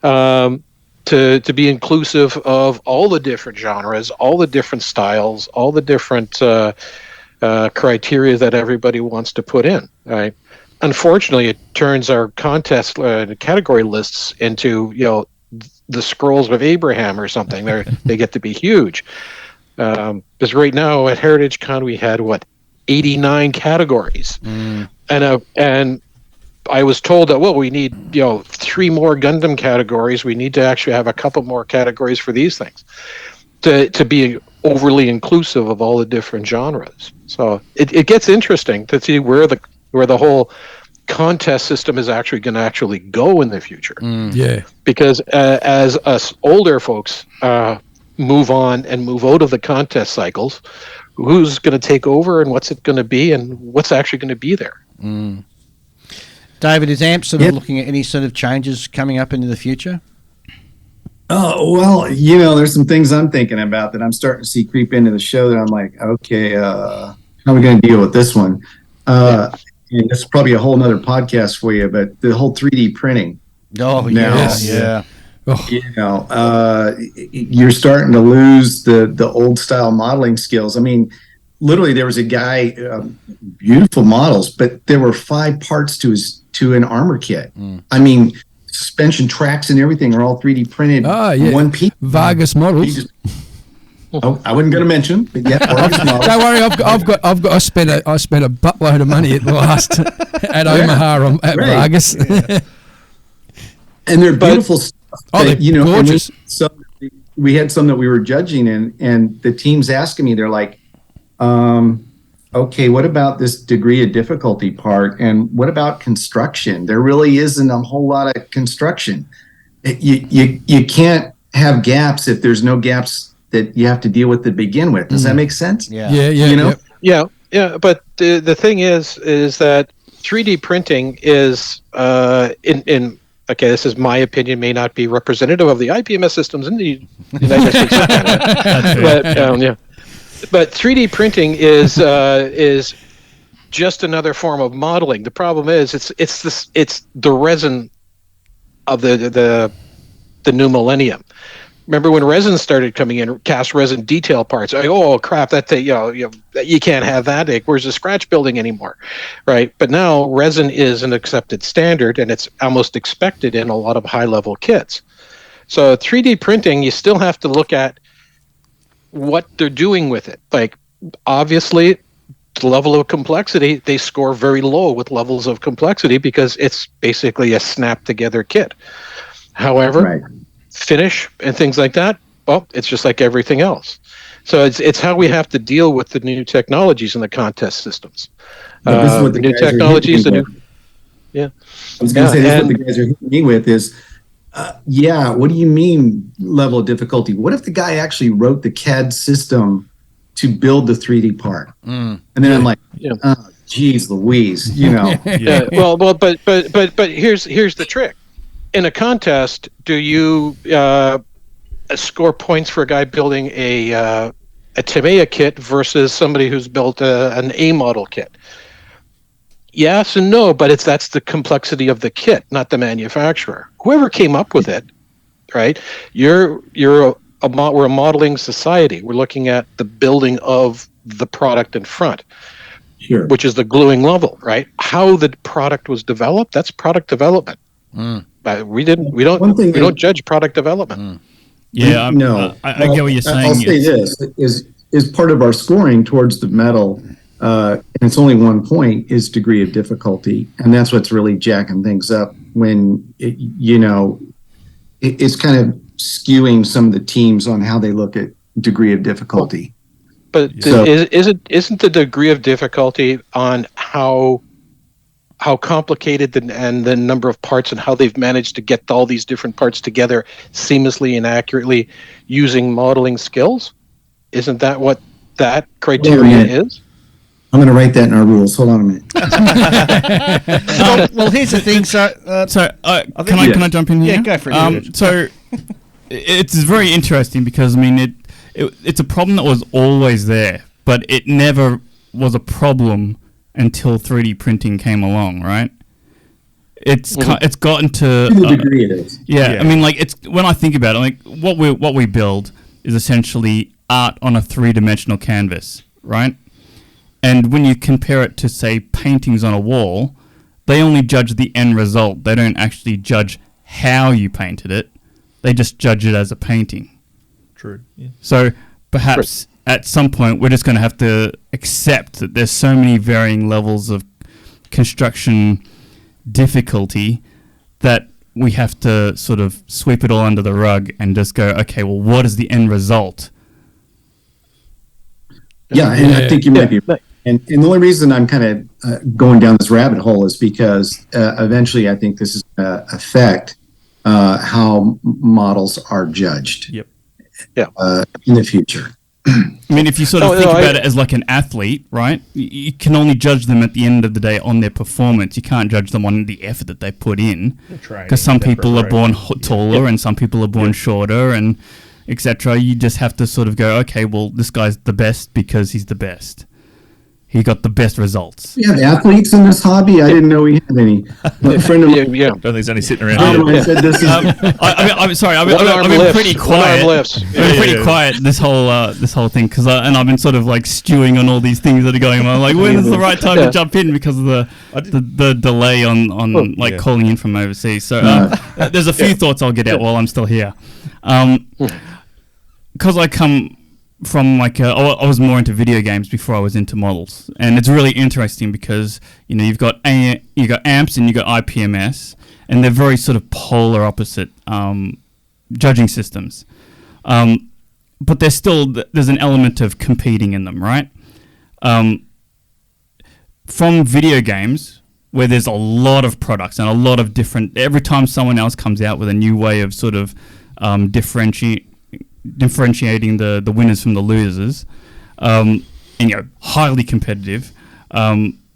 to be inclusive of all the different genres, all the different styles, all the different criteria that everybody wants to put in. Right? Unfortunately, it turns our contest category lists into the Scrolls of Abraham or something. They get to be huge. Because right now at Heritage Con we had 89 categories, and I was told that we need 3 more Gundam categories. We need to actually have a couple more categories for these things to be overly inclusive of all the different genres. So it gets interesting to see where the whole contest system is actually going to go in the future. Because as us older folks move on and move out of the contest cycles, who's going to take over, and what's it going to be, and what's actually going to be there? David, is AMP sort of looking at any sort of changes coming up into the future? Oh, well, there's some things I'm thinking about that I'm starting to see creep into the show that I'm like, okay, how are we going to deal with this one? And this is probably a whole nother podcast for you, but the whole 3D printing. Oh, now, yeah. Oh, you're starting to lose the old style modeling skills. I mean, literally, there was a guy, beautiful models, but there were 5 parts to an armor kit. I mean, suspension tracks and everything are all 3D printed. One piece. Vargas models. I wasn't going to mention, but yeah, Vargas models. Don't worry, I spent a buttload of money at last at Omaha at Vargas. Yeah. And they're beautiful stuff. Oh, they're gorgeous. We had some that we were judging, and the team's asking me, they're like, okay, what about this degree of difficulty part? And what about construction? There really isn't a whole lot of construction. You can't have gaps if there's no gaps that you have to deal with to begin with. Does that make sense? Yeah. Yeah. But the thing is that 3D printing is okay, this is my opinion, may not be representative of the IPMS systems in the United States of Canada. But 3D printing is just another form of modeling. The problem is it's the resin of the new millennium. Remember when resin started coming in, cast resin detail parts? Like, oh crap, you can't have that. Where's the scratch building anymore, right? But now resin is an accepted standard, and it's almost expected in a lot of high-level kits. So 3D printing, you still have to look at what they're doing with it. Like, obviously, the level of complexity, they score very low with levels of complexity because it's basically a snap-together kit. However, finish and things like that, well, it's just like everything else. So it's how we have to deal with the new technologies in the contest systems. This is what the new guys are technologies, hitting me with. I was going to say, this is what the guys are hitting me with is, what do you mean level of difficulty? What if the guy actually wrote the CAD system to build the 3D part? And then I'm like, oh, geez Louise, Well, but here's the trick. In a contest, do you score points for a guy building a Timea kit versus somebody who's built an A model kit? Yes and no, but that's the complexity of the kit, not the manufacturer. Whoever came up with it, right? We're a modeling society. We're looking at the building of the product in front, which is the gluing level, right? How the product was developed, that's product development. But we don't judge product development. Yeah, no. I get what you're saying. I'll say this is part of our scoring towards the medal, and it's only 1 point, is degree of difficulty, and that's what's really jacking things up when it's kind of skewing some of the teams on how they look at degree of difficulty. But isn't the degree of difficulty on how complicated and the number of parts and how they've managed to get all these different parts together seamlessly and accurately using modeling skills? Isn't that what that criteria is? I'm going to write that in our rules. Hold on a minute. Well, here's the thing. Can I jump in here? Yeah, go for it. So it's very interesting because, I mean, it's a problem that was always there, but it never was a problem until 3D printing came along, right? It's gotten to the degree it is. Yeah, I mean, like, it's when I think about it, like what we build is essentially art on a 3-dimensional canvas, right? And when you compare it to, say, paintings on a wall, they only judge the end result. They don't actually judge how you painted it. They just judge it as a painting. True. Yeah. So perhaps at some point we're just going to have to accept that there's so many varying levels of construction difficulty that we have to sort of sweep it all under the rug and just go, okay, well, what is the end result? Yeah, and I think you might be right. And the only reason I'm kind of going down this rabbit hole is because eventually I think this is going to affect how models are judged in the future. I mean, if you sort of think about it as like an athlete, right? You can only judge them at the end of the day on their performance. You can't judge them on the effort that they put in. Because some people are born taller and some people are born shorter and etc. You just have to sort of go, okay, well, this guy's the best because he's the best. he got the best results. We have athletes in this hobby. I didn't know we had any. A friend of mine, I don't think he's only sitting around friend of here. mine said this is. I'm sorry. I've One-arm been lifts. pretty One-arm quiet. lifts. I've been pretty quiet this whole thing because I've been sort of like stewing on all these things that are going on. Like, when is the right time to jump in because of the delay on calling in from overseas. So there's a few thoughts I'll get out while I'm still here. Because I come from I was more into video games before I was into models, and it's really interesting because you've got amps and you've got IPMS, and they're very sort of polar opposite judging systems, but there's an element of competing in them, right? From video games, where there's a lot of products and a lot of different, every time someone else comes out with a new way of sort of differentiating the winners from the losers, and highly competitive,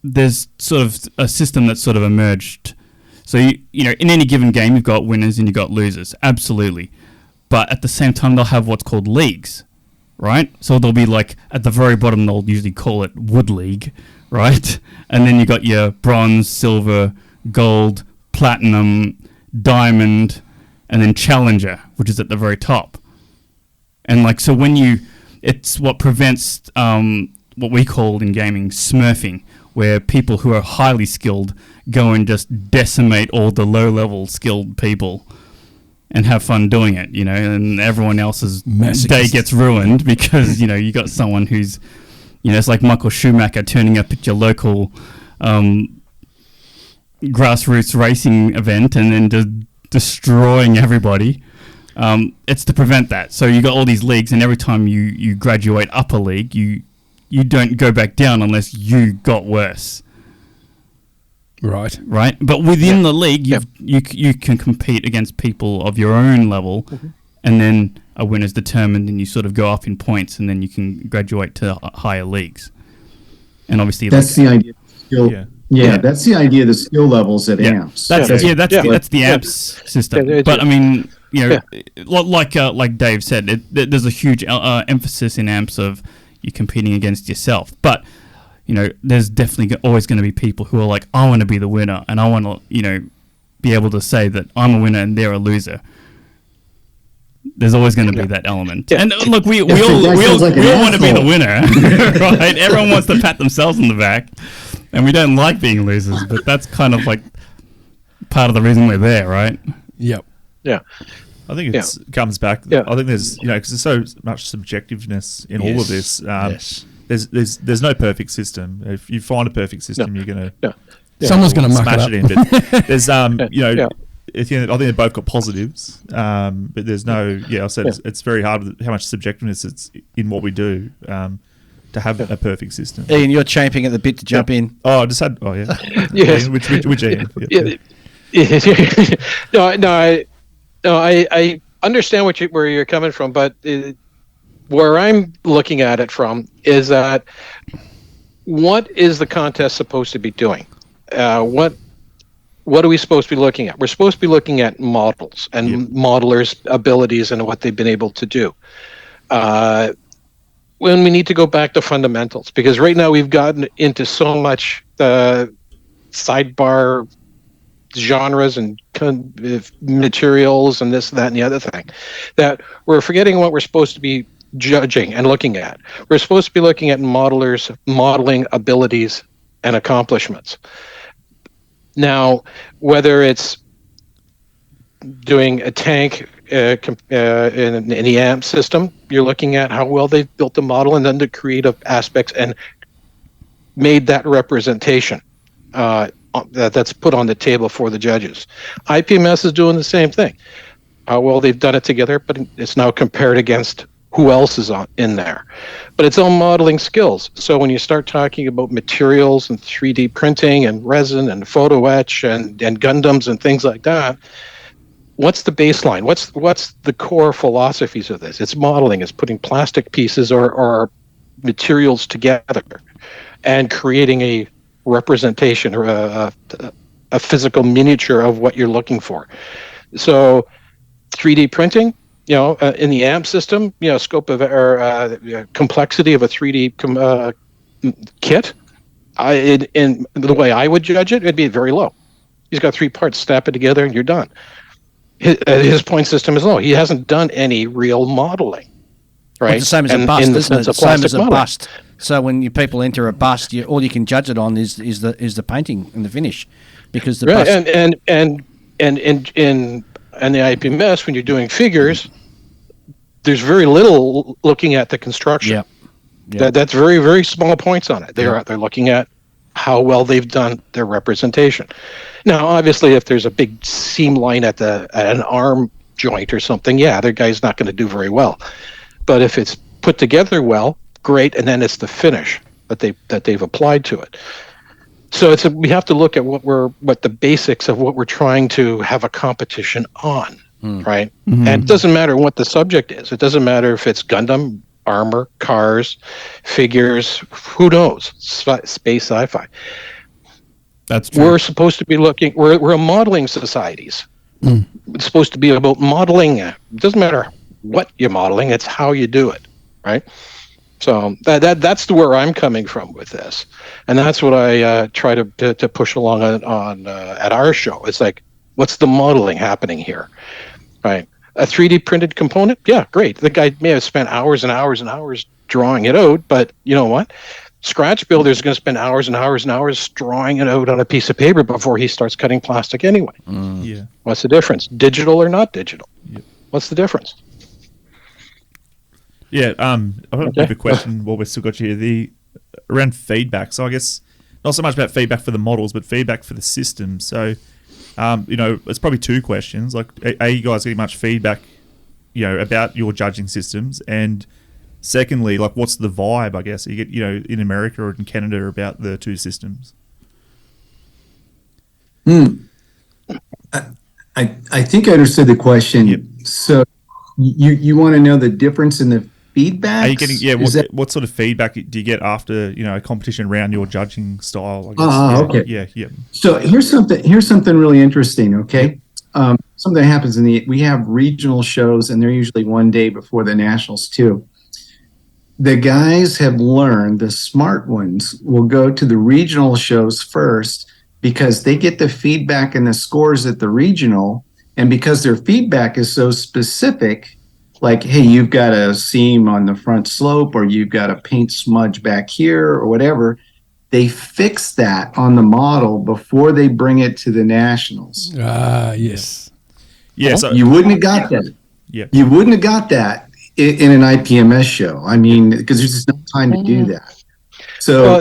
there's sort of a system that's sort of emerged. So in any given game you've got winners and you've got losers, absolutely, but at the same time they'll have what's called leagues, right? So they'll be like at the very bottom, they'll usually call it Wood League, right? And then you got your bronze, silver, gold, platinum, diamond, and then challenger, which is at the very top. And so it's what prevents what we call in gaming smurfing, where people who are highly skilled go and just decimate all the low-level skilled people and have fun doing it, and everyone else's day gets ruined because, you got someone who's, it's like Michael Schumacher turning up at your local grassroots racing event and then just destroying everybody. It's to prevent that. So you got all these leagues, and every time you graduate up a league, you don't go back down unless you got worse. Right. But within the league, you can compete against people of your own level, and then a winner's determined, and you sort of go up in points, and then you can graduate to higher leagues. And obviously, that's the idea. That's the idea of the skill levels at amps. That's the amps system. But I mean, like Dave said, there's a huge emphasis in amps of you competing against yourself. But there's definitely always going to be people who are like, I want to be the winner, and I want to be able to say that I'm a winner and they're a loser. There's always going to be that element. And look, we all want to be the winner, right? Everyone wants to pat themselves on the back, and we don't like being losers, but that's kind of like part of the reason we're there, right? Yep. Yeah. I think it comes back. Yeah. I think there's, because there's so much subjectiveness in all of this. There's no perfect system. If you find a perfect system, you're going to someone's going to smash it in. But there's I think they've both got positives, but there's no. I said it's very hard with how much subjectiveness it's in what we do to have a perfect system. Ian, you're champing at the bit to jump in. Oh, I just had. Oh yeah. Yes. Which Ian? No, I understand where you're coming from, but where I'm looking at it from is that what is the contest supposed to be doing? What are we supposed to be looking at? We're supposed to be looking at models and modelers' abilities and what they've been able to do. When we need to go back to fundamentals, because right now we've gotten into so much sidebar genres and materials and this, that, and the other thing, that we're forgetting what we're supposed to be judging and looking at. We're supposed to be looking at modelers' modeling abilities and accomplishments. Now, whether it's doing a tank in the AMP system, you're looking at how well they've built the model and then the creative aspects and made that representation that's put on the table for the judges. IPMS is doing the same thing. Well, they've done it together, but it's now compared against who else is in there. But it's all modeling skills. So when you start talking about materials and 3D printing and resin and photo etch and Gundams and things like that, what's the baseline? What's the core philosophies of this? It's modeling. It's putting plastic pieces or materials together and creating a representation or a physical miniature of what you're looking for. So 3D printing, in the AMP system, scope of or complexity of a 3D kit in the way I would judge it, it'd be very low. He's got 3 parts, snap it together, and you're done. His point system is low. He hasn't done any real modeling, right? Well, it's the same as a bust, isn't it? Same as a bust. So when people enter a bust, all you can judge it on is the painting and the finish, because the bust. And in the IPMS, when you're doing figures, there's very little looking at the construction. Yeah. That's very, very small points on it. They're looking at how well they've done their representation. Now, obviously, if there's a big seam line at an arm joint or something, the guy's not going to do very well. But if it's put together well, great, and then it's the finish that they've applied to it. So we have to look at what the basics of what we're trying to have a competition on, right? Mm-hmm. And it doesn't matter what the subject is. It doesn't matter if it's Gundam, armor, cars, figures, who knows, space sci-fi. That's true. We're supposed to be looking, we're a modeling societies. It's supposed to be about modeling. It doesn't matter what you're modeling, it's how you do it, right? So that's where I'm coming from with this. And that's what I try to push along on at our show. It's like, what's the modeling happening here, right? A 3D printed component? Yeah, great. The guy may have spent hours and hours and hours drawing it out, but you know what? Scratch Builder's going to spend hours and hours and hours drawing it out on a piece of paper before he starts cutting plastic anyway. Yeah. What's the difference? Digital or not digital? Yep. What's the difference? Yeah, I've got a bit of a question while we've still got you here. Around feedback. So I guess not so much about feedback for the models, but feedback for the system. So, it's probably 2 questions. Like, are you guys getting much feedback, about your judging systems? And secondly, like, what's the vibe, I guess, you get, in America or in Canada about the 2 systems? I think I understood the question. Yep. So you want to know the difference in the feedback? Are you getting what sort of feedback do you get after a competition around your judging style? I guess. Okay. Yeah. So here's something really interesting. Okay, something that happens we have regional shows, and they're usually one day before the nationals too. The guys have learned, the smart ones will go to the regional shows first because they get the feedback and the scores at the regional, and because their feedback is so specific. Like, hey, you've got a seam on the front slope, or you've got a paint smudge back here, or whatever. They fix that on the model before they bring it to the nationals. Yes. Yeah. So you wouldn't have got that. Yeah. You wouldn't have got that in an IPMS show. I mean, because there's just no time to do that. So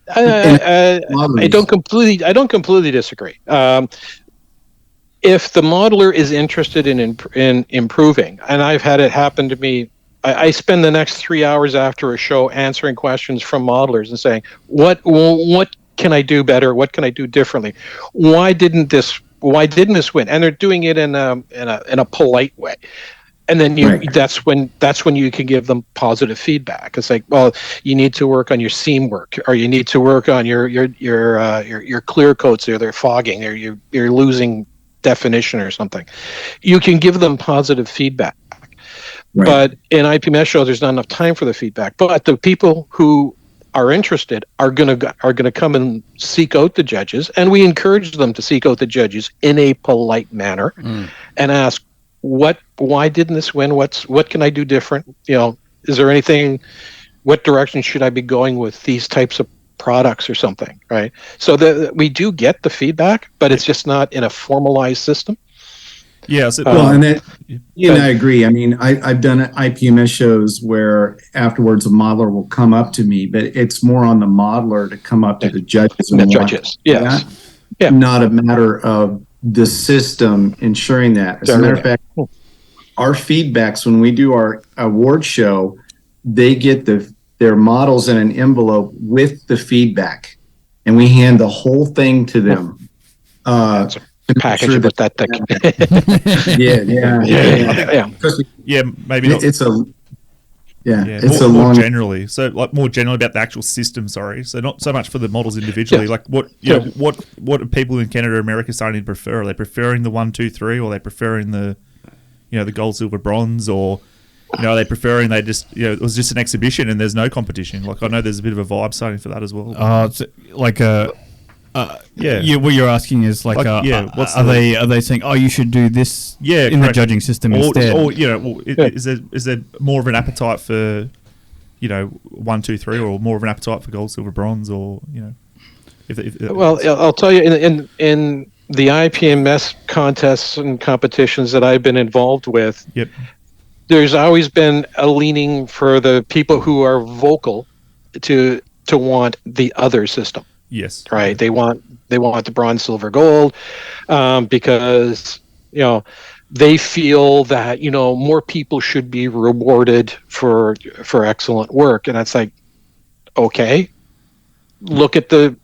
I don't completely disagree. If the modeler is interested in improving, and I've had it happen to me, I spend the next 3 hours after a show answering questions from modelers and saying, what can I do better? What can I do differently? Why didn't this win? And they're doing it in a polite way. And then that's when you can give them positive feedback. It's like, well, you need to work on your seam work, or you need to work on your clear coats, or they're fogging, or you're losing definition or something. You can give them positive feedback. Right. But in IPMS shows, there's not enough time for the feedback. But the people who are interested are gonna come and seek out the judges, and we encourage them to seek out the judges in a polite manner and ask, why didn't this win? What can I do different? Is there anything? What direction should I be going with these types of products or something, right? So we do get the feedback, but it's just not in a formalized system. Yeah. And I agree. I mean, I've done IPMS shows where afterwards a modeler will come up to me, but it's more on the modeler to come up to the judges. And the judges, yes. Yeah. Not a matter of the system ensuring that. As a matter of fact, our feedbacks when we do our award show, they get their models in an envelope with the feedback, and we hand the whole thing to them. Package sure with that thing. Yeah, maybe not. It's a more generally. So, like, more generally about the actual system. Sorry, so not so much for the models individually. Like, what are people in Canada, or America starting to prefer? Are they preferring the 1, 2, 3, or are they preferring the, the gold, silver, bronze, or are they preferring they just it was just an exhibition and there's no competition? Like I know there's a bit of a vibe starting for that as well. It's like what you're asking is like are they saying they should do this in the judging system instead? Or is there more of an appetite for 1, 2, 3, or more of an appetite for gold, silver, bronze, or Well, I'll tell you in the IPMS contests and competitions that I've been involved with, there's always been a leaning for the people who are vocal to want the other system. Yes. Right. They want the bronze, silver, gold, because they feel that more people should be rewarded for excellent work, and it's like, okay, look at the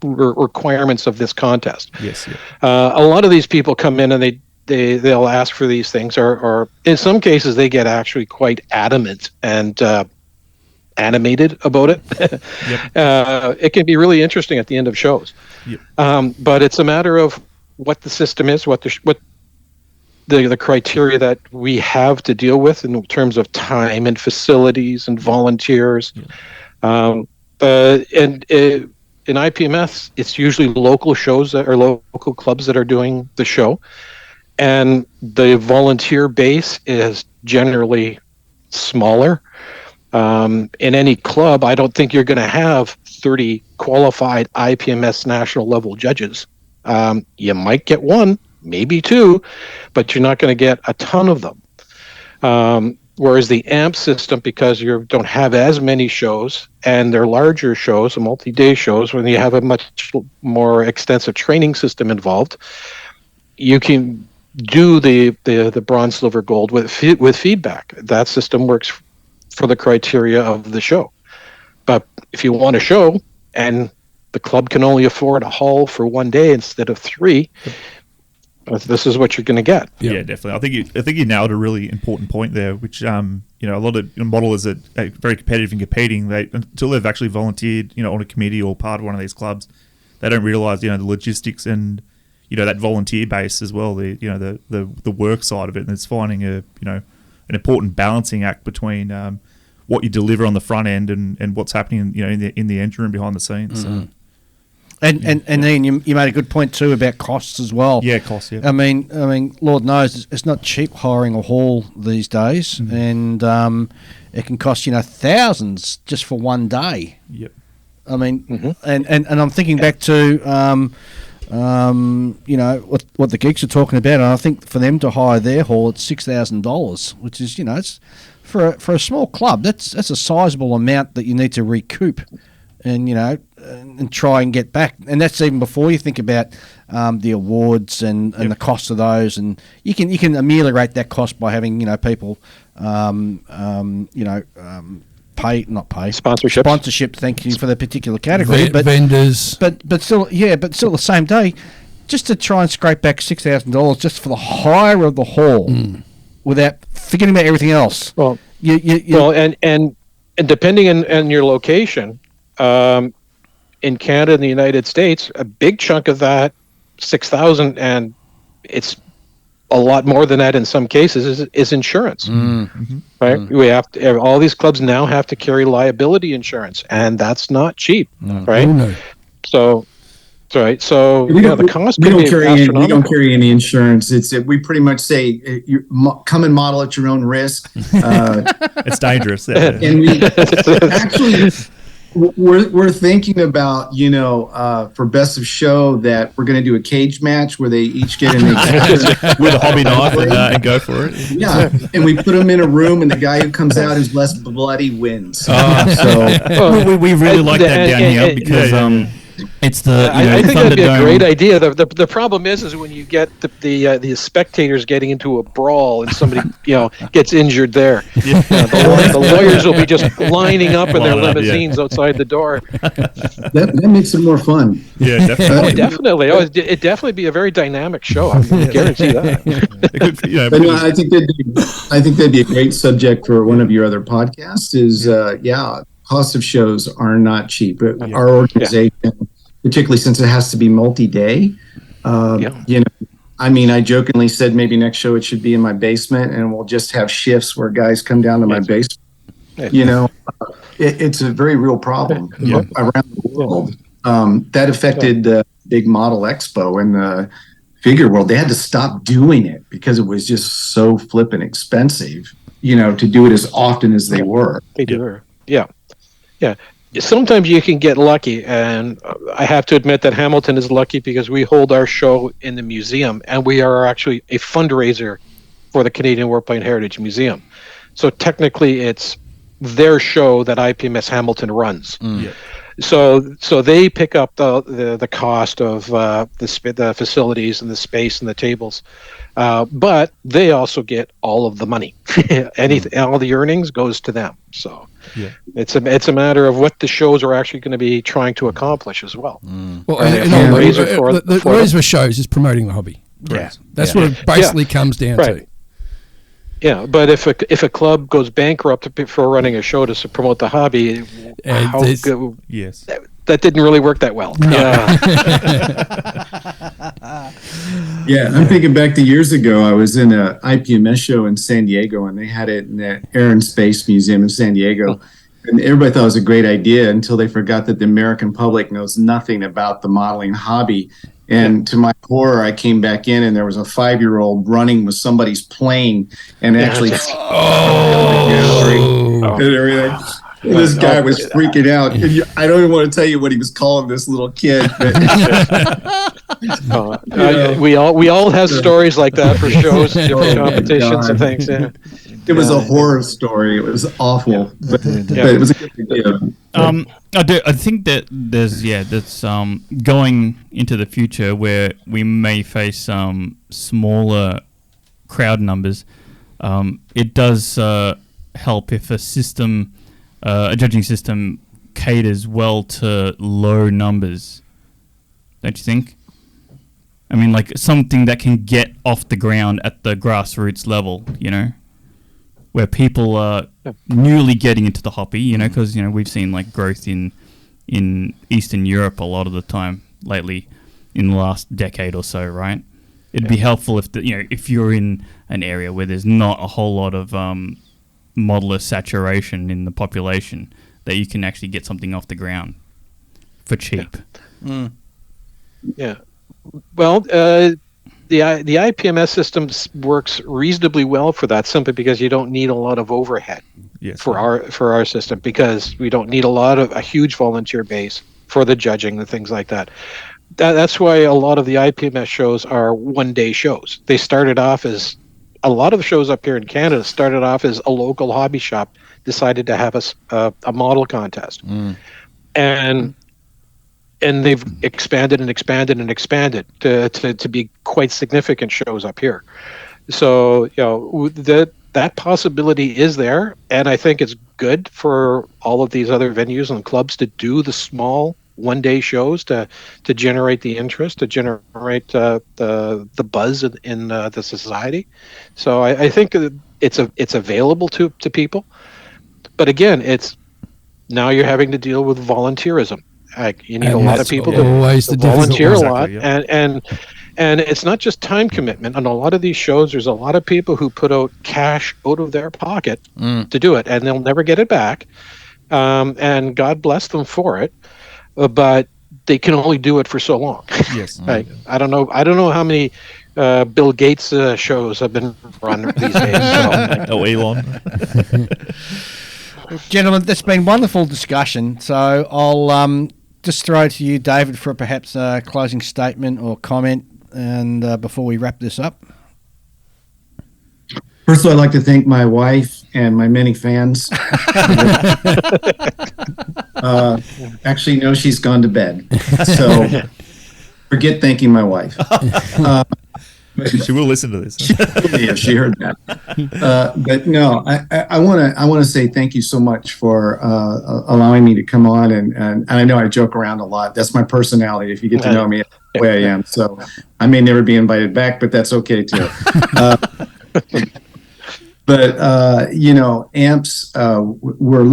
requirements of this contest. Yes. A lot of these people come in and they'll ask for these things, or in some cases they get actually quite adamant and animated about it. It can be really interesting at the end of shows. But it's a matter of what the system is, what the criteria that we have to deal with in terms of time and facilities and volunteers. In IPMS, it's usually local shows or local clubs that are doing the show, and the volunteer base is generally smaller. In any club, I don't think you're going to have 30 qualified IPMS national level judges. You might get one, maybe two, but you're not going to get a ton of them. Whereas the AMP system, because you don't have as many shows and they're larger shows, multi-day shows, when you have a much more extensive training system involved, you can do the bronze, silver, gold with feedback. That system works for the criteria of the show. But if you want a show and the club can only afford a hall for one day instead of 3, this is what you're going to get. Yeah, definitely. I think you nailed a really important point there, which a lot of modelers are very competitive in competing. Until they've actually volunteered, on a committee or part of one of these clubs, they don't realise the logistics and that volunteer base as well. The work side of it, and it's finding an important balancing act between what you deliver on the front end and what's happening in the engine room behind the scenes. Mm-hmm. And Ian, you made a good point too about costs as well. Yeah, costs. Yeah. I mean, Lord knows it's not cheap hiring a hall these days, and it can cost thousands just for one day. Yep. I mean, and I'm thinking back to what the geeks are talking about, and I think for them to hire their hall, it's $6,000, which is it's for a small club. That's a sizable amount that you need to recoup. And try and get back, and that's even before you think about the awards and the cost of those, and you can ameliorate that cost by having people pay sponsorship. Thank you for the particular category, but vendors, but still the same day, just to try and scrape back $6,000 just for the hire of the hall, without forgetting about everything else. Well, and depending on your location. In Canada and the United States, a big chunk of that, 6,000, and it's a lot more than that in some cases, is insurance. Right? We have to, all these clubs now have to carry liability insurance, and that's not cheap. Right? No. So the cost we don't carry any insurance. We pretty much say come and model at your own risk. It's dangerous. And we actually. We're thinking about, for best of show that we're going to do a cage match where they each get in with a hobby knife and go for it. Yeah, and we put them in a room, and the guy who comes out who's less bloody wins. We really like that down here because it's the I think that'd be a great idea. The problem is when you get the spectators getting into a brawl and somebody gets injured there. The lawyers will be just lining up in their limousines outside the door. That makes it more fun. Yeah, definitely. Definitely. It'd definitely be a very dynamic show. I guarantee that. I think that'd be a great subject for one of your other podcasts. Cost of shows are not cheap. Our organization, particularly since it has to be multi-day, I mean, I jokingly said maybe next show it should be in my basement, and we'll just have shifts where guys come down to my basement. You know, it's a very real problem around the world. That affected the big model expo and the figure world. They had to stop doing it because it was just so flippin' expensive, you know, to do it as often as they were. Yeah. Sometimes you can get lucky, and I have to admit that Hamilton is lucky because we hold our show in the museum, and we are actually a fundraiser for the Canadian Warplane Heritage Museum. So technically, it's their show that IPMS Hamilton runs. So they pick up the cost of the facilities and the space and the tables, but they also get all of the money. All the earnings goes to them. So it's a matter of what the shows are actually going to be trying to accomplish as well. Well, the reason for shows is promoting the hobby. That's what it basically comes down to. Yeah, but if a club goes bankrupt for running a show to promote the hobby, that didn't really work that well. Yeah, I'm thinking back to years ago. I was in a IPMS show in San Diego, and they had it in the Air and Space Museum in San Diego. And everybody thought it was a great idea until they forgot that the American public knows nothing about the modeling hobby. And to my horror, I came back in, and there was a 5-year-old running with somebody's plane and actually and everything. This guy was freaking out. And I don't even want to tell you what he was calling this little kid. But, we all have stories like that for shows, different competitions and things. Yeah. It was a horror story. It was awful, but it was a good idea. I think that there's that's going into the future where we may face smaller crowd numbers. It does help if a judging system caters well to low numbers, don't you think? I mean, like something that can get off the ground at the grassroots level, you know, where people are newly getting into the hobby, you know, because, you know, we've seen like growth in Eastern Europe a lot of the time lately in the last decade or so, right? It'd be helpful if you're in an area where there's not a whole lot of modeler saturation in the population, that you can actually get something off the ground for cheap. Well, the IPMS system works reasonably well for that, simply because you don't need a lot of overhead for our system, because we don't need a huge volunteer base for the judging and things like that. That's why a lot of the IPMS shows are one-day shows. They started off as a lot of the shows up here in Canada started off as a local hobby shop decided to have a model contest, and they've expanded to be quite significant shows up here. So, you know, that possibility is there, and I think it's good for all of these other venues and clubs to do the small one-day shows to generate the interest, to generate the buzz in the society. So I think it's available to people, but again, now you're having to deal with volunteerism. You need a lot of people to volunteer a lot, and it's not just time commitment. On a lot of these shows, there's a lot of people who put out cash out of their pocket to do it, and they'll never get it back. And God bless them for it, but they can only do it for so long. Yes, I don't know how many Bill Gates shows have been run these days. So. Elon. Gentlemen, that's been wonderful discussion. So I'll just throw to you, David, for perhaps a closing statement or comment, and before we wrap this up. First of all, I'd like to thank my wife and my many fans. Actually, no, she's gone to bed. So forget thanking my wife. She will listen to this. She heard that. But no, I want to say thank you so much for allowing me to come on. And I know I joke around a lot. That's my personality. If you get to know me, that's the way I am. So I may never be invited back, but that's okay too. But you know, AMPS, we're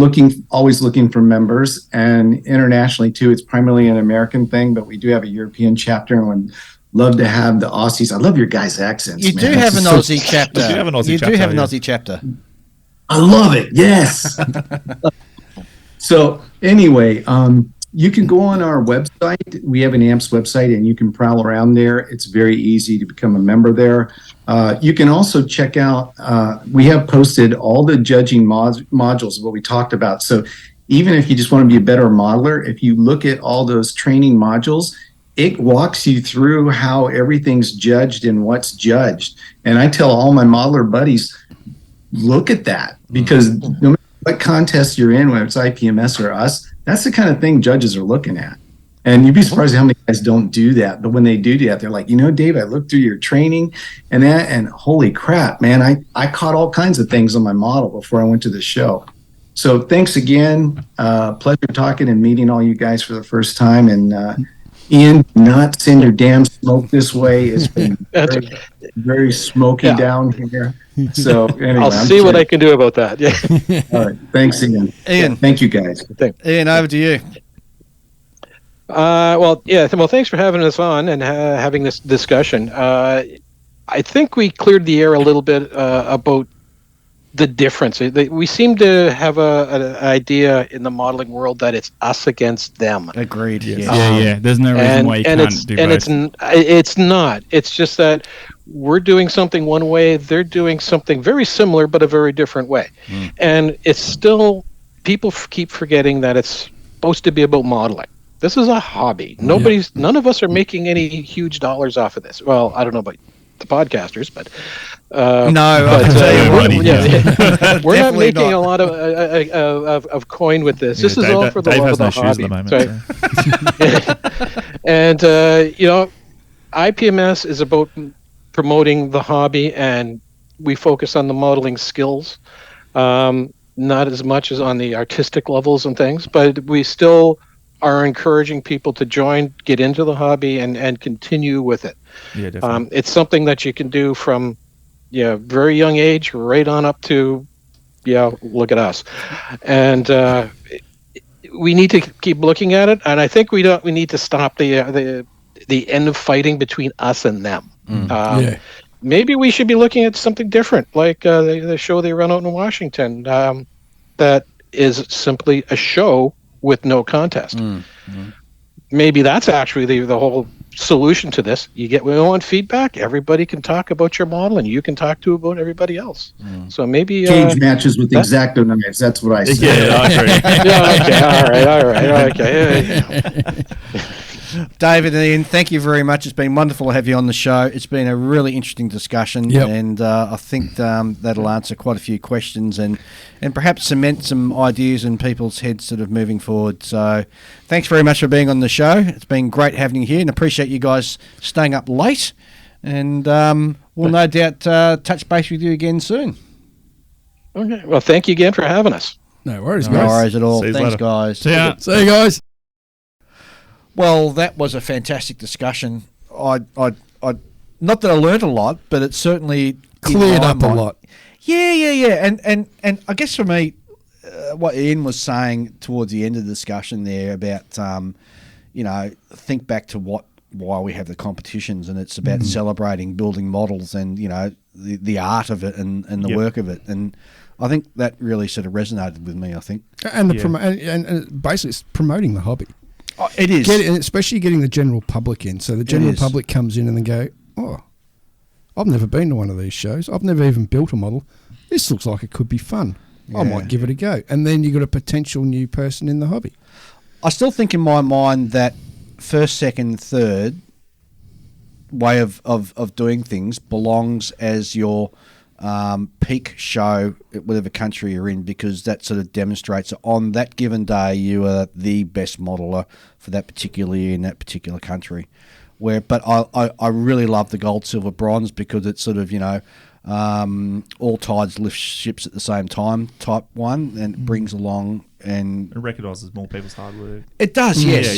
always looking for members, and internationally too. It's primarily an American thing, but we do have a European chapter. And when Love to have the Aussies. I love your guys' accents. You man. do It's have an just Aussie chapter. You do have an Aussie You chapter, do have an yeah. Aussie chapter. I love it. Yes. So anyway, you can go on our website. We have an AMPS website, and you can prowl around there. It's very easy to become a member there. You can also check out, we have posted all the judging modules of what we talked about. So even if you just want to be a better modeler, if you look at all those training modules, it walks you through how everything's judged and what's judged. And I tell all my modeler buddies, look at that, because no matter what contest you're in, whether it's IPMS or us, that's the kind of thing judges are looking at. And you'd be surprised how many guys don't do that. But when they do that, they're like, Dave, I looked through your training and that, and holy crap, man, I caught all kinds of things on my model before I went to the show. So thanks again. Pleasure talking and meeting all you guys for the first time. And Ian, not send your damn smoke this way. It's been very, very smoky down here. So anyway, I'll see what I can do about that. Yeah. All right. Thanks, Ian. Ian. Thank you, guys. Ian, over to you. Well, thanks for having us on and having this discussion. I think we cleared the air a little bit about the difference. We seem to have an idea in the modeling world that it's us against them. Agreed. Yeah. There's no reason why you can't do both. It's not. It's just that we're doing something one way, they're doing something very similar but a very different way. And it's still, people keep forgetting that it's supposed to be about modeling. This is a hobby. None of us are making any huge dollars off of this. Well, I don't know about the podcasters, but we're not making a lot of coin with this. This is all for the love of the hobby. And IPMS is about promoting the hobby, and we focus on the modeling skills, not as much as on the artistic levels and things, but we still are encouraging people to join, get into the hobby, and continue with it. Yeah, definitely. It's something that you can do from very young age right on up to look at us. And we need to keep looking at it, and I think we need to stop the end of fighting between us and them. Maybe we should be looking at something different, like the show they run out in Washington, that is simply a show with no contest. Maybe that's actually the whole solution to this. We want feedback. Everybody can talk about your model, and you can talk about everybody else. So maybe cage matches with X-Acto knives. That's what I say. Yeah, I agree. All right. Okay. David and Ian, thank you very much. It's been wonderful to have you on the show. It's been a really interesting discussion, and I think that'll answer quite a few questions and perhaps cement some ideas in people's heads sort of moving forward. So thanks very much for being on the show. It's been great having you here, and appreciate you guys staying up late. And we'll no doubt touch base with you again soon. Okay. Well, thank you again for having us. No worries, guys. No worries at all. See you Thanks, later. guys. See you guys. Well, that was a fantastic discussion. I not that I learnt a lot, but it certainly cleared up a lot. Yeah. And I guess for me, what Ian was saying towards the end of the discussion there about, think back to why we have the competitions, and it's about celebrating building models and, the art of it and the work of it. And I think that really sort of resonated with me, I think. And and basically it's promoting the hobby. Oh, it is. Especially getting the general public in. So the general public comes in and they go, oh, I've never been to one of these shows. I've never even built a model. This looks like it could be fun. I might give it a go. And then you've got a potential new person in the hobby. I still think in my mind that first, second, third way of doing things belongs as your peak show, whatever country you're in, because that sort of demonstrates that on that given day you are the best modeler for that particular year in that particular country. But I really love the Gold, Silver, Bronze because it's sort of all tides lift ships at the same time type one, and it brings along and it recognises more people's hard work. It does, yes. So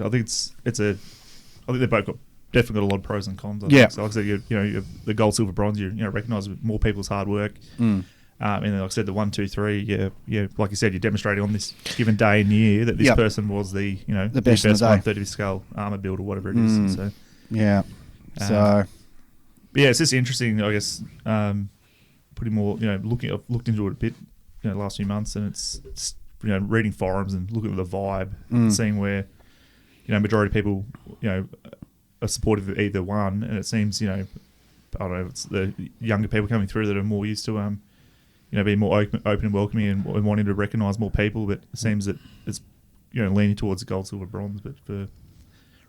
I think I think they've both definitely got a lot of pros and cons. I Yeah. think. So like I said, you have the Gold, Silver, Bronze. You recognise more people's hard work. And then, like I said, the 1, 2, 3, like you said, you're demonstrating on this given day and year that this person was the best 1/30th scale armor build or whatever it is. So it's just interesting, I guess. Putting more, I've looked into it a bit, last few months, and it's reading forums and looking at the vibe, seeing where, majority of people, are supportive of either one, and it seems, I don't know, it's the younger people coming through that are more used to, being more open and welcoming and wanting to recognise more people, but it seems that it's, leaning towards gold, silver, bronze, but for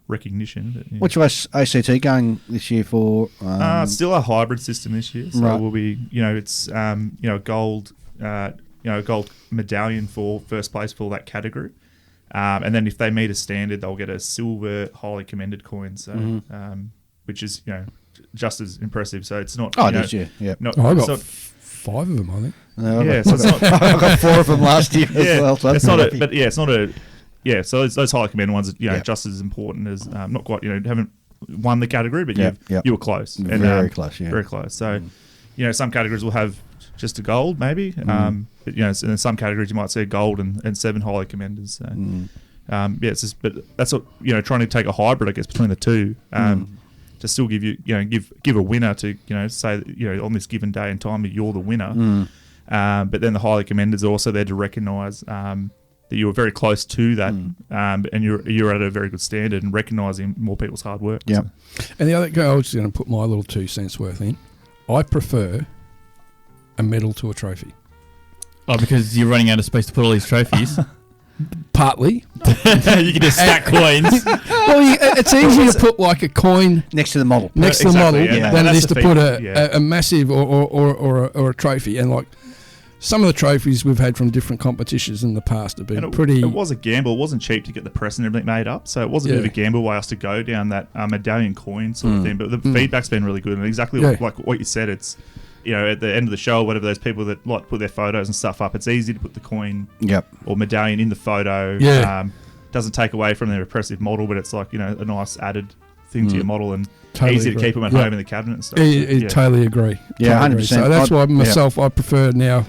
recognition. But, Which was ACT going this year for? It's still a hybrid system this year, so it will be, it's, a gold, gold medallion for first place for that category. And then if they meet a standard, they'll get a silver highly commended coin, so which is just as impressive. So it's not. Oh, this year, yeah. Not, I got 5 of them, I think. No, so it's not. I got 4 of them last year as well. So it's not a, but it's not a. Yeah, so those highly commended ones, just as important as not quite. Haven't won the category, but you were close. And, very close. Yeah, very close. So some categories will have just a gold, maybe. But in some categories you might see a gold and 7 highly commenders. So, it's just, but that's what trying to take a hybrid, I guess, between the two, to still give you, give a winner to, say that, on this given day and time that you're the winner. But then the highly commenders are also there to recognise that you were very close to that, and you're at a very good standard and recognising more people's hard work. Yeah. So. And the other guy, I was just going to put my little 2 cents worth in. I prefer a medal to a trophy. Oh, because you're running out of space to put all these trophies. Partly. You can just stack coins. Well, it's easier to put like a coin next to the model. Next to the model than it is to put a a massive or a trophy. And like some of the trophies we've had from different competitions in the past have been pretty. It was a gamble. It wasn't cheap to get the press and everything made up. So it was a bit of a gamble way us to go down that medallion coin sort of thing. But the feedback's been really good. And exactly like what you said, it's, at the end of the show, whatever, those people that like to put their photos and stuff up, it's easy to put the coin or medallion in the photo. Doesn't take away from their impressive model, but it's like, a nice added thing to your model and easy to keep them at home in the cabinet and stuff. Totally agree. Yeah, 100%. So that's why myself, I prefer now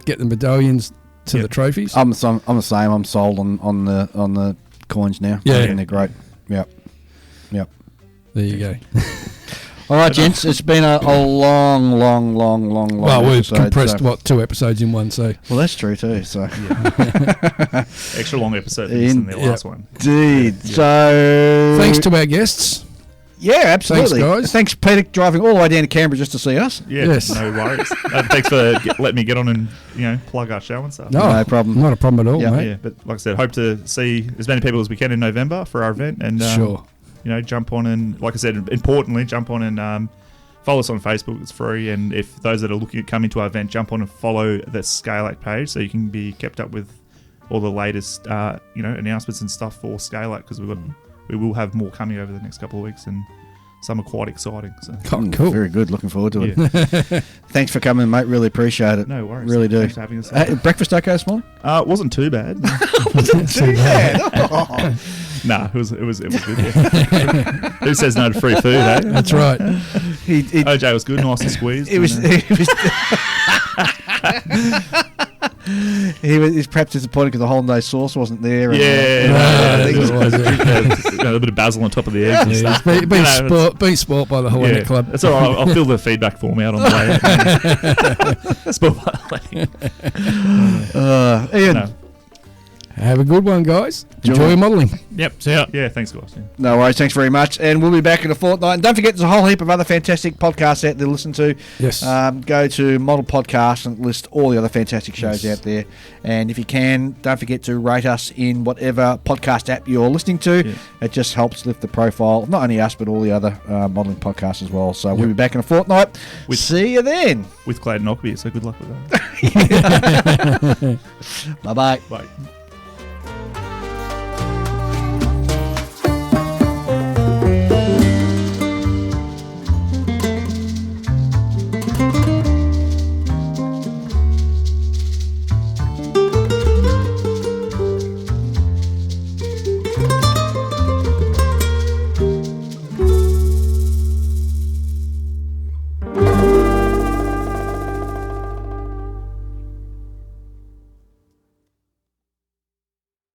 get the medallions to the trophies. I'm the same. I'm sold on the coins now. Yeah, and they're great. Yep. There you go. All right, gents. It's been a long. Well, we've episode, compressed 2 episodes in one. So well, that's true too. So extra long episode than the last one. Indeed. Yeah. So thanks to our guests. Yeah, absolutely. Thanks, guys. Thanks, Peter, driving all the way down to Canberra just to see us. Yeah, yes. No worries. Thanks for letting me get on and plug our show and stuff. No problem. Not a problem at all, mate. Yeah, but like I said, hope to see as many people as we can in November for our event. And sure. Jump on and, like I said, importantly, jump on and follow us on Facebook. It's free. And if those that are looking at coming to our event, jump on and follow the ScaleACT page so you can be kept up with all the latest, announcements and stuff for ScaleACT, because we will have more coming over the next couple of weeks, and some are quite exciting. So. Cool. Very good. Looking forward to it. Thanks for coming, mate. Really appreciate it. No worries. Really do. Thanks for having us. Breakfast okay this morning? It wasn't too bad. Wasn't too bad. Nah, it was good. Yeah. Who says no to free food, eh? That's right. OJ was good, nice and squeezed. He was perhaps disappointed because the hollandaise sauce wasn't there. I think it was a bit of basil on top of the eggs and stuff. Being spoilt by the Hawaiian Club. It's all right. I'll fill the feedback form out on the way. Spoilt by the way. Ian. Have a good one, guys. Enjoy your modelling. Yep, see ya. Yeah, thanks, guys. Yeah. No worries. Thanks very much. And we'll be back in a fortnight. And don't forget, there's a whole heap of other fantastic podcasts out there to listen to. Yes. Go to Model Podcast and list all the other fantastic shows out there. And if you can, don't forget to rate us in whatever podcast app you're listening to. Yeah. It just helps lift the profile of not only us, but all the other modelling podcasts as well. So we'll be back in a fortnight. See you then. With Clayton Ockby, so good luck with that. Bye-bye. Bye.